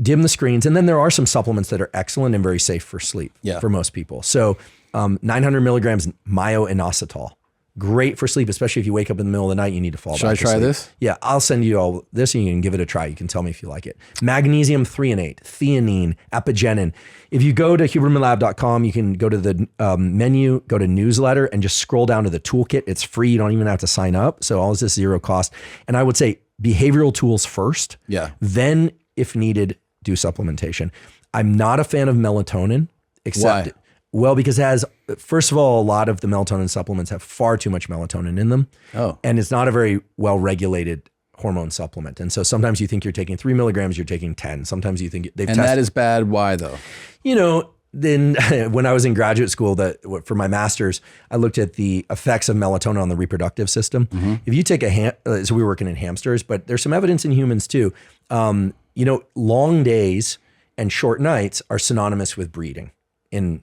dim the screens. And then there are some supplements that are excellent and very safe for sleep for most people. So 900 milligrams myo-inositol. Great for sleep, especially if you wake up in the middle of the night, you need to fall back to sleep. Should I try this? Yeah, I'll send you all this and you can give it a try. You can tell me if you like it. Magnesium threonate, theanine, apigenin. If you go to hubermanlab.com, you can go to the menu, go to newsletter, and just scroll down to the toolkit. It's free. You don't even have to sign up. So all of this zero cost. And I would say behavioral tools first. Yeah. Then, if needed, do supplementation. I'm not a fan of melatonin, except... Why? Well, because it has, first of all, a lot of the melatonin supplements have far too much melatonin in them. Oh. And it's not a very well-regulated hormone supplement. And so sometimes you think you're taking 3 milligrams, you're taking 10. Sometimes you think they've tested. And that is bad. Why though? Then when I was in graduate school for my master's, I looked at the effects of melatonin on the reproductive system. Mm-hmm. If you take so we were working in hamsters, but there's some evidence in humans too. Long days and short nights are synonymous with breeding in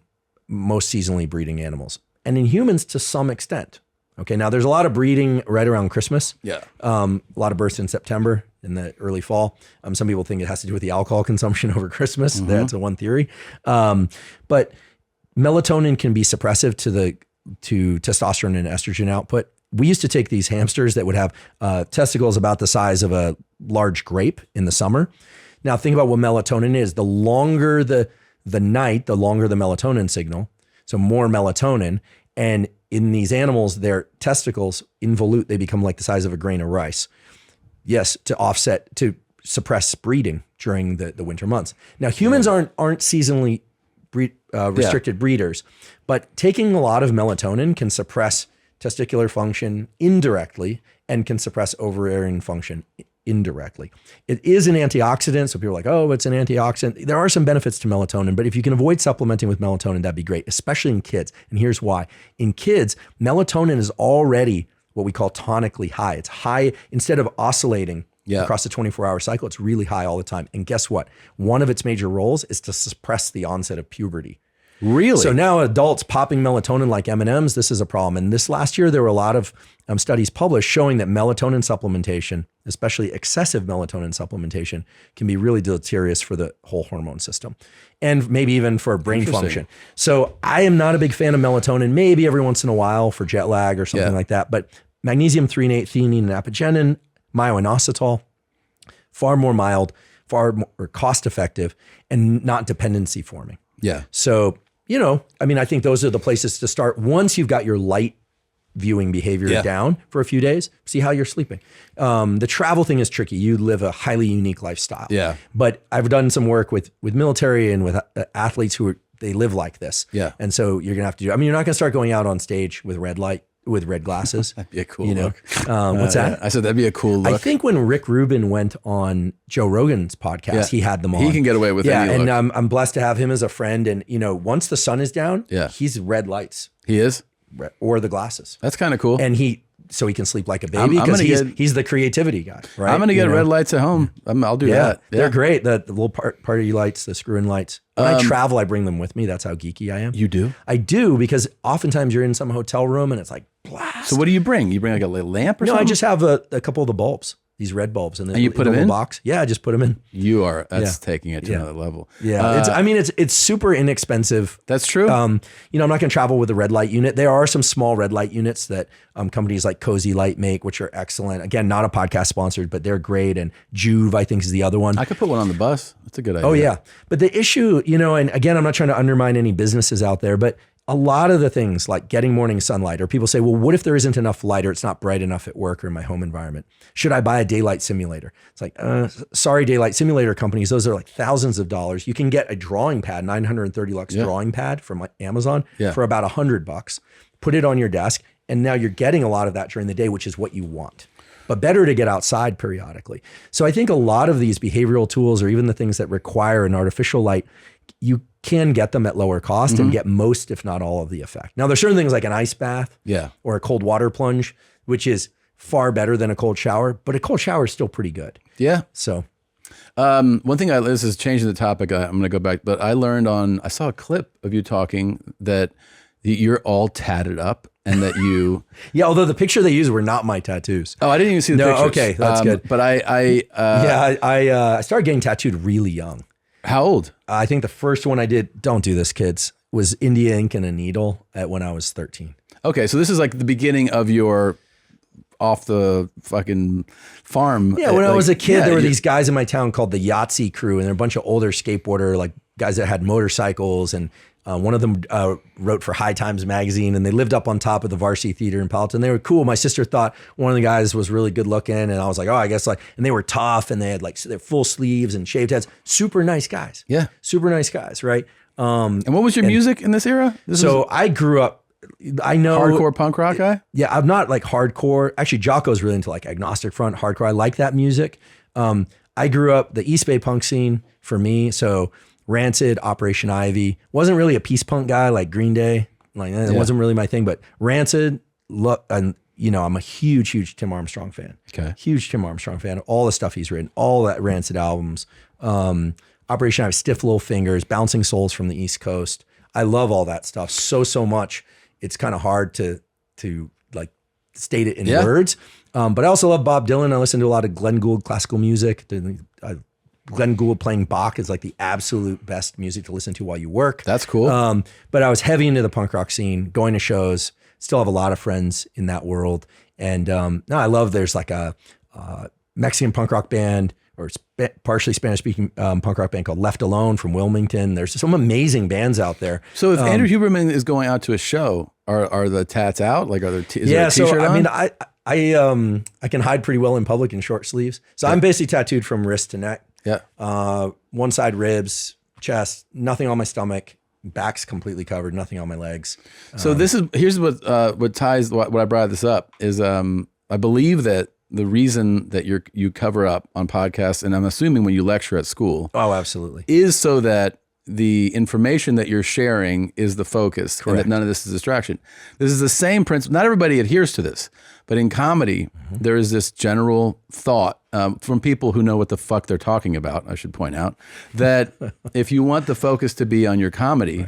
most seasonally breeding animals, and in humans to some extent. Okay, now there's a lot of breeding right around Christmas. Yeah, a lot of births in September, in the early fall. Some people think it has to do with the alcohol consumption over Christmas. Mm-hmm. That's one theory. But melatonin can be suppressive to testosterone and estrogen output. We used to take these hamsters that would have testicles about the size of a large grape in the summer. Now think about what melatonin is. The longer the night, the longer the melatonin signal, so more melatonin. And in these animals, their testicles involute, they become like the size of a grain of rice. Yes, to suppress breeding during the winter months. Now, humans aren't seasonally restricted breeders, but taking a lot of melatonin can suppress testicular function indirectly and can suppress ovarian function indirectly. It is an antioxidant. So people are like, oh, it's an antioxidant. There are some benefits to melatonin, but if you can avoid supplementing with melatonin, that'd be great, especially in kids. And here's why. In kids, melatonin is already what we call tonically high. It's high instead of oscillating across the 24-hour cycle. It's really high all the time. And guess what? One of its major roles is to suppress the onset of puberty. Really? So now adults popping melatonin like M&Ms, this is a problem. And this last year, there were a lot of studies published showing that melatonin supplementation, especially excessive melatonin supplementation, can be really deleterious for the whole hormone system and maybe even for brain function. So I am not a big fan of melatonin, maybe every once in a while for jet lag or something like that. But magnesium threonate, theanine, and apigenin, myo-inositol, far more mild, far more cost effective, and not dependency forming. Yeah. So, I think those are the places to start. Once you've got your light viewing behavior down for a few days, see how you're sleeping. The travel thing is tricky. You live a highly unique lifestyle. Yeah. But I've done some work with military and with athletes they live like this. Yeah. And so you're going to have to you're not going to start going out on stage with red glasses. That'd be a cool look. What's that? I said that'd be a cool look. I think when Rick Rubin went on Joe Rogan's podcast, he had them on. He can get away with any look. And I'm blessed to have him as a friend. And once the sun is down, he's red lights. He is? Or the glasses. That's kind of cool. And so he can sleep like a baby because he's the creativity guy, right? I'm going to get red lights at home. I'll do that. Yeah. They're great. The little party lights, the screw-in lights. When I travel, I bring them with me. That's how geeky I am. You do? I do, because oftentimes you're in some hotel room and it's like blast. So what do you bring? You bring like a little lamp or something? No, I just have a couple of the bulbs. These red bulbs and you put them in box. Yeah, I just put them in. That's taking it to another level. Yeah, it's super inexpensive. That's true. I'm not going to travel with a red light unit. There are some small red light units that companies like Cozy Light make, which are excellent. Again, not a podcast sponsored, but they're great. And Juve, I think, is the other one. I could put one on the bus. That's a good idea. Oh yeah, but the issue, and again, I'm not trying to undermine any businesses out there, but a lot of the things like getting morning sunlight, or people say, well, what if there isn't enough light or it's not bright enough at work or in my home environment? Should I buy a daylight simulator? It's like, sorry, daylight simulator companies, those are like thousands of dollars. You can get a drawing pad, 930 lux drawing pad from Amazon for about $100. Put it on your desk. And now you're getting a lot of that during the day, which is what you want. But better to get outside periodically. So I think a lot of these behavioral tools, or even the things that require an artificial light, you can get them at lower cost and get most, if not all, of the effect. Now, there's certain things like an ice bath or a cold water plunge, which is far better than a cold shower, but a cold shower is still pretty good. Yeah. So one thing, this is changing the topic, I'm going to go back, but I saw a clip of you talking that you're all tatted up and that you... Yeah, although the picture they used were not my tattoos. Oh, I didn't even see the pictures. Okay, that's good. But I started getting tattooed really young. How old? I think the first one I did, don't do this, kids, was India ink and a needle when I was 13. Okay, so this is like the beginning of your off the fucking farm. Yeah, when I was a kid, there were these guys in my town called the Yahtzee crew, and they're a bunch of older skateboarder, like guys that had motorcycles, and one of them wrote for High Times magazine, and they lived up on top of the Varsity Theater in Palatine. They were cool. My sister thought one of the guys was really good looking, and I was like, oh, I guess like, and they were tough, and they had like their full sleeves and shaved heads. Super nice guys. Yeah. Super nice guys, right? And what was your music in this era? I grew up, I know. Hardcore punk rock guy? Yeah, I'm not like hardcore. Actually, Jocko's really into like agnostic front, hardcore. I like that music. I grew up the East Bay punk scene for me, so Rancid, Operation Ivy. Wasn't really a peace punk guy like Green Day. Like it wasn't really my thing, but Rancid, and I'm a huge Tim Armstrong fan. Okay. Huge Tim Armstrong fan. All the stuff he's written, all that Rancid albums. Operation Ivy, Stiff Little Fingers, Bouncing Souls from the East Coast. I love all that stuff so much. It's kind of hard to like state it in words. But I also love Bob Dylan. I listen to a lot of Glenn Gould classical music. Glenn Gould playing Bach is like the absolute best music to listen to while you work. That's cool. But I was heavy into the punk rock scene, going to shows, still have a lot of friends in that world. And I love there's like a Mexican punk rock band or partially Spanish speaking punk rock band called Left Alone from Wilmington. There's some amazing bands out there. So if Andrew Huberman is going out to a show, are the tats out? Like are there is there a t-shirt on? I mean, I can hide pretty well in public in short sleeves. So I'm basically tattooed from wrist to neck. Yeah. One side ribs, chest, nothing on my stomach, back's completely covered, nothing on my legs. So here's what ties what I brought this up is I believe that the reason that you cover up on podcasts, and I'm assuming when you lecture at school. Oh, absolutely. Is so that the information that you're sharing is the focus. Correct. And that none of this is distraction. This is the same principle. Not everybody adheres to this, but in comedy, there is this general thought from people who know what the fuck they're talking about, I should point out, that if you want the focus to be on your comedy,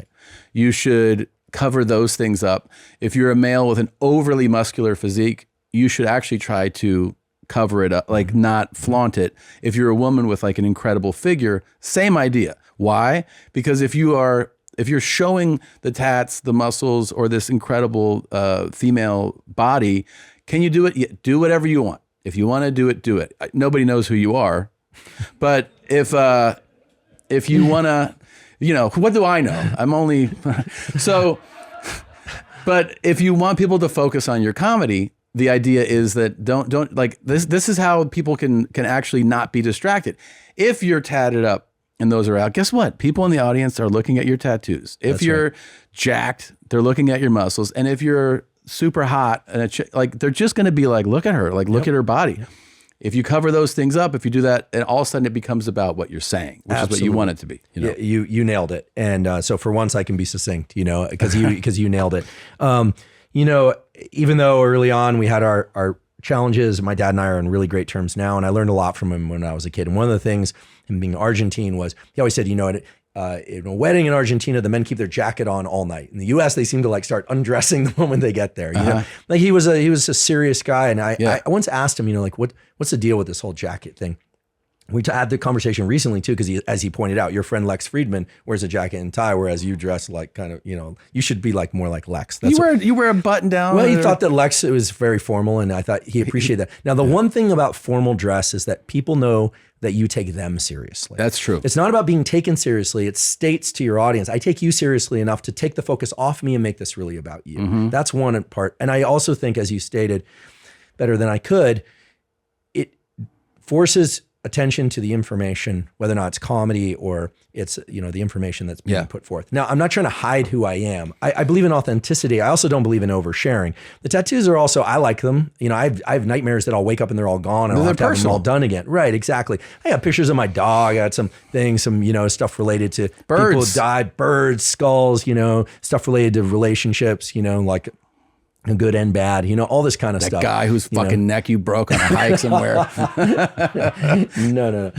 you should cover those things up. If you're a male with an overly muscular physique, you should actually try to cover it up, like not flaunt it. If you're a woman with like an incredible figure, same idea. Why? Because if you're showing the tats, the muscles, or this incredible female body, can you do it? Yeah, do whatever you want. If you want to do it, do it. Nobody knows who you are, but if you want to, what do I know? I'm only so. But if you want people to focus on your comedy, the idea is that don't like this. This is how people can actually not be distracted. If you're tatted up and those are out, guess what? People in the audience are looking at your tattoos. If you're jacked, they're looking at your muscles. And if you're super hot and they're just going to be like, look at her, like look at her body. Yep. If you cover those things up, if you do that, and all of a sudden it becomes about what you're saying, which is what you want it to be. Yeah, you nailed it. And so for once I can be succinct, because you nailed it. Even though early on we had our challenges, my dad and I are on really great terms now, and I learned a lot from him when I was a kid. And one of the things, him being Argentine, was he always said, in a wedding in Argentina, the men keep their jacket on all night. In the U.S., they seem to like start undressing the moment they get there. Like he was a serious guy, and I once asked him, what's the deal with this whole jacket thing? we had the conversation recently too, because as he pointed out, your friend Lex Friedman wears a jacket and tie, whereas you dress like kind of, you should be like more like Lex. You wear a button down. Well, he thought that Lex was very formal, and I thought he appreciated that. Now, the one thing about formal dress is that people know that you take them seriously. That's true. It's not about being taken seriously. It states to your audience, I take you seriously enough to take the focus off me and make this really about you. Mm-hmm. That's one part. And I also think, as you stated better than I could, it forces attention to the information, whether or not it's comedy or it's, the information that's being put forth. Now, I'm not trying to hide who I am. I believe in authenticity. I also don't believe in oversharing. The tattoos are also, I like them. I have nightmares that I'll wake up and they're all gone and I'll have to have them all done again. Right, exactly. I have pictures of my dog. I had some things, stuff related to birds. People who died, birds, skulls, stuff related to relationships, like good and bad, all this kind of stuff. That guy whose fucking neck you broke on a hike somewhere. No.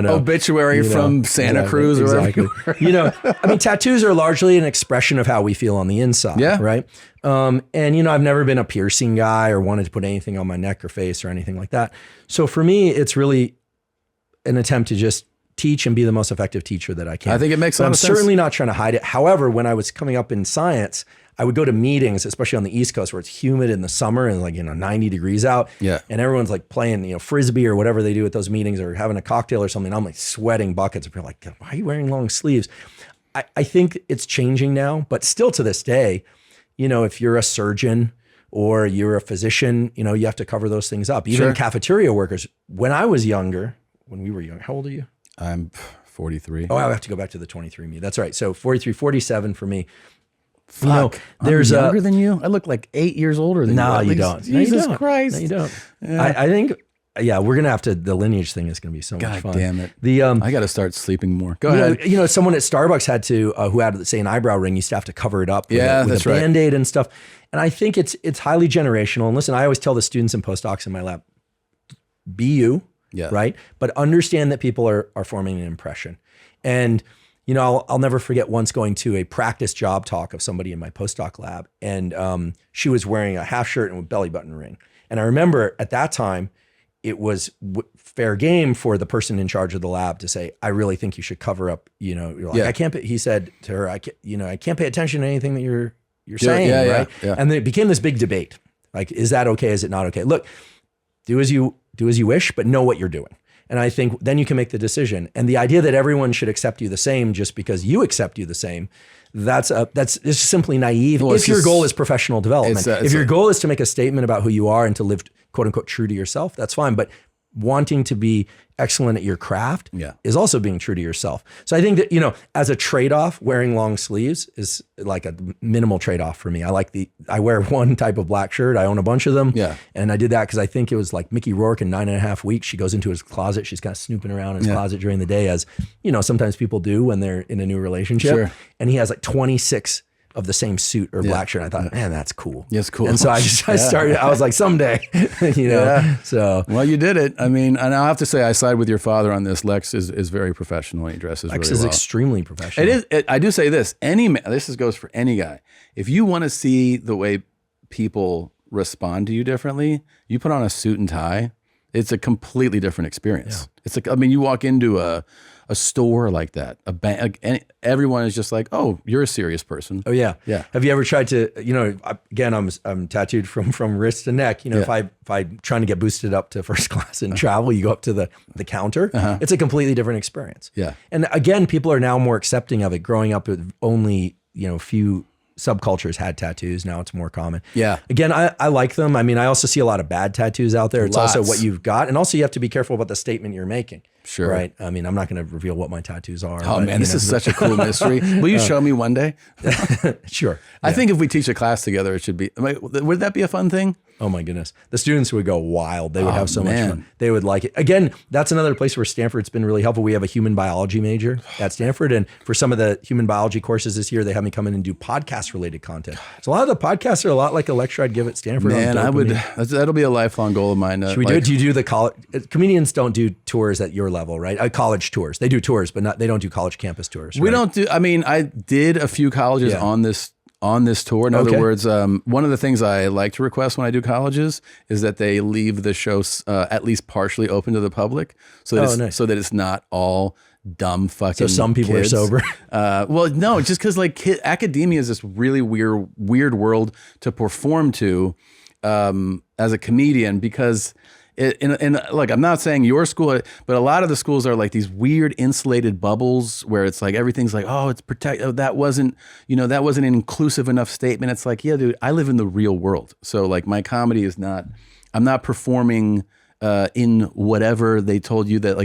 Obituary from Santa Cruz or whatever. Tattoos are largely an expression of how we feel on the inside. Yeah. Right. And I've never been a piercing guy or wanted to put anything on my neck or face or anything like that. So for me, it's really an attempt to just teach and be the most effective teacher that I can. I think it makes a lot of sense. I'm certainly not trying to hide it. However, when I was coming up in science, I would go to meetings, especially on the East Coast where it's humid in the summer and 90 degrees out. Yeah. And everyone's like playing, Frisbee or whatever they do at those meetings or having a cocktail or something. I'm like sweating buckets. And people are like, why are you wearing long sleeves? I think it's changing now, but still to this day, if you're a surgeon or you're a physician, you have to cover those things up. Even cafeteria workers. When we were young, how old are you? I'm 43. Oh, I have to go back to the 23 me. That's right. So 43, 47 for me. Fuck. There's I'm younger than you. I look like 8 years older than you. No, you don't. Jesus Christ. No, you don't. Yeah. I think, we're going to have to, the lineage thing is going to be so much fun. God damn it. I got to start sleeping more. Go ahead. Someone at Starbucks had to, who had, say, an eyebrow ring, used to have to cover it up with a Band-Aid and stuff. And I think it's highly generational. And listen, I always tell the students and postdocs in my lab, be you, right? But understand that people are forming an impression. And I'll never forget once going to a practice job talk of somebody in my postdoc lab, and she was wearing a half shirt and a belly button ring. And I remember at that time, it was fair game for the person in charge of the lab to say, "I really think you should cover up." I can't. He said to her, "I can't pay attention to anything that you're saying." Right? Yeah. And then it became this big debate. Like, is that okay? Is it not okay? Look, do as you wish, but know what you're doing. And I think then you can make the decision. And the idea that everyone should accept you the same just because you accept you the same, that's it's simply naive. Well, if your goal is professional development, if your goal is to make a statement about who you are and to live quote unquote true to yourself, that's fine. But wanting to be excellent at your craft is also being true to yourself. So I think that, as a trade-off, wearing long sleeves is like a minimal trade-off for me. I wear one type of black shirt. I own a bunch of them. Yeah. And I did that because I think it was like Mickey Rourke in 9.5 Weeks. She goes into his closet. She's kind of snooping around in his closet during the day, as, sometimes people do when they're in a new relationship. Sure. And he has like 26 of the same suit or black shirt. I thought, man, that's cool. Yes, cool. And so I started, I was like, someday, so. Well, you did it. I mean, and I'll have to say, I side with your father on this. Lex is very professional. He dresses really well. Lex is extremely professional. I do say this, this goes for any guy. If you want to see the way people respond to you differently, you put on a suit and tie, it's a completely different experience. Yeah. It's like, you walk into a store like that, a bank, and everyone is just like, "Oh, you're a serious person." Oh yeah, yeah. Have you ever tried to, again, I'm tattooed from wrist to neck. If I'm trying to get boosted up to first class in travel, you go up to the counter. It's a completely different experience. Yeah. And again, people are now more accepting of it. Growing up with only few subcultures had tattoos. Now it's more common. Yeah. Again, I like them. I also see a lot of bad tattoos out there. It's also what you've got. And also you have to be careful about the statement you're making. Sure. Right. I'm not going to reveal what my tattoos are. Oh, man, this is such a cool mystery. Will you show me one day? Sure. I think if we teach a class together, it should be, would that be a fun thing? Oh my goodness. The students would go wild. They would have so much fun. They would like it. Again, that's another place where Stanford's been really helpful. We have a human biology major at Stanford. And for some of the human biology courses this year, they have me come in and do podcast related content. So a lot of the podcasts are a lot like a lecture I'd give at Stanford. Man, that'll be a lifelong goal of mine. Should we do it? Do you do the college? Comedians don't do tours at your level, right? College tours. They do tours, but they don't do college campus tours. We don't do, I did a few colleges on this on this tour. In other words, one of the things I like to request when I do colleges is that they leave the show at least partially open to the public, so that so that it's not all dumb fucking. So some people kids. are sober. Well, no, just because like academia is this really weird world to perform to as a comedian, because. And like, I'm not saying your school, but a lot of the schools are like these weird insulated bubbles where it's like everything's like, oh, it's that wasn't an inclusive enough statement. It's like, yeah, dude, I live in the real world. So like my comedy is not, I'm not performing in whatever they told you that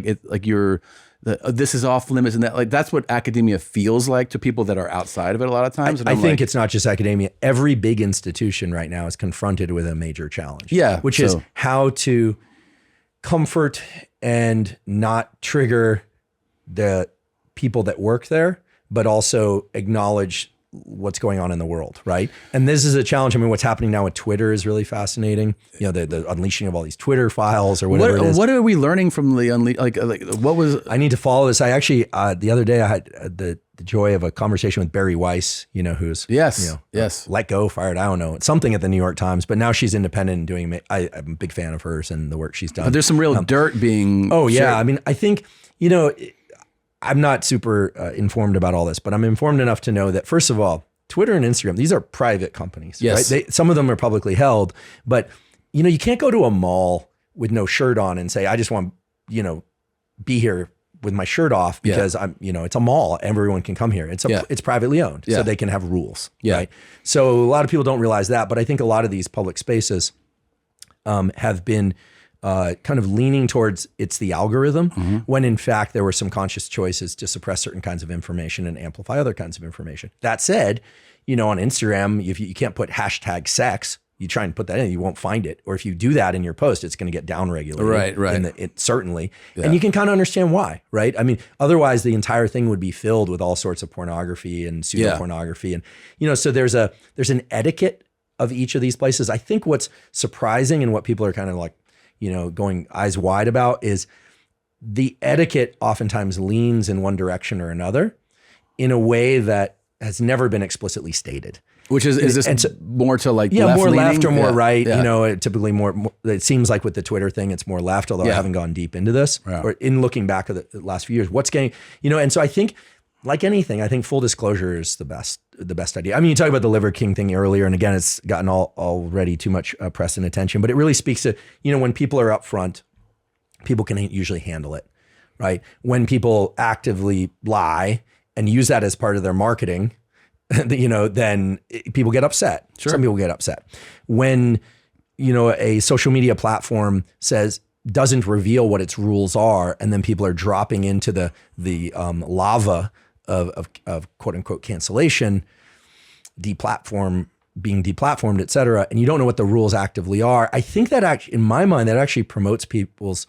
this is off limits, and that like that's what academia feels like to people that are outside of it a lot of times. And I think it's not just academia. Every big institution right now is confronted with a major challenge. Yeah, which is how to comfort and not trigger the people that work there, but also acknowledge what's going on in the world, right? And this is a challenge. I mean, what's happening now with Twitter is really fascinating. You know, the unleashing of all these Twitter files or whatever it is. What are we learning from the what was? I need to follow this. I actually the other day I had the joy of a conversation with Barry Weiss. You know, who's let go, fired. I don't know, something at the New York Times, but now she's independent and doing. I'm a big fan of hers and the work she's done. But there's some real dirt being. Oh yeah, shared. I mean, I think I'm not super informed about all this, but I'm informed enough to know that, first of all, Twitter and Instagram, these are private companies, right? Some of them are publicly held, but you can't go to a mall with no shirt on and say, I just want, be here with my shirt off because I'm, it's a mall. Everyone can come here. It's privately owned, so they can have rules, right? So a lot of people don't realize that, but I think a lot of these public spaces have been kind of leaning towards it's the algorithm, when in fact there were some conscious choices to suppress certain kinds of information and amplify other kinds of information. That said, on Instagram, if you can't put hashtag sex, you try and put that in, you won't find it. Or if you do that in your post, it's going to get downregulated. Right. Certainly. Yeah. And you can kind of understand why, right? I mean, otherwise the entire thing would be filled with all sorts of pornography and pseudo pornography. And, so there's an etiquette of each of these places. I think what's surprising and what people are kind of like, going eyes wide about is the etiquette oftentimes leans in one direction or another in a way that has never been explicitly stated. Which is this more to like left more leaning? Left or more right? Yeah. Typically more. It seems like with the Twitter thing, it's more left. Although I haven't gone deep into this, or in looking back at the last few years, what's getting, and so I think, like anything, I think full disclosure is the best idea. I mean, you talked about the Liver King thing earlier, and again, it's gotten already too much press and attention, but it really speaks to, when people are up front, people can usually handle it, right? When people actively lie and use that as part of their marketing, then people get upset. Sure. Some people get upset. When, a social media platform doesn't reveal what its rules are, and then people are dropping into the lava of quote unquote cancellation, being deplatformed, et cetera, and you don't know what the rules actively are. I think that actually, in my mind, that actually promotes people's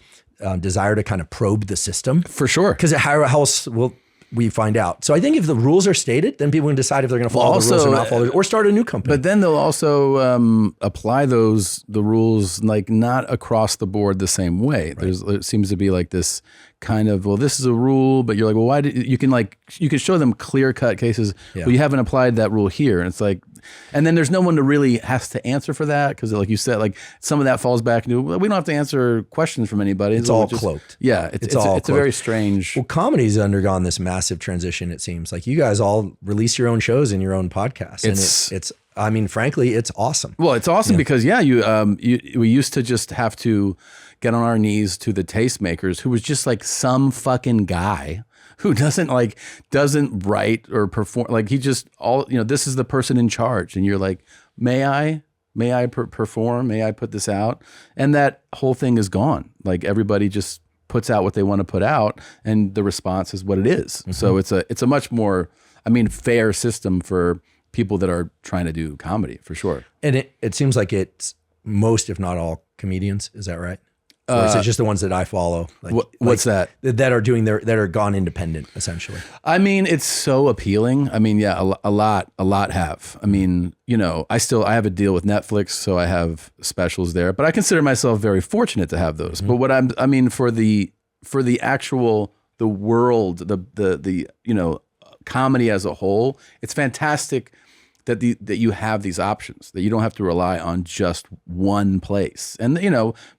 desire to kind of probe the system. For sure. Because how else will we find out? So I think if the rules are stated, then people can decide if they're going to follow the rules or not follow it, or start a new company. But then they'll also apply the rules like not across the board the same way. Right. It seems to be like this kind of, well, this is a rule, but you're like, well, why did you can show them clear cut cases. Yeah. Well, you haven't applied that rule here. And it's like, and then there's no one to really has to answer for that. Cause like you said, like some of that falls back into, well, we don't have to answer questions from anybody. It's all cloaked. Yeah. It's a very strange. Well, comedy's undergone this massive transition. It seems like you guys all release your own shows and your own podcasts. And it's I mean, frankly, it's awesome. Well, it's awesome because we used to just have to get on our knees to the tastemakers, who was just like some fucking guy who doesn't write or perform. Like he just this is the person in charge, and you're like, may I perform? May I put this out? And that whole thing is gone. Like everybody just puts out what they want to put out, and the response is what it is. Mm-hmm. So it's a much more, fair system for people that are trying to do comedy, for sure. And it seems like it's most, if not all, comedians. Is that right? Or is it just the ones that I follow? What's that? That are doing that are gone independent, essentially. It's so appealing. A lot have. I have a deal with Netflix, so I have specials there. But I consider myself very fortunate to have those. Mm-hmm. But for the actual the world, the comedy as a whole, it's fantastic that you have these options, that you don't have to rely on just one place. And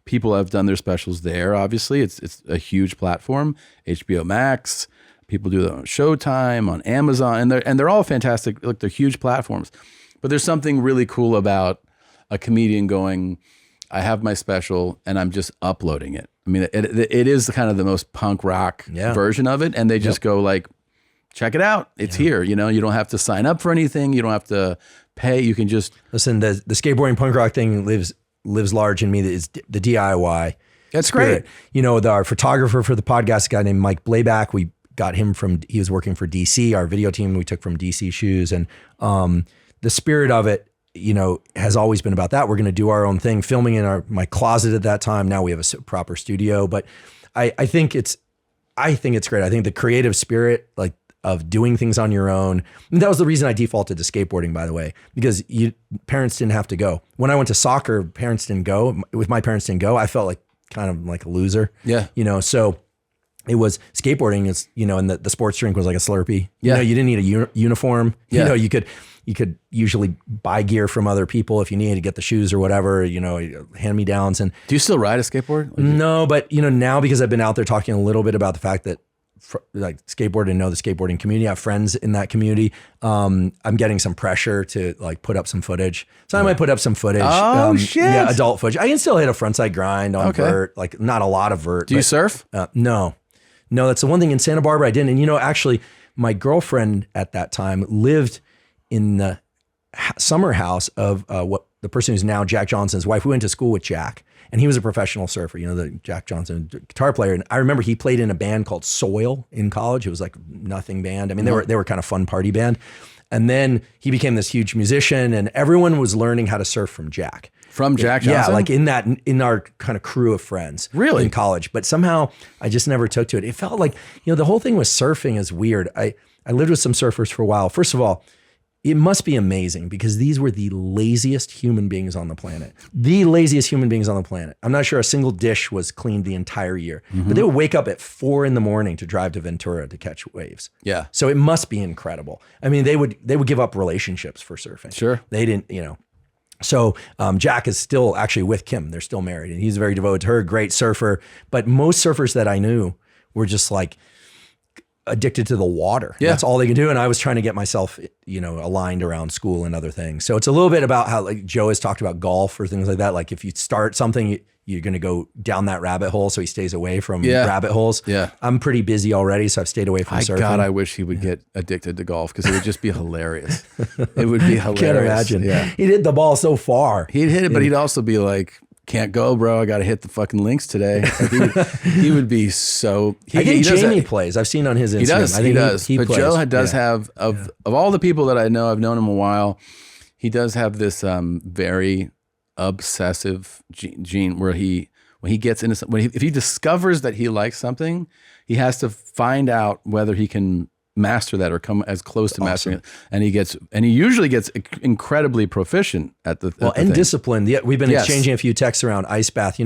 people have done their specials there. Obviously, it's a huge platform. HBO Max, people do that on Showtime, on Amazon, and they're all fantastic. Look, they're huge platforms. But there's something really cool about a comedian going, I have my special and I'm just uploading it. I mean, it is kind of the most punk rock version of it, and they just go like, check it out. It's here. You don't have to sign up for anything. You don't have to pay. You can just listen. The skateboarding punk rock thing lives large in me. Is the DIY. That's spirit. great. Our photographer for the podcast, a guy named Mike Blayback. We got him he was working for DC. Our video team we took from DC Shoes, and the spirit of it, has always been about that. We're going to do our own thing, filming in my closet at that time. Now we have a proper studio, but I think it's great. I think the creative spirit, like, of doing things on your own. And that was the reason I defaulted to skateboarding, by the way, because parents didn't have to go. When I went to soccer, parents didn't go. If my parents didn't go, I felt like kind of like a loser. Yeah. So it was skateboarding is, and the sports drink was like a Slurpee. Yeah. You didn't need a uniform. Yeah. You could usually buy gear from other people if you needed to get the shoes or whatever, hand-me-downs. And do you still ride a skateboard? No, but now because I've been out there talking a little bit about the fact that like skateboard and know the skateboarding community, I have friends in that community. I'm getting some pressure to like put up some footage. So I might put up some footage. Oh shit. Yeah, adult footage. I can still hit a frontside grind on vert, like not a lot of vert. Do you surf? No, that's the one thing in Santa Barbara I didn't. And actually my girlfriend at that time lived in the summer house of the person who's now Jack Johnson's wife. We went to school with Jack. And he was a professional surfer, the Jack Johnson guitar player. And I remember he played in a band called Soil in college. It was like nothing band. I mean, they were kind of fun party band. And then he became this huge musician, and everyone was learning how to surf from Jack. From Jack Johnson? Yeah, like in our kind of crew of friends. Really? In college. But somehow I just never took to it. It felt like, the whole thing with surfing is weird. I lived with some surfers for a while. First of all, it must be amazing because these were the laziest human beings on the planet. The laziest human beings on the planet. I'm not sure a single dish was cleaned the entire year, but they would wake up at 4 a.m. to drive to Ventura to catch waves. Yeah. So it must be incredible. I mean, they would give up relationships for surfing. Sure. They didn't, So Jack is still actually with Kim. They're still married, and he's very devoted to her, great surfer. But most surfers that I knew were just like addicted to the water. Yeah. That's all they can do. And I was trying to get myself, aligned around school and other things. So it's a little bit about how like Joe has talked about golf or things like that. Like if you start something, you're going to go down that rabbit hole. So he stays away from rabbit holes. Yeah. I'm pretty busy already. So I've stayed away from surfing. God, I wish he would get addicted to golf because it would just be hilarious. It would be hilarious. Can't imagine. Yeah. He'd hit the ball so far. He'd hit it, but he'd also be like, can't go, bro. I got to hit the fucking links today. Like he would be so. I think Jamie plays. I've seen on his Instagram. He does. I think he does. He but plays. Joe does have of all the people that I know, I've known him a while. He does have this very obsessive gene where when he gets into if he discovers that he likes something, he has to find out whether he can master that or come as close to mastering it, and he usually gets incredibly proficient at the thing. Disciplined. Yeah, we've been exchanging a few texts around ice bath.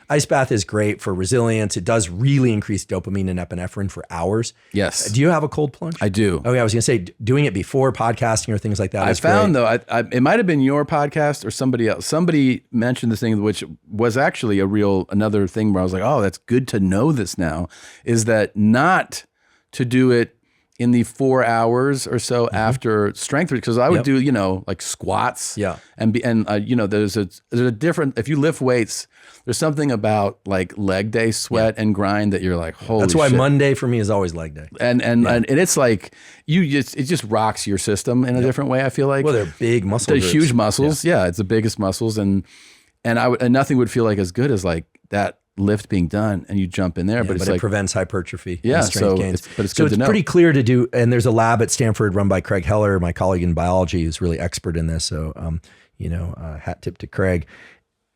Ice bath is great for resilience. It does really increase dopamine and epinephrine for hours. Yes. Do you have a cold plunge? I do. Oh yeah, I was gonna say doing it before podcasting or things like that. I found though, it might have been your podcast or somebody else. Somebody mentioned this thing, which was actually another thing where I was like, oh, that's good to know this now. Is that not to do it in the 4 hours or so after strength, because I would do, like squats. Yeah. And there's a different, if you lift weights, there's something about like leg day sweat and grind that you're like, holy shit. That's why Monday for me is always leg day. And it's like, it just rocks your system in a different way, I feel like. Well, they're big muscles. They're huge muscles. Yeah. It's the biggest muscles. And nothing would feel like as good as like that lift being done and you jump in there, but it's it like prevents hypertrophy and strength gains. It's good to know. Pretty clear to do. And there's a lab at Stanford run by Craig Heller, my colleague in biology, who's really expert in this. So, hat tip to Craig.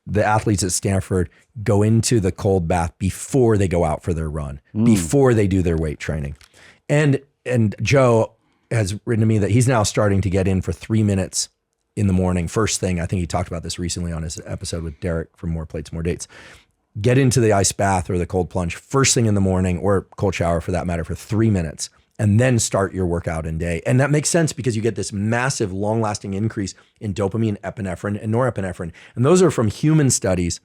The athletes at Stanford go into the cold bath before they go out for their run, before they do their weight training. And Joe has written to me that he's now starting to get in for 3 minutes in the morning. First thing, I think he talked about this recently on his episode with Derek from More Plates, More Dates. Get into the ice bath or the cold plunge first thing in the morning, or cold shower for that matter, for 3 minutes. and then start your workout and day. And that makes sense because you get this massive long-lasting increase in dopamine, epinephrine, and norepinephrine. And those are from human studies.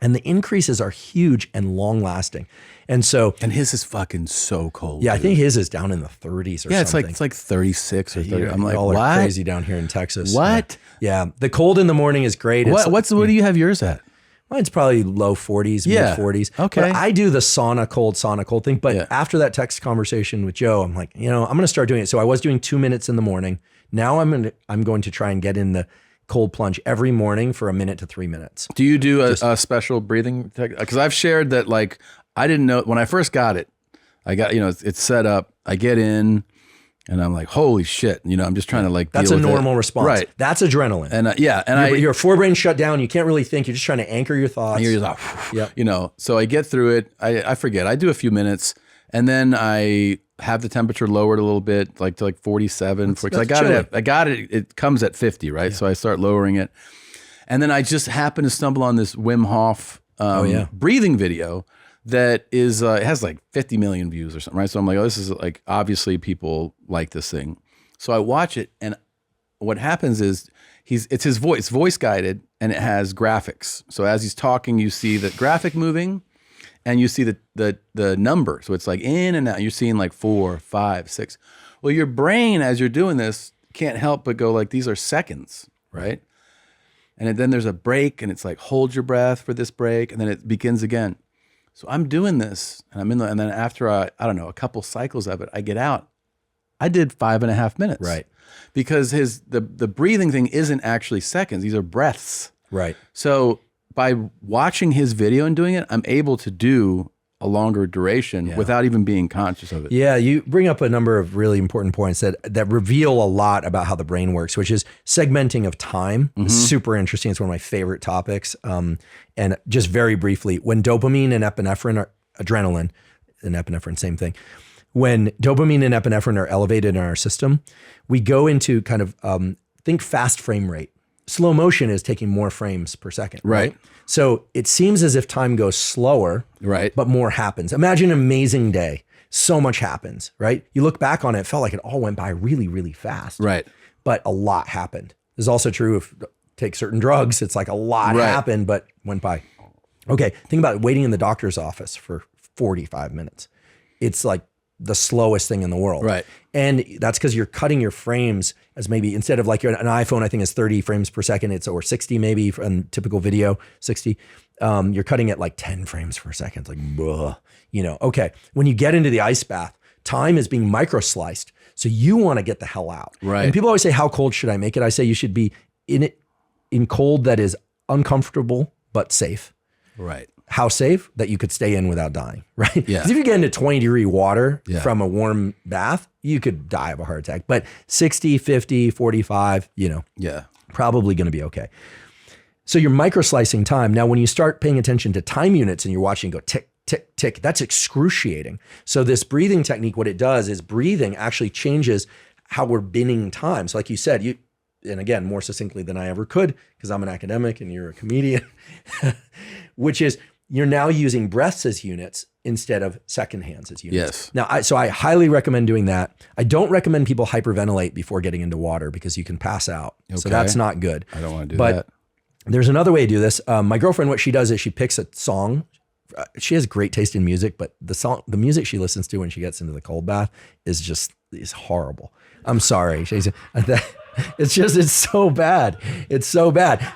And the increases are huge and long-lasting. And so... And his is fucking so cold. Yeah, dude. I think his is down in the 30s or something. It's like 36 or 30. I'm like, all what? Are crazy down here in Texas. What? Yeah. The cold in the morning is great. What do you have yours at? Mine's probably low 40s, mid 40s. Okay. But I do the sauna cold thing. But after that text conversation with Joe, I'm like, I'm going to start doing it. So I was doing 2 minutes in the morning. Now I'm going to try and get in the cold plunge every morning for 1 minute to 3 minutes. Do you do a special breathing technique? Because I've shared that, like, I didn't know when I first got it. I got, it's set up. I get in and I'm like, holy shit. I'm just trying to like, that's deal a with normal it. response. Right. That's adrenaline. And your forebrain shut down. You can't really think. You're just trying to anchor your thoughts. And you're just like, so I get through it. I forget. I do a few minutes and then I have the temperature lowered a little bit, like to like 47. Because I got it. It comes at 50, right? Yeah. So I start lowering it. And then I just happen to stumble on this Wim Hof breathing video that is, it has like 50 million views or something, right? So I'm like, this is like, obviously people like this thing. So I watch it and what happens is it's his voice guided, and it has graphics. So as he's talking, you see the graphic moving and you see the number. So it's like in and out, you're seeing like 4, 5, 6. Well, your brain, as you're doing this, can't help but go like, these are seconds, right? And then there's a break and it's like, hold your breath for this break. And then it begins again. So I'm doing this and and then after I don't know, a couple cycles of it, I get out. I did 5.5 minutes. Right. Because the breathing thing isn't actually seconds. These are breaths. Right. So by watching his video and doing it, I'm able to do a longer duration without even being conscious of it. Yeah, you bring up a number of really important points that reveal a lot about how the brain works, which is segmenting of time. Mm-hmm. Super interesting. It's one of my favorite topics. And just very briefly, when dopamine and epinephrine are adrenaline and epinephrine, same thing. When dopamine and epinephrine are elevated in our system, we go into kind of think fast frame rate. Slow motion is taking more frames per second. Right. So it seems as if time goes slower, right? But more happens. Imagine an amazing day. So much happens, right? You look back on it, it felt like it all went by really, really fast. Right. But a lot happened. It's also true if take certain drugs, it's like a lot happened, but went by. Okay, think about waiting in the doctor's office for 45 minutes. It's like the slowest thing in the world. Right. And that's because you're cutting your frames as maybe instead of like an iPhone, I think is 30 frames per second, or 60 maybe on typical video, 60. You're cutting it like 10 frames per second. It's like, okay. When you get into the ice bath, time is being micro sliced. So you want to get the hell out. Right. And people always say, how cold should I make it? I say you should be in cold that is uncomfortable, but safe. Right. How safe? That you could stay in without dying, right? Yeah. Because if you get into 20-degree water from a warm bath, you could die of a heart attack. But 60, 50, 45, probably going to be okay. So you're micro-slicing time. Now, when you start paying attention to time units and you're watching go tick, tick, tick, that's excruciating. So this breathing technique, what it does is breathing actually changes how we're binning time. So like you said, and again, more succinctly than I ever could, because I'm an academic and you're a comedian, which is you're now using breaths as units instead of second hands as units. Yes. Now, I highly recommend doing that. I don't recommend people hyperventilate before getting into water because you can pass out. Okay. So that's not good. I don't want to do that. There's another way to do this. My girlfriend, what she does is she picks a song. She has great taste in music, but the music she listens to when she gets into the cold bath is horrible. I'm sorry. It's so bad. It's so bad.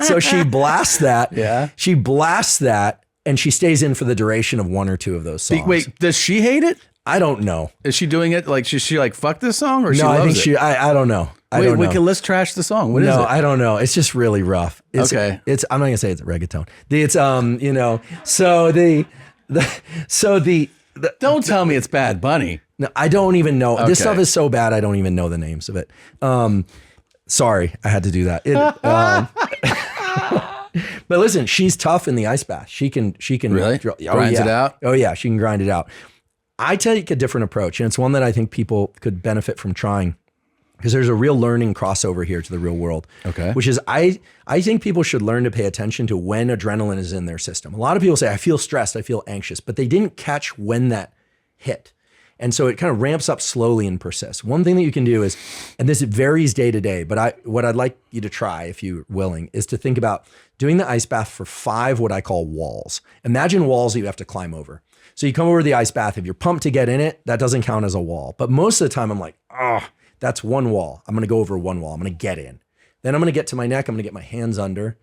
So she blasts that. Yeah. She blasts that and she stays in for the duration of one or two of those songs. Wait, does she hate it? I don't know. Is she doing it like she like fuck this song or she loves it? I think I don't know. Let's trash the song. What is it? No, I don't know. It's just really rough. I'm not gonna say it's a reggaeton. Don't tell me it's Bad Bunny. No, I don't even know. Okay. This stuff is so bad. I don't even know the names of it. Sorry, I had to do that. But listen, she's tough in the ice bath. She can really grinds it out. Oh yeah, she can grind it out. I take a different approach, and it's one that I think people could benefit from trying because there's a real learning crossover here to the real world. Okay, which is I think people should learn to pay attention to when adrenaline is in their system. A lot of people say I feel stressed, I feel anxious, but they didn't catch when that hit. And so it kind of ramps up slowly and persists. One thing that you can do is, and this varies day to day, but what I'd like you to try, if you're willing, is to think about doing the ice bath for 5 what I call walls. Imagine walls that you have to climb over. So you come over the ice bath. If you're pumped to get in it, that doesn't count as a wall. But most of the time I'm like, that's one wall. I'm going to go over one wall. I'm going to get in. Then I'm going to get to my neck. I'm going to get my hands under.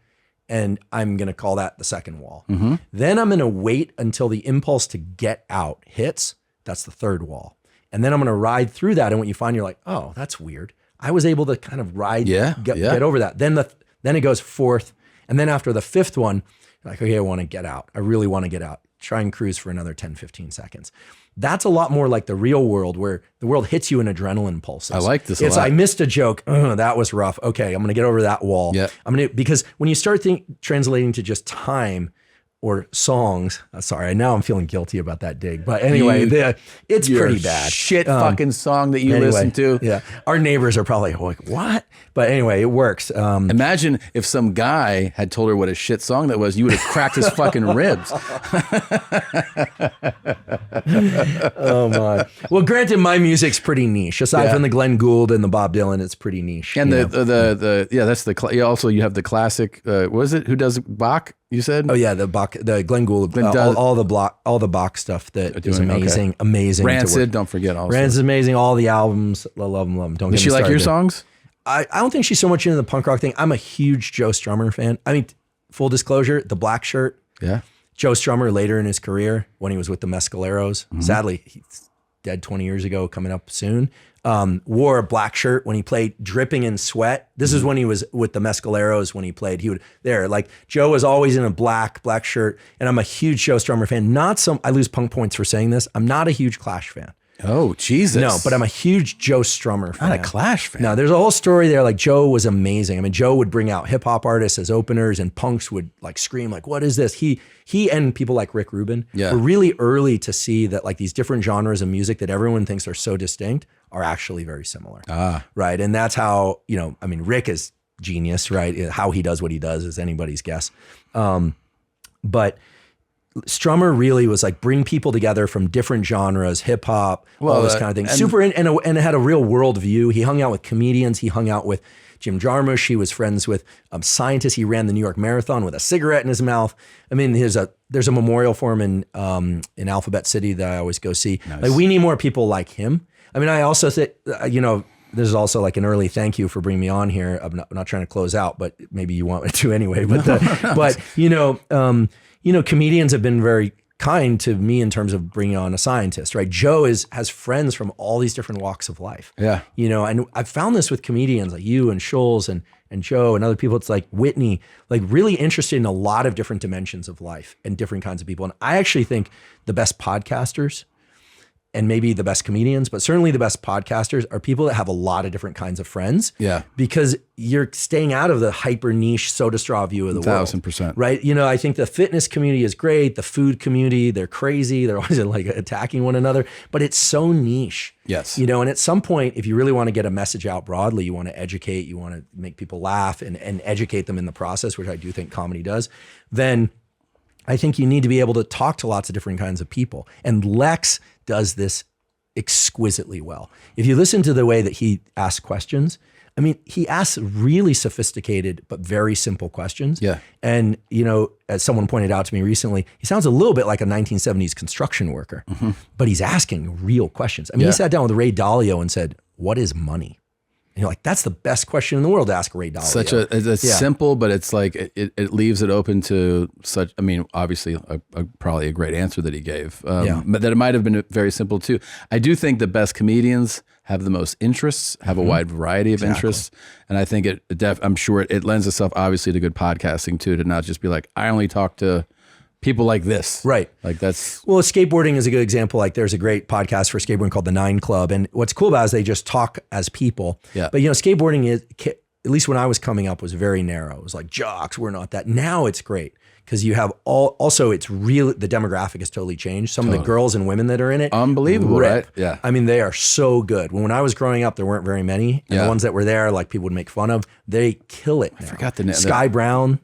And I'm going to call that the second wall. Mm-hmm. Then I'm going to wait until the impulse to get out hits. That's the third wall. And then I'm going to ride through that. And what you find, you're like, oh, that's weird. I was able to kind of get over that. Then it goes fourth. And then after the fifth one, you're like, okay, I want to get out. I really want to get out. Try and cruise for another 10, 15 seconds. That's a lot more like the real world, where the world hits you in adrenaline pulses. I like this a lot. I missed a joke. That was rough. Okay, I'm going to get over that wall. Yep. Because when you start translating to just time or songs, sorry, now I'm feeling guilty about that dig. But anyway, it's pretty bad. Shit fucking song that you listen to. Yeah. Our neighbors are probably like, what? But anyway, it works. Imagine if some guy had told her what a shit song that was, you would have cracked his fucking ribs. Oh my. Well, granted, my music's pretty niche. Aside from the Glenn Gould and the Bob Dylan, it's pretty niche. And that's also you have the classic, what is it? Who does Bach? You said? Oh yeah, the Glenn Gould, all the Bach stuff that is amazing, amazing. Rancid, don't forget also. Rancid is amazing. All the albums, love them. Don't. Does she like your songs? I don't think she's so much into the punk rock thing. I'm a huge Joe Strummer fan. I mean, full disclosure, the black shirt. Yeah. Joe Strummer later in his career, when he was with the Mescaleros, sadly he's dead 20 years ago, coming up soon. Wore a black shirt when he played, dripping in sweat. This is when he was with the Mescaleros. When he played, Joe was always in a black shirt. And I'm a huge Joe Strummer fan. I lose punk points for saying this. I'm not a huge Clash fan. Oh, Jesus. No, but I'm a huge Joe Strummer fan. Not a Clash fan. No, there's a whole story there. Like, Joe was amazing. I mean, Joe would bring out hip hop artists as openers, and punks would like scream like, what is this? He and people like Rick Rubin were really early to see that like these different genres of music that everyone thinks are so distinct are actually very similar. Right. And that's how, Rick is genius, right? How he does what he does is anybody's guess. But Strummer really was like bring people together from different genres, hip hop, all this kind of thing. And had a real world view. He hung out with comedians. He hung out with Jim Jarmusch. He was friends with scientists. He ran the New York Marathon with a cigarette in his mouth. I mean, there's a memorial for him in Alphabet City that I always go see. Nice. Like, we need more people like him. I mean, I also think, this is also like an early thank you for bringing me on here. I'm not trying to close out, but maybe you want me to anyway. But comedians have been very kind to me in terms of bringing on a scientist, right? Joe has friends from all these different walks of life. Yeah. And I've found this with comedians like you and Schulz and Joe and other people. It's like Whitney, like really interested in a lot of different dimensions of life and different kinds of people. And I actually think the best podcasters, and maybe the best comedians, but certainly the best podcasters, are people that have a lot of different kinds of friends. Yeah. Because you're staying out of the hyper niche soda straw view of the world. 1,000%. Right? I think the fitness community is great. The food community, they're crazy. They're always like attacking one another, but it's so niche. Yes. And at some point, if you really want to get a message out broadly, you want to educate, you want to make people laugh and educate them in the process, which I do think comedy does, then I think you need to be able to talk to lots of different kinds of people. And Lex does this exquisitely well. If you listen to the way that he asks questions, I mean, he asks really sophisticated but very simple questions. Yeah. And, as someone pointed out to me recently, he sounds a little bit like a 1970s construction worker, but he's asking real questions. I mean, he sat down with Ray Dalio and said, "What is money?" And you're like, that's the best question in the world to ask Ray Dalio. It's simple, but it's like, it leaves it open to such, I mean, obviously probably a great answer that he gave, but that it might've been very simple too. I do think the best comedians have the most interests, have a wide variety of interests. And I think I'm sure it lends itself obviously to good podcasting too, to not just be like, I only talk to people like this. Right. Like that's... Well, skateboarding is a good example. Like, there's a great podcast for skateboarding called The 9 Club. And what's cool about it is they just talk as people. Yeah. But, skateboarding is, at least when I was coming up, was very narrow. It was like, jocks, we're not that. Now it's great because you have also it's really, the demographic has totally changed. Some of the girls and women that are in it. Unbelievable, right? Yeah. I mean, they are so good. When I was growing up, there weren't very many. And the ones that were there, like people would make fun of, they kill it now. I forgot the name. Sky Brown,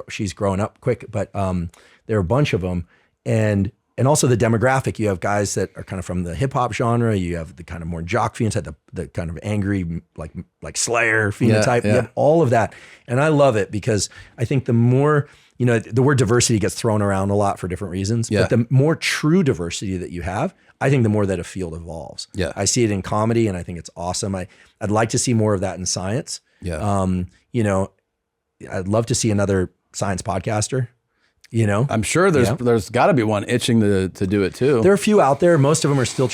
she's growing up quick, but there are a bunch of them. And and also the demographic. You have guys that are kind of from the hip hop genre. You have the kind of more jock phenotype, the kind of angry, like Slayer phenotype. You have all of that. And I love it because I think the more, the word diversity gets thrown around a lot for different reasons, but the more true diversity that you have, I think the more that a field evolves. Yeah. I see it in comedy and I think it's awesome. I'd like to see more of that in science. Yeah. I'd love to see another science podcaster. I'm sure there's got to be one itching to do it too. There are a few out there. Most of them are still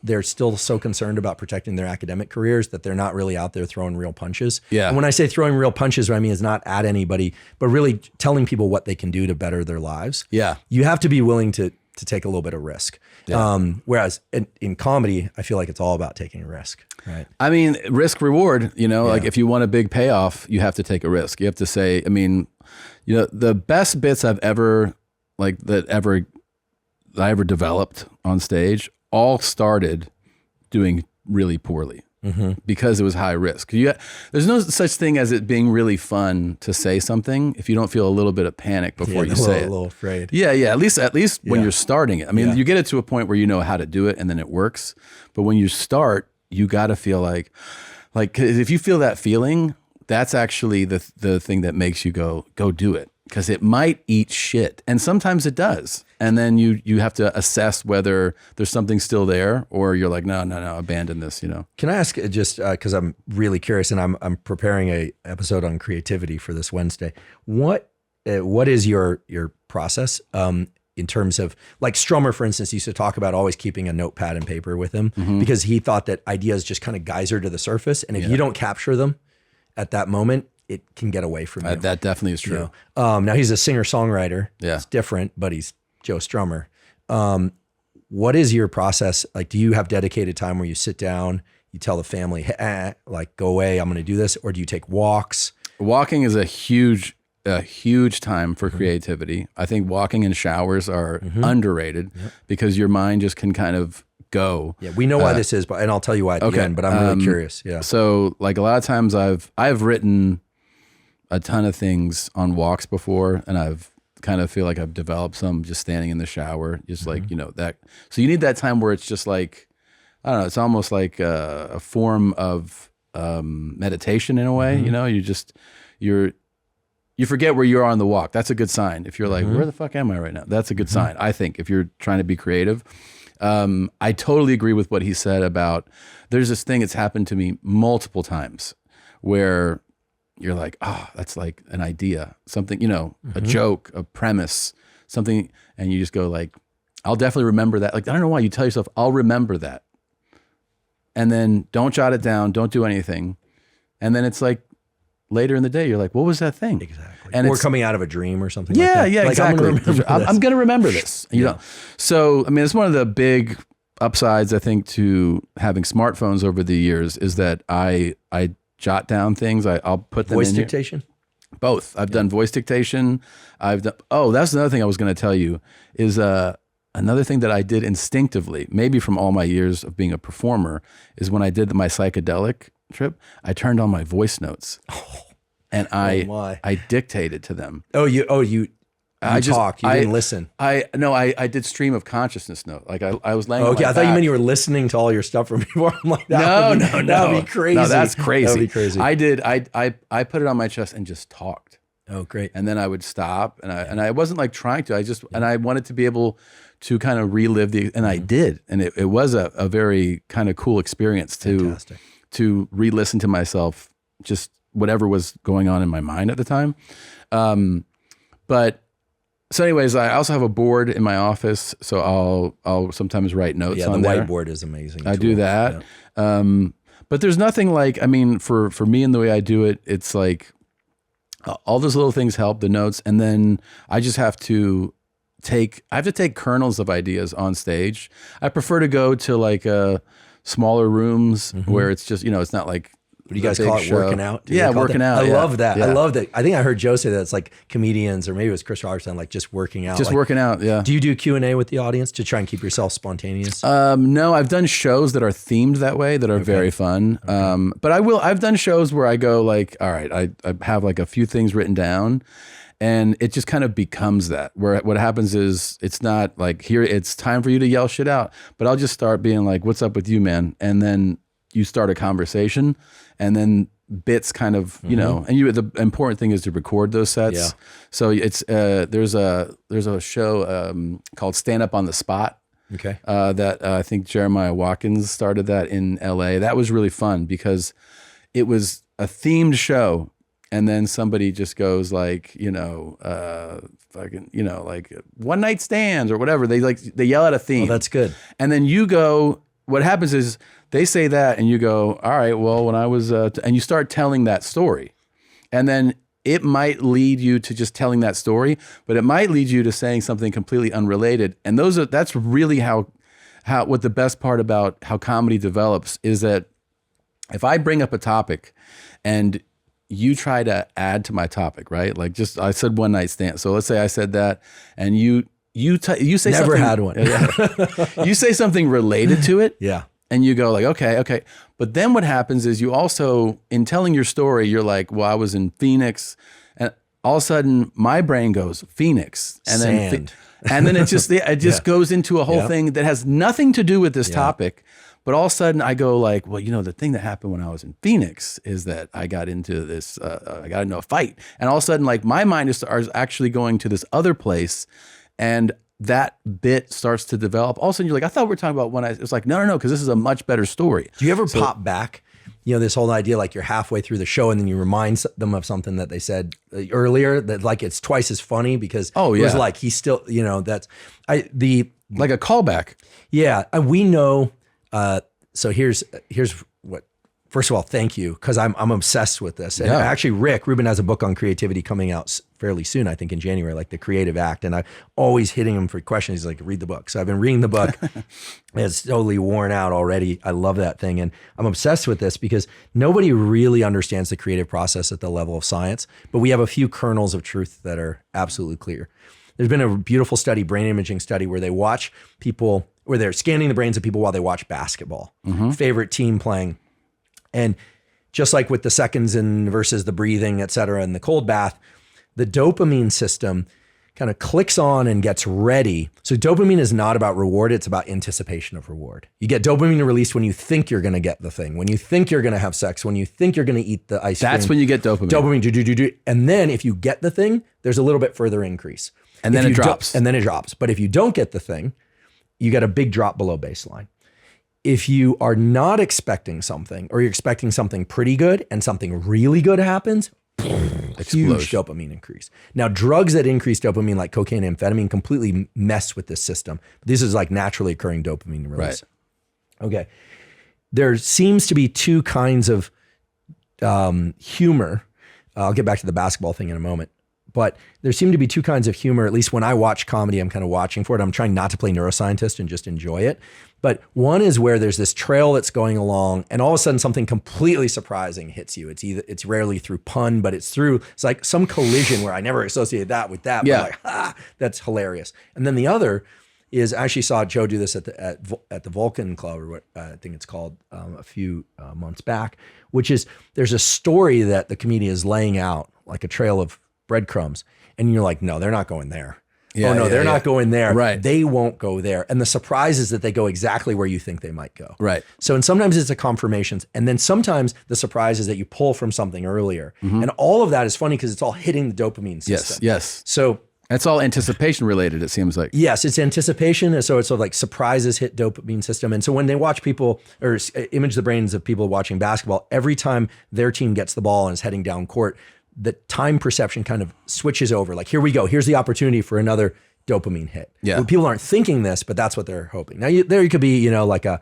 they're still so concerned about protecting their academic careers that they're not really out there throwing real punches. Yeah. And when I say throwing real punches, what I mean is not at anybody, but really telling people what they can do to better their lives. Yeah. You have to be willing to take a little bit of risk. Yeah. Whereas in comedy, I feel like it's all about taking a risk. Right. I mean, risk reward, like if you want a big payoff, you have to take a risk. You have to say, the best bits I've ever that I ever developed on stage all started doing really poorly because it was high risk. There's no such thing as it being really fun to say something if you don't feel a little bit of panic before you say it. A little afraid. Yeah. At least when you're starting it. I mean, you get it to a point where you know how to do it and then it works. But when you start, you got to feel like 'cause if you feel that feeling, that's actually the thing that makes you go do it. Because it might eat shit. And sometimes it does. And then you have to assess whether there's something still there or you're like, no, abandon this, Can I ask just, because I'm really curious and I'm preparing a episode on creativity for this Wednesday. What is your process in terms of, like Strummer, for instance, used to talk about always keeping a notepad and paper with him because he thought that ideas just kind of geyser to the surface. And if you don't capture them at that moment, it can get away from you. That definitely is true. Now he's a singer-songwriter. Yeah. It's different, but he's Joe Strummer. What is your process? Like, do you have dedicated time where you sit down, you tell the family, go away, I'm going to do this? Or do you take walks? Walking is a huge time for creativity. I think walking and showers are underrated because your mind just can kind of go. Yeah, we know why this is, and I'll tell you why at the end, but I'm really curious. Yeah. So like a lot of times I've written a ton of things on walks before, and I've kind of feel like I've developed some just standing in the shower, just like, that. So you need that time where it's just like, I don't know, it's almost like a form of meditation in a way, you forget where you are on the walk. That's a good sign. If you're like, where the fuck am I right now? That's a good sign, I think, if you're trying to be creative. I totally agree with what he said about, there's this thing that's happened to me multiple times where you're like, that's like an idea, something, a joke, a premise, something. And you just go like, I'll definitely remember that. Like, I don't know why you tell yourself, I'll remember that. And then don't jot it down. Don't do anything. And then it's like later in the day, you're like, what was that thing? Exactly. And or coming out of a dream or something like that. Yeah, like, exactly. I'm going to remember this. So, I mean, it's one of the big upsides, I think, to having smartphones over the years is that I jot down things. I'll put them voice in dictation? Here. Both. I've done voice dictation. That's another thing I was going to tell you is another thing that I did instinctively, maybe from all my years of being a performer, is when I did my psychedelic trip, I turned on my voice notes and I dictated to them. You didn't listen. I did stream of consciousness note. Like I was laying. Okay, I thought you meant you were listening to all your stuff from before. I'm like, that'd be crazy. No, that's crazy. That'd be crazy. I did. I put it on my chest and just talked. Oh, great. And then I would stop, and I wasn't like trying to. And I wanted to be able to kind of relive and I did, and it was a very kind of cool experience to re-listen to myself, just whatever was going on in my mind at the time. So anyways, I also have a board in my office, so I'll sometimes write notes on there. Yeah, the whiteboard is amazing. I do that. Yeah. But there's nothing like, I mean, for me and the way I do it, it's like all those little things help, the notes, and then I just have to take kernels of ideas on stage. I prefer to go to like smaller rooms where it's just, it's not like, what do you guys call it? Show. Working out? Working out. I love that. Yeah. I love that. I think I heard Joe say that it's like comedians, or maybe it was Chris Robertson, like just working out. Just working out, yeah. Do you do Q&A with the audience to try and keep yourself spontaneous? No, I've done shows that are themed that way that are very fun. Okay. But I've done shows where I go like, all right, I have like a few things written down, And it just kind of becomes that, where what happens is it's not like, here, it's time for you to yell shit out, but I'll just start being like, what's up with you, man? And then you start a conversation, and then bits kind of, you know, and the important thing is to record those sets. Yeah. So it's, there's a show called Stand Up on the Spot. Okay. That I think Jeremiah Watkins started that in LA. That was really fun because it was a themed show. And then somebody just goes like, you know, fucking, you know, like one night stands or whatever. They yell at a theme. Oh, that's good. And then you go, what happens is they say that and you go, all right, well, when I was, and you start telling that story. And then it might lead you to just telling that story, but it might lead you to saying something completely unrelated. And that's really how what the best part about how comedy develops is that if I bring up a topic and you try to add to my topic, right? Like I said one night stand. So let's say I said that and you say Never something. had one. You say something related to it. Yeah. And you go like, okay. But then what happens is you also, in telling your story, you're like, well, I was in Phoenix, and all of a sudden my brain goes Phoenix, and Sand. then it just goes into a whole thing that has nothing to do with this topic. But all of a sudden I go like, well, you know, the thing that happened when I was in Phoenix is that I got into this, I got into a fight. And all of a sudden, like my mind is actually going to this other place, and that bit starts to develop. All of a sudden you're like, I thought we were talking about when it's like, no, because this is a much better story. Do you ever pop back? You know, this whole idea, like you're halfway through the show and then you remind them of something that they said earlier, that like it's twice as funny because it was like, he's still, you know, like a callback. Yeah. We know. So here's what, first of all, thank you. Cause I'm obsessed with this. And actually Rick Rubin has a book on creativity coming out fairly soon, I think in January, like The Creative Act. And I'm always hitting him for questions. He's like, read the book. So I've been reading the book. It's totally worn out already. I love that thing. And I'm obsessed with this because nobody really understands the creative process at the level of science, but we have a few kernels of truth that are absolutely clear. There's been a beautiful study, brain imaging study, where they watch people, where they're scanning the brains of people while they watch basketball, favorite team playing. And just like with the seconds and versus the breathing, et cetera, and the cold bath, the dopamine system kind of clicks on and gets ready. So dopamine is not about reward. It's about anticipation of reward. You get dopamine released when you think you're going to get the thing, when you think you're going to have sex, when you think you're going to eat the ice cream. That's when you get dopamine. Dopamine, and then if you get the thing, there's a little bit further increase. And then it drops. And then it drops. But if you don't get the thing, you get a big drop below baseline. If you are not expecting something, or you're expecting something pretty good and something really good happens, huge dopamine increase. Now, drugs that increase dopamine, like cocaine and amphetamine, completely mess with this system. This is like naturally occurring dopamine release. Right. Okay. There seems to be two kinds of humor. I'll get back to the basketball thing in a moment. But there seem to be two kinds of humor. At least when I watch comedy, I'm kind of watching for it. I'm trying not to play neuroscientist and just enjoy it. But one is where there's this trail that's going along and all of a sudden something completely surprising hits you. It's rarely through pun, but it's like some collision where I never associate that with that. Yeah. But like, that's hilarious. And then the other is, I actually saw Joe do this at the Vulcan Club, or what I think it's called, a few months back, which is there's a story that the comedian is laying out, like a trail of breadcrumbs. And you're like, no, they're not going there. They're not going there. Right. They won't go there. And the surprise is that they go exactly where you think they might go. Right. So, and sometimes it's a confirmations. And then sometimes the surprise is that you pull from something earlier. And all of that is funny because it's all hitting the dopamine system. Yes. So that's all anticipation related, it seems like. Yes, it's anticipation. And so it's sort of like surprises hit dopamine system. And so when they watch people, or image the brains of people watching basketball, every time their team gets the ball and is heading down court, the time perception kind of switches over. Like, here we go. Here's the opportunity for another dopamine hit. Yeah. Well, people aren't thinking this, but that's what they're hoping. Now, there you could be, like a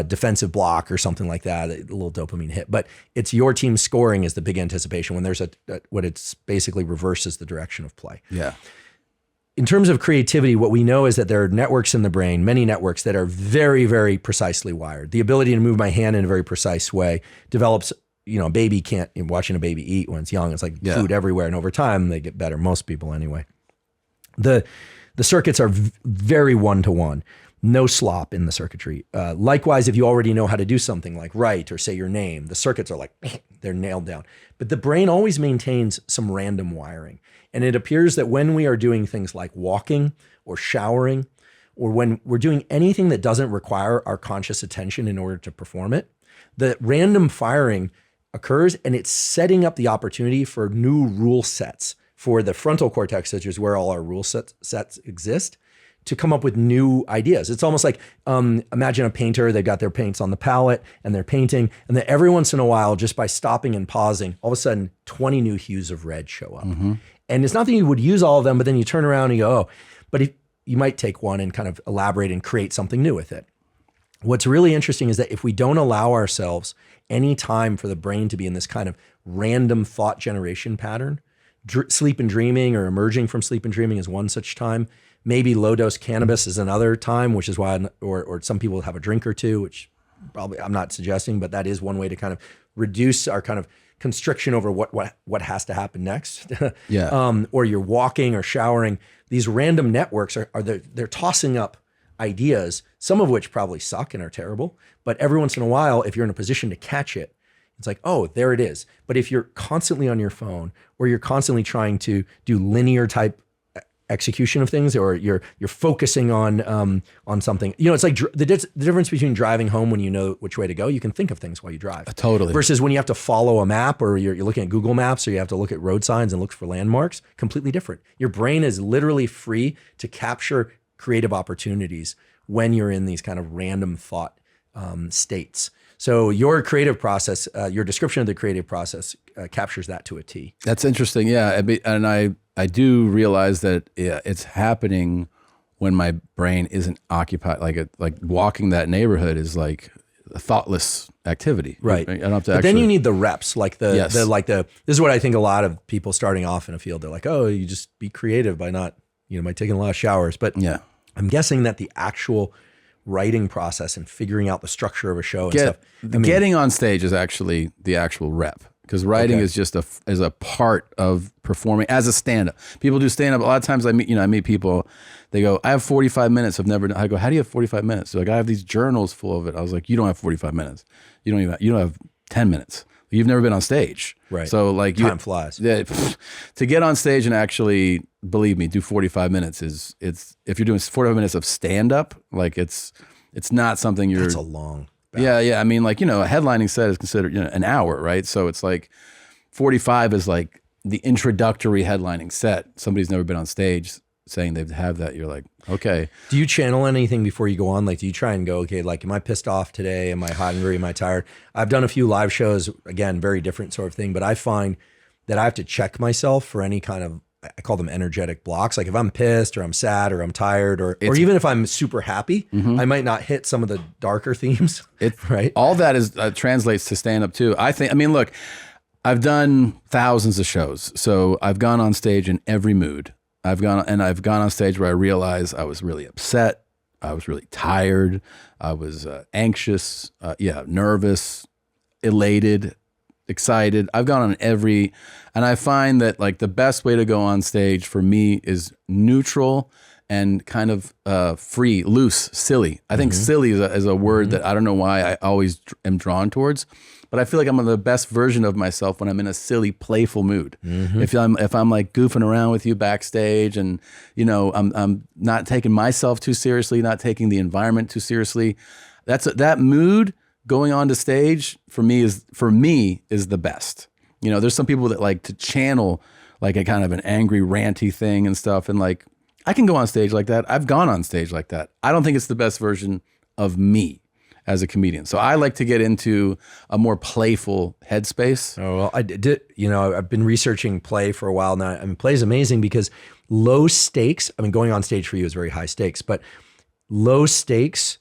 defensive block or something like that, a little dopamine hit. But it's your team scoring is the big anticipation when there's what it's basically reverses the direction of play. Yeah. In terms of creativity, what we know is that there are networks in the brain, many networks that are very, very precisely wired. The ability to move my hand in a very precise way develops. A baby can't, watching a baby eat when it's young, it's like food everywhere. And over time they get better. Most people anyway. The circuits are very one-to-one. no slop in the circuitry. Likewise, if you already know how to do something like write or say your name, the circuits are like, they're nailed down. But the brain always maintains some random wiring. And it appears that when we are doing things like walking or showering, or when we're doing anything that doesn't require our conscious attention in order to perform it, the random firing occurs and it's setting up the opportunity for new rule sets for the frontal cortex, which is where all our rule sets exist, to come up with new ideas. It's almost like, imagine a painter, they've got their paints on the palette and they're painting, and then every once in a while, just by stopping and pausing, all of a sudden 20 new hues of red show up. And it's not that you would use all of them, but then you turn around and you go, oh, but if, you might take one and kind of elaborate and create something new with it. What's really interesting is that if we don't allow ourselves any time for the brain to be in this kind of random thought generation pattern, sleep and dreaming or emerging from sleep and dreaming is one such time. Maybe low dose cannabis is another time, which is why, or some people have a drink or two, which probably I'm not suggesting, but that is one way to kind of reduce our kind of constriction over what has to happen next. Or you're walking or showering. These random networks they're tossing up ideas, some of which probably suck and are terrible. But every once in a while, if you're in a position to catch it, it's like, oh, there it is. But if you're constantly on your phone or you're constantly trying to do linear type execution of things, or you're focusing on something, it's like the difference between driving home when you know which way to go, you can think of things while you drive. Totally. Versus when you have to follow a map, or you're looking at Google Maps, or you have to look at road signs and look for landmarks, completely different. Your brain is literally free to capture creative opportunities when you're in these kind of random thought states. So your creative process, your description of the creative process captures that to a T. That's interesting. Yeah. And I do realize that it's happening when my brain isn't occupied. Like walking that neighborhood is like a thoughtless activity. Right. I don't have to but then you need the reps, this is what I think a lot of people starting off in a field, they're like, oh, you just be creative by not, by taking a lot of showers. But yeah, I'm guessing that the actual writing process and figuring out the structure of a show and stuff. Getting on stage is actually the actual rep, because writing is just a part of performing as a stand-up. People do stand-up. A lot of times I meet people, they go, I have 45 minutes. I go, how do you have 45 minutes? They're like, I have these journals full of it. I was like, you don't have 45 minutes. You don't have 10 minutes. You've never been on stage. Right. So like time flies. To get on stage and actually, believe me, do 45 minutes if you're doing 45 minutes of stand-up, like it's not something That's a long bout. Yeah. I mean, like, a headlining set is considered an hour, right? So it's like 45 is like the introductory headlining set. Somebody's never been on stage saying they have that. You're like, okay. Do you channel anything before you go on? Like, do you try and go, okay, like, am I pissed off today? Am I hungry? Am I tired? I've done a few live shows, again, very different sort of thing, but I find that I have to check myself for any kind of, I call them energetic blocks. Like if I'm pissed or I'm sad or I'm tired or even if I'm super happy, I might not hit some of the darker themes, right? All that is translates to stand up too. Look, I've done thousands of shows. So I've gone on stage in every mood. I've gone on stage where I realized I was really upset. I was really tired. I was anxious, nervous, elated, excited. I've gone on every, and I find that like the best way to go on stage for me is neutral and kind of free, loose, silly. I think silly is a word that I don't know why I always am drawn towards, but I feel like I'm the best version of myself when I'm in a silly, playful mood. If I'm like goofing around with you backstage, and I'm not taking myself too seriously, not taking the environment too seriously. That mood going on to stage for me is the best. There's some people that like to channel like a kind of an angry, ranty thing and stuff, and like I can go on stage like that. I've gone on stage like that. I don't think it's the best version of me as a comedian. So I like to get into a more playful headspace. Oh, well, I did, I've been researching play for a while now. Play is amazing because low stakes, going on stage for you is very high stakes, but low stakes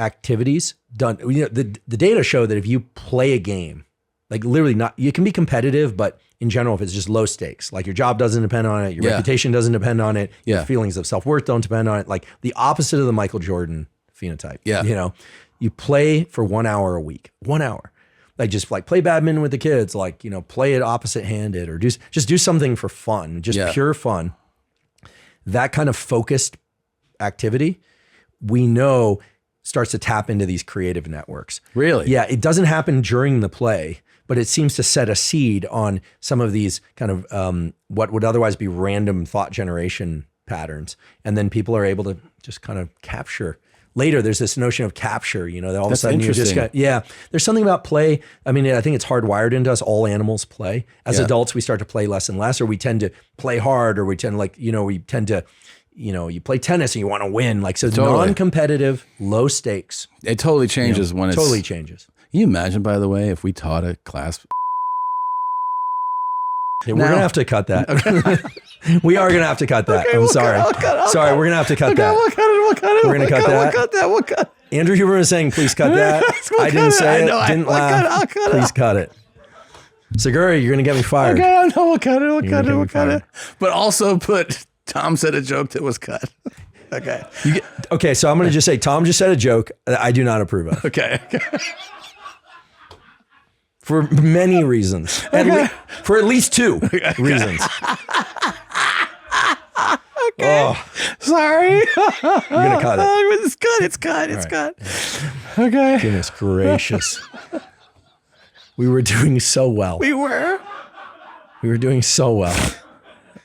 activities done, the data show that if you play a game, like literally you can be competitive, but in general, if it's just low stakes, like your job doesn't depend on it, your reputation doesn't depend on it, your feelings of self-worth don't depend on it, like the opposite of the Michael Jordan phenotype. You play for 1 hour a week, 1 hour, like just like play badminton with the kids, like, play it opposite handed or just do something for fun, just pure fun. That kind of focused activity we know starts to tap into these creative networks. Really? Yeah, it doesn't happen during the play, but it seems to set a seed on some of these kind of what would otherwise be random thought generation patterns. And then people are able to just kind of capture. Later, there's this notion of capture, that all of a sudden you just got, there's something about play. I mean, I think it's hardwired into us. All animals play. As adults, we start to play less and less, or we tend to play hard, or we tend to you play tennis and you want to win. Like, so non-competitive, low stakes. It totally changes when it's... Totally changes. Can you imagine, by the way, if we taught a class... Yeah, we're going to have to cut that. Okay. We are going to have to cut that. I'm sorry. Sorry, we're going to have to cut that. We'll cut it. We're going to cut that. We'll cut it. Andrew Huberman is saying, please cut that. I didn't say it. Didn't laugh. Please cut it. Segura, you're going to get me fired. Okay, I know. We'll cut it. But also put... Tom said a joke that was cut. Okay. Okay, so I'm going to just say, Tom just said a joke that I do not approve of. Okay. For many reasons. For at least two reasons. Okay. Oh. Sorry. You're going to cut it. It's cut. Okay. Goodness gracious. We were doing so well. We were doing so well.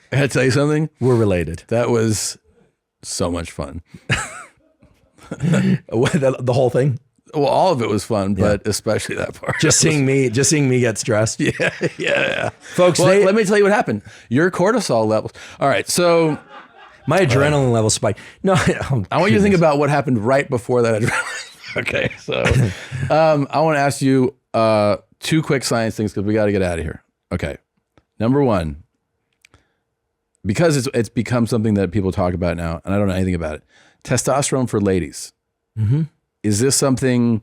I had to tell you something. We're related. That was so much fun. The whole thing? Well, all of it was fun, but especially that part. Just seeing me get stressed. Yeah. Folks, let me tell you what happened. Your cortisol levels. All right, so my adrenaline levels spiked. No, I want you to think about what happened right before that adrenaline. Okay, so I want to ask you two quick science things because we got to get out of here. Okay, number one. Because it's become something that people talk about now, and I don't know anything about it. Testosterone for ladies. Mm-hmm. Is this something,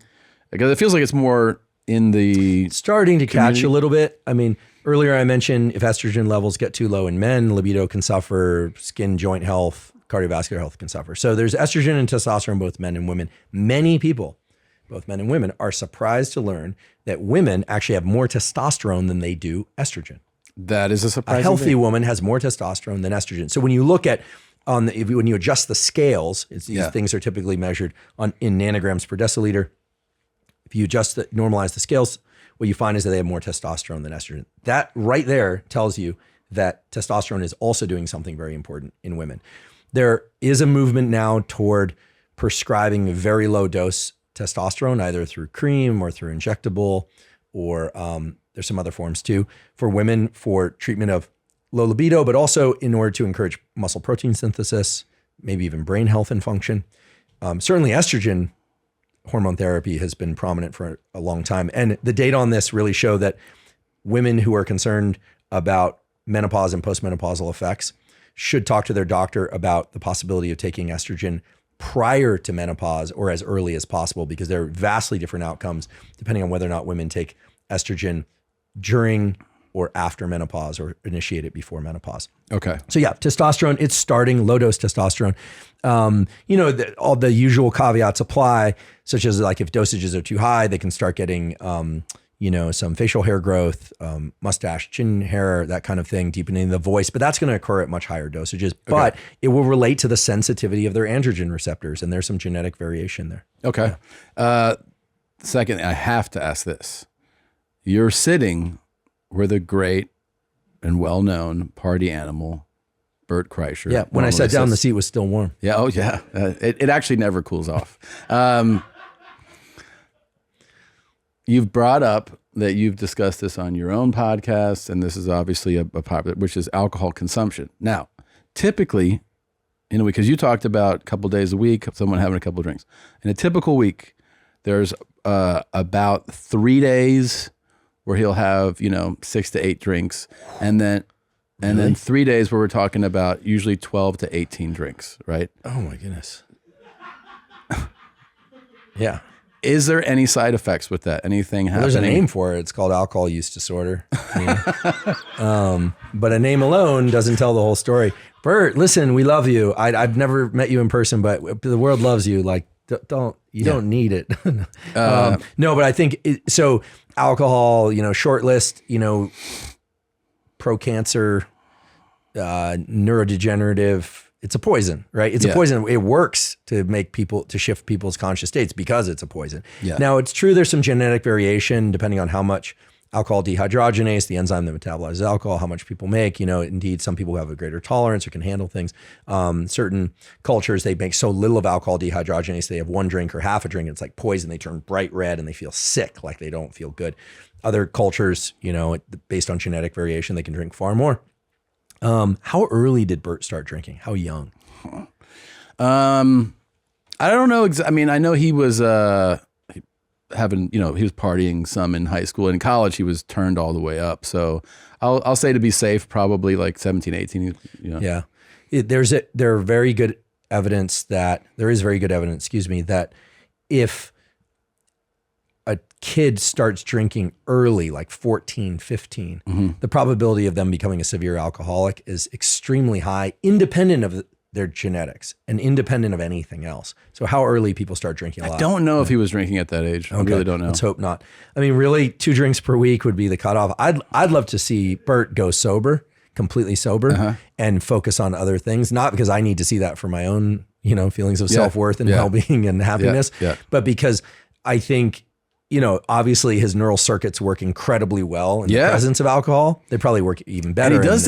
because it feels like it's more in the starting to community. Catch a little bit. I mean, earlier I mentioned if estrogen levels get too low in men, libido can suffer, skin, joint health, cardiovascular health can suffer. So there's estrogen and testosterone, both men and women. Many people, both men and women, are surprised to learn that women actually have more testosterone than they do estrogen. That is a surprising A healthy thing. woman has more testosterone than estrogen. So when you look at when you adjust the scales, these things are typically measured in nanograms per deciliter. If you normalize the scales, what you find is that they have more testosterone than estrogen. That right there tells you that testosterone is also doing something very important in women. There is a movement now toward prescribing very low dose testosterone, either through cream or through injectable, or there's some other forms too, for women for treatment of low libido, but also in order to encourage muscle protein synthesis, maybe even brain health and function. Certainly estrogen hormone therapy has been prominent for a long time. And the data on this really show that women who are concerned about menopause and postmenopausal effects should talk to their doctor about the possibility of taking estrogen prior to menopause or as early as possible, because there are vastly different outcomes depending on whether or not women take estrogen during or after menopause or initiate it before menopause. Okay. So yeah, testosterone, it's starting low dose testosterone. All the usual caveats apply, such as like if dosages are too high, they can start getting, some facial hair growth, mustache, chin hair, that kind of thing, deepening the voice, but that's going to occur at much higher dosages, but it will relate to the sensitivity of their androgen receptors. And there's some genetic variation there. Okay. Yeah. Second, I have to ask this. You're sitting where the great and well-known party animal, Bert Kreischer. Yeah, when I sat down, the seat was still warm. Yeah, oh yeah. It actually never cools off. You've brought up that you've discussed this on your own podcast, and this is obviously a popular, which is alcohol consumption. Now, typically, because you talked about a couple days a week, someone having a couple of drinks. In a typical week, there's about 3 days where he'll have, 6 to 8 drinks. And then 3 days where we're talking about usually 12 to 18 drinks, right? Oh my goodness. Yeah. Is there any side effects with that? Anything happening? There's a name for it. It's called alcohol use disorder. But a name alone doesn't tell the whole story. Bert, listen, we love you. I've never met you in person, but the world loves you. Like, don't need it. No, but I think so. Alcohol, short list, pro-cancer, neurodegenerative. it's a poison, right? It's a poison. It works to shift people's conscious states because it's a poison. Yeah. Now, it's true there's some genetic variation depending on how much alcohol dehydrogenase, the enzyme that metabolizes alcohol, how much people make. Indeed, some people have a greater tolerance or can handle things. Certain cultures, they make so little of alcohol dehydrogenase, they have one drink or half a drink, it's like poison. They turn bright red and they feel sick, like they don't feel good. Other cultures, based on genetic variation, they can drink far more. How early did Bert start drinking? How young? I don't know. I know he was having, he was partying some in high school. In college, he was turned all the way up. So I'll say, to be safe, probably like 17, 18. Yeah. There is very good evidence, that if a kid starts drinking early, like 14, 15, the probability of them becoming a severe alcoholic is extremely high, independent of their genetics and independent of anything else. So how early people start drinking a lot. I don't know if he was drinking at that age. Okay. I really don't know. Let's hope not. I mean, really, 2 drinks per week would be the cutoff. I'd love to see Bert go sober, completely sober, and focus on other things. Not because I need to see that for my own, feelings of self-worth and well-being and happiness, but because I think, obviously his neural circuits work incredibly well in the presence of alcohol. They probably work even better. And he does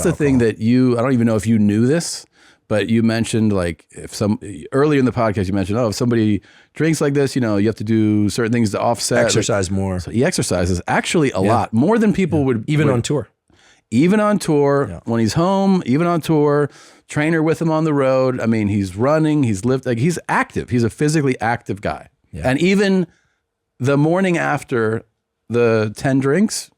the thing that I don't even know if you knew this, but you mentioned, like, earlier in the podcast, you mentioned, if somebody drinks like this, you have to do certain things to offset. Exercise more. So he exercises actually a lot, more than people would. On tour. Even on tour, when he's home, even on tour, trainer with him on the road. I mean, he's running, he's lifting, he's active. He's a physically active guy. Yeah. And even the morning after the 10 drinks,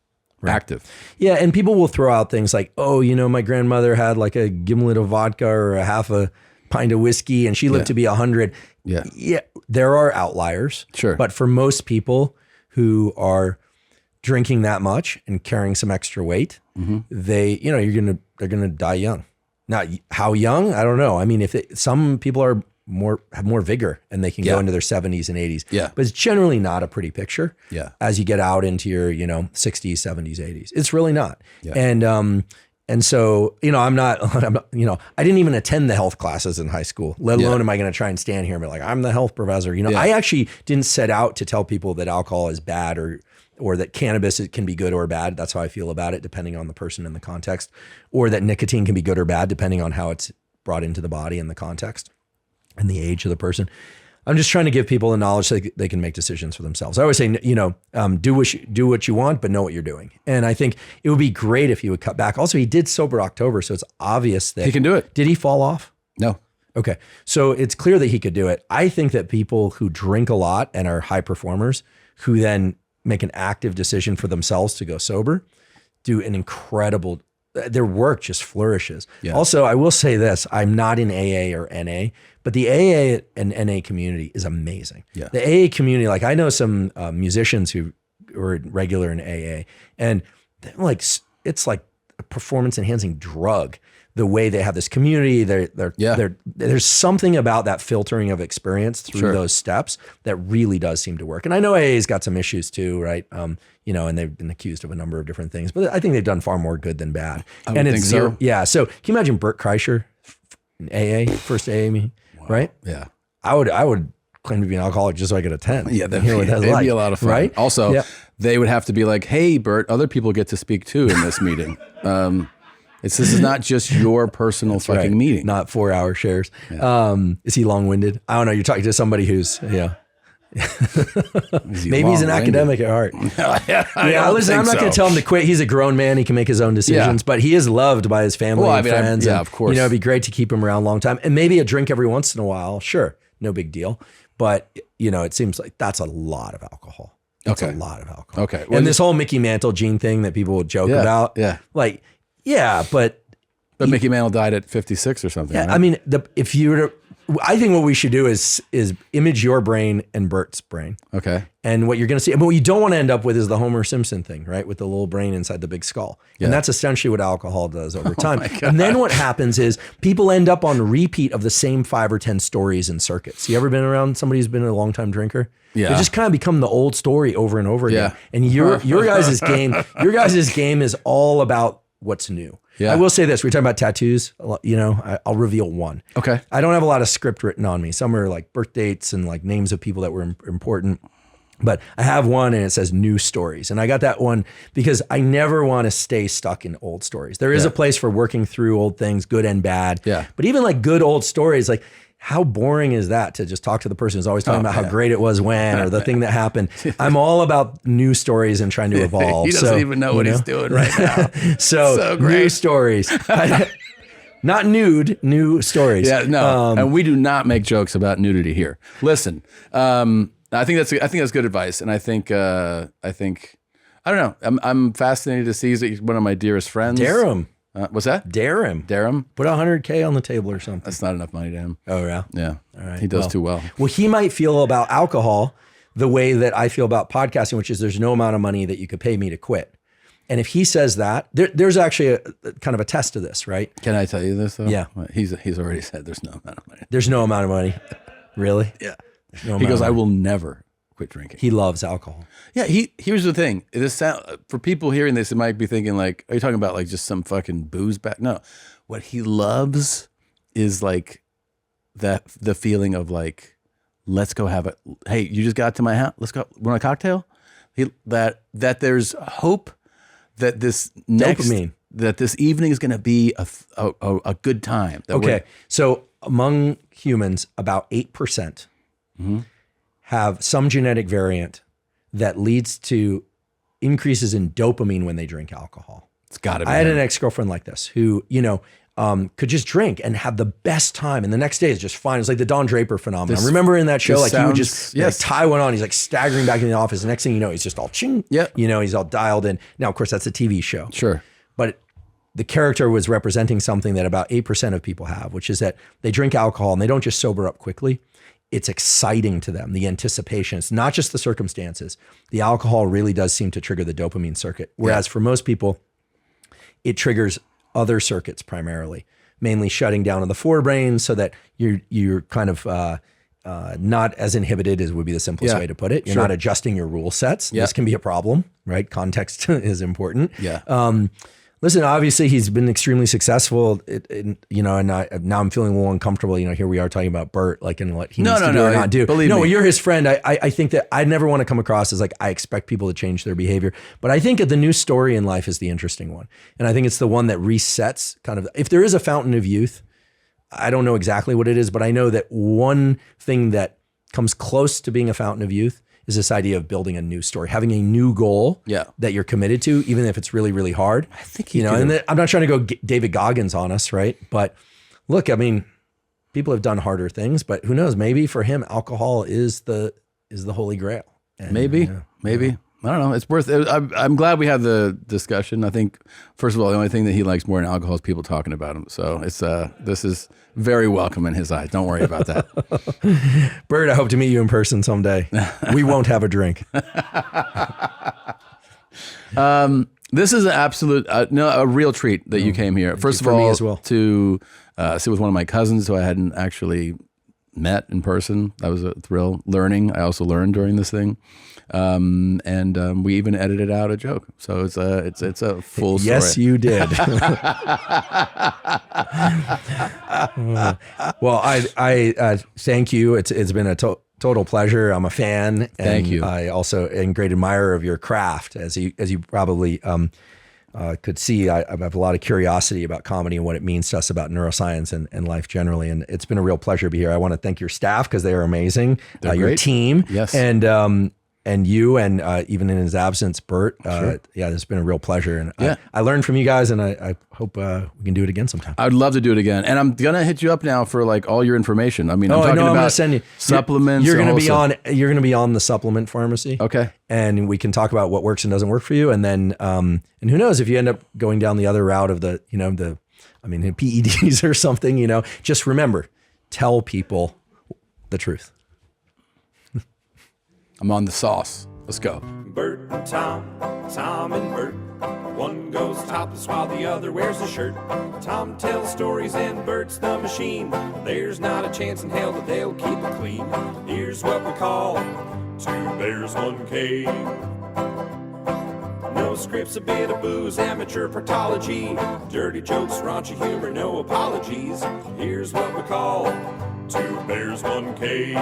active. Yeah, and people will throw out things like, my grandmother had like a gimlet of vodka or a half a pint of whiskey and she lived to be 100. Yeah. Yeah, there are outliers. Sure. But for most people who are drinking that much and carrying some extra weight, they're gonna die young. Now, how young? I don't know. I mean, some people have more vigor and they can go into their 70s and 80s. Yeah. But it's generally not a pretty picture. Yeah. As you get out into your, 60s, 70s, 80s. It's really not. Yeah. And so, I'm not, I didn't even attend the health classes in high school, let alone am I going to try and stand here and be like, I'm the health professor. I actually didn't set out to tell people that alcohol is bad or that cannabis can be good or bad. That's how I feel about it, depending on the person and the context, or that nicotine can be good or bad, depending on how it's brought into the body and the context and the age of the person. I'm just trying to give people the knowledge so they can make decisions for themselves. I always say, do what you want, but know what you're doing. And I think it would be great if he would cut back. Also, he did Sober October, so it's obvious that he can do it. Did he fall off? No. Okay. So it's clear that he could do it. I think that people who drink a lot and are high performers, who then make an active decision for themselves to go sober, do an incredible, their work just flourishes. Yeah. Also, I will say this, I'm not in AA or NA, but the AA and NA community is amazing. Yeah. The AA community, like I know some musicians who are regular in AA, and it's like a performance enhancing drug. The way they have this community, there's something about that filtering of experience through those steps that really does seem to work. And I know AA's got some issues too, right? And they've been accused of a number of different things, but I think they've done far more good than bad. I would think so. Yeah. So can you imagine Bert Kreischer in AA, first AA meeting, right? Yeah. I would claim to be an alcoholic just so I could attend. Yeah, that'd be a lot of fun. Right? Also, they would have to be like, hey, Bert, other people get to speak too in this meeting. This is not just your personal fucking meeting. Not 4-hour shares. Yeah. Is he long-winded? I don't know. You're talking to somebody who's, maybe he's an academic at heart. Listen, I'm not going to tell him to quit. He's a grown man. He can make his own decisions, but he is loved by his family and friends. Of course. It'd be great to keep him around a long time. And maybe a drink every once in a while. Sure. No big deal. But, it seems like that's a lot of alcohol. That's a lot of alcohol. Okay. Well, and this whole Mickey Mantle gene thing that people would joke about. Yeah. Like, yeah, but Mickey Mantle died at 56 or something. Yeah, right? I mean, if you were to, I think what we should do is image your brain and Bert's brain. Okay. And what you're going to see, but what you don't want to end up with is the Homer Simpson thing, right? With the little brain inside the big skull. Yeah. And that's essentially what alcohol does over time. And then what happens is people end up on repeat of the same 5 or 10 stories and circuits. You ever been around somebody who's been a long time drinker? Yeah. They just kind of become the old story over and over again. And your guys' game is all about what's new. Yeah. I will say this, we're talking about tattoos, you know, I'll reveal one. Okay. I don't have a lot of script written on me. Some are like birth dates and like names of people that were important. But I have one and it says new stories. And I got that one because I never want to stay stuck in old stories. There is a place for working through old things, good and bad. Yeah. But even like good old stories, like how boring is that to just talk to the person who's always talking about how great it was when, or the thing that happened. I'm all about new stories and trying to evolve. He doesn't even know what he's doing right now. so new stories. Not nude, new stories. Yeah, no. And we do not make jokes about nudity here. Listen, I think that's good advice, and I think I don't know. I'm fascinated to see he's one of my dearest friends. Dare him. What's that? Dare him. Dare him. Put $100K on the table or something. That's not enough money to him. Oh yeah. Yeah. All right. He does too well. Well, he might feel about alcohol the way that I feel about podcasting, which is there's no amount of money that you could pay me to quit. And if he says that, there's actually a kind of a test to this, right? Can I tell you this though? Yeah. He's already said there's no amount of money. There's no amount of money. Really? Yeah. No he goes, I will never quit drinking. He loves alcohol. Yeah. Here's the thing. For people hearing this, it might be thinking like, are you talking about like just some fucking booze back? No. What he loves is like the feeling of like, let's go have hey, you just got to my house. Let's go. Want a cocktail? That there's hope that this dopamine, that this evening is going to be a good time. Okay. So among humans, about 8% have some genetic variant that leads to increases in dopamine when they drink alcohol. It's got to be. I had an ex-girlfriend like this who, you know, could just drink and have the best time. And the next day is just fine. It's like the Don Draper phenomenon. Remember in that show, like he would just like, tie one on. He's like staggering back in the office. The next thing you know, he's just all ching. Yeah. You know, he's all dialed in. Now, of course, that's a TV show. Sure. But the character was representing something that about 8% of people have, which is that they drink alcohol and they don't just sober up quickly. It's exciting to them, the anticipation. It's not just the circumstances. The alcohol really does seem to trigger the dopamine circuit. Whereas for most people, it triggers other circuits primarily, mainly shutting down in the forebrain so that you're kind of not as inhibited as would be the simplest way to put it. You're not adjusting your rule sets. This can be a problem, right? Context is important. Yeah. Listen, obviously he's been extremely successful, you know, and now I'm feeling a little uncomfortable, you know, here we are talking about Bert, like, and what he needs to do or not do. Believe me. When you're his friend, I think that I never want to come across as like, I expect people to change their behavior, but I think that the new story in life is the interesting one. And I think it's the one that resets kind of, if there is a fountain of youth, I don't know exactly what it is, but I know that one thing that comes close to being a fountain of youth is this idea of building a new story, having a new goal that you're committed to, even if it's really, really hard. I think you know, and I'm not trying to go David Goggins on us, right? But look, I mean, people have done harder things, but who knows? Maybe for him, alcohol is the holy grail. And, maybe. I don't know. It's worth it. I'm glad we had the discussion. I think, first of all, the only thing that he likes more than alcohol is people talking about him. So it's this is very welcome in his eyes. Don't worry about that. Bert, I hope to meet you in person someday. We won't have a drink. This is an absolute, a real treat that you came here. First of all, me as well. To sit with one of my cousins who I hadn't actually met in person. That was a thrill. Learning. I also learned during this thing. And we even edited out a joke. So it's a full story. Yes, you did. Well, I thank you. It's been a total pleasure. I'm a fan. And thank you. I also am a great admirer of your craft. As you probably could see, I have a lot of curiosity about comedy and what it means to us about neuroscience and life generally. And it's been a real pleasure to be here. I want to thank your staff because they are amazing. Your team. Yes. And you, and even in his absence, Bert. It's been a real pleasure. And I learned from you guys, and I hope we can do it again sometime. I'd love to do it again. And I'm going to hit you up now for like all your information. I mean, I'm going to send you supplements. You're going to be on the supplement pharmacy. Okay. And we can talk about what works and doesn't work for you. And then, and who knows if you end up going down the other route of PEDs or something, just remember, tell people the truth. I'm on the sauce. Let's go. Bert and Tom, Tom and Bert. One goes topless while the other wears a shirt. Tom tells stories and Bert's the machine. There's not a chance in hell that they'll keep it clean. Here's what we call 2 bears, 1 cave. No scripts, a bit of booze, amateur partology, dirty jokes, raunchy humor, no apologies. Here's what we call Two Bears, One Cave.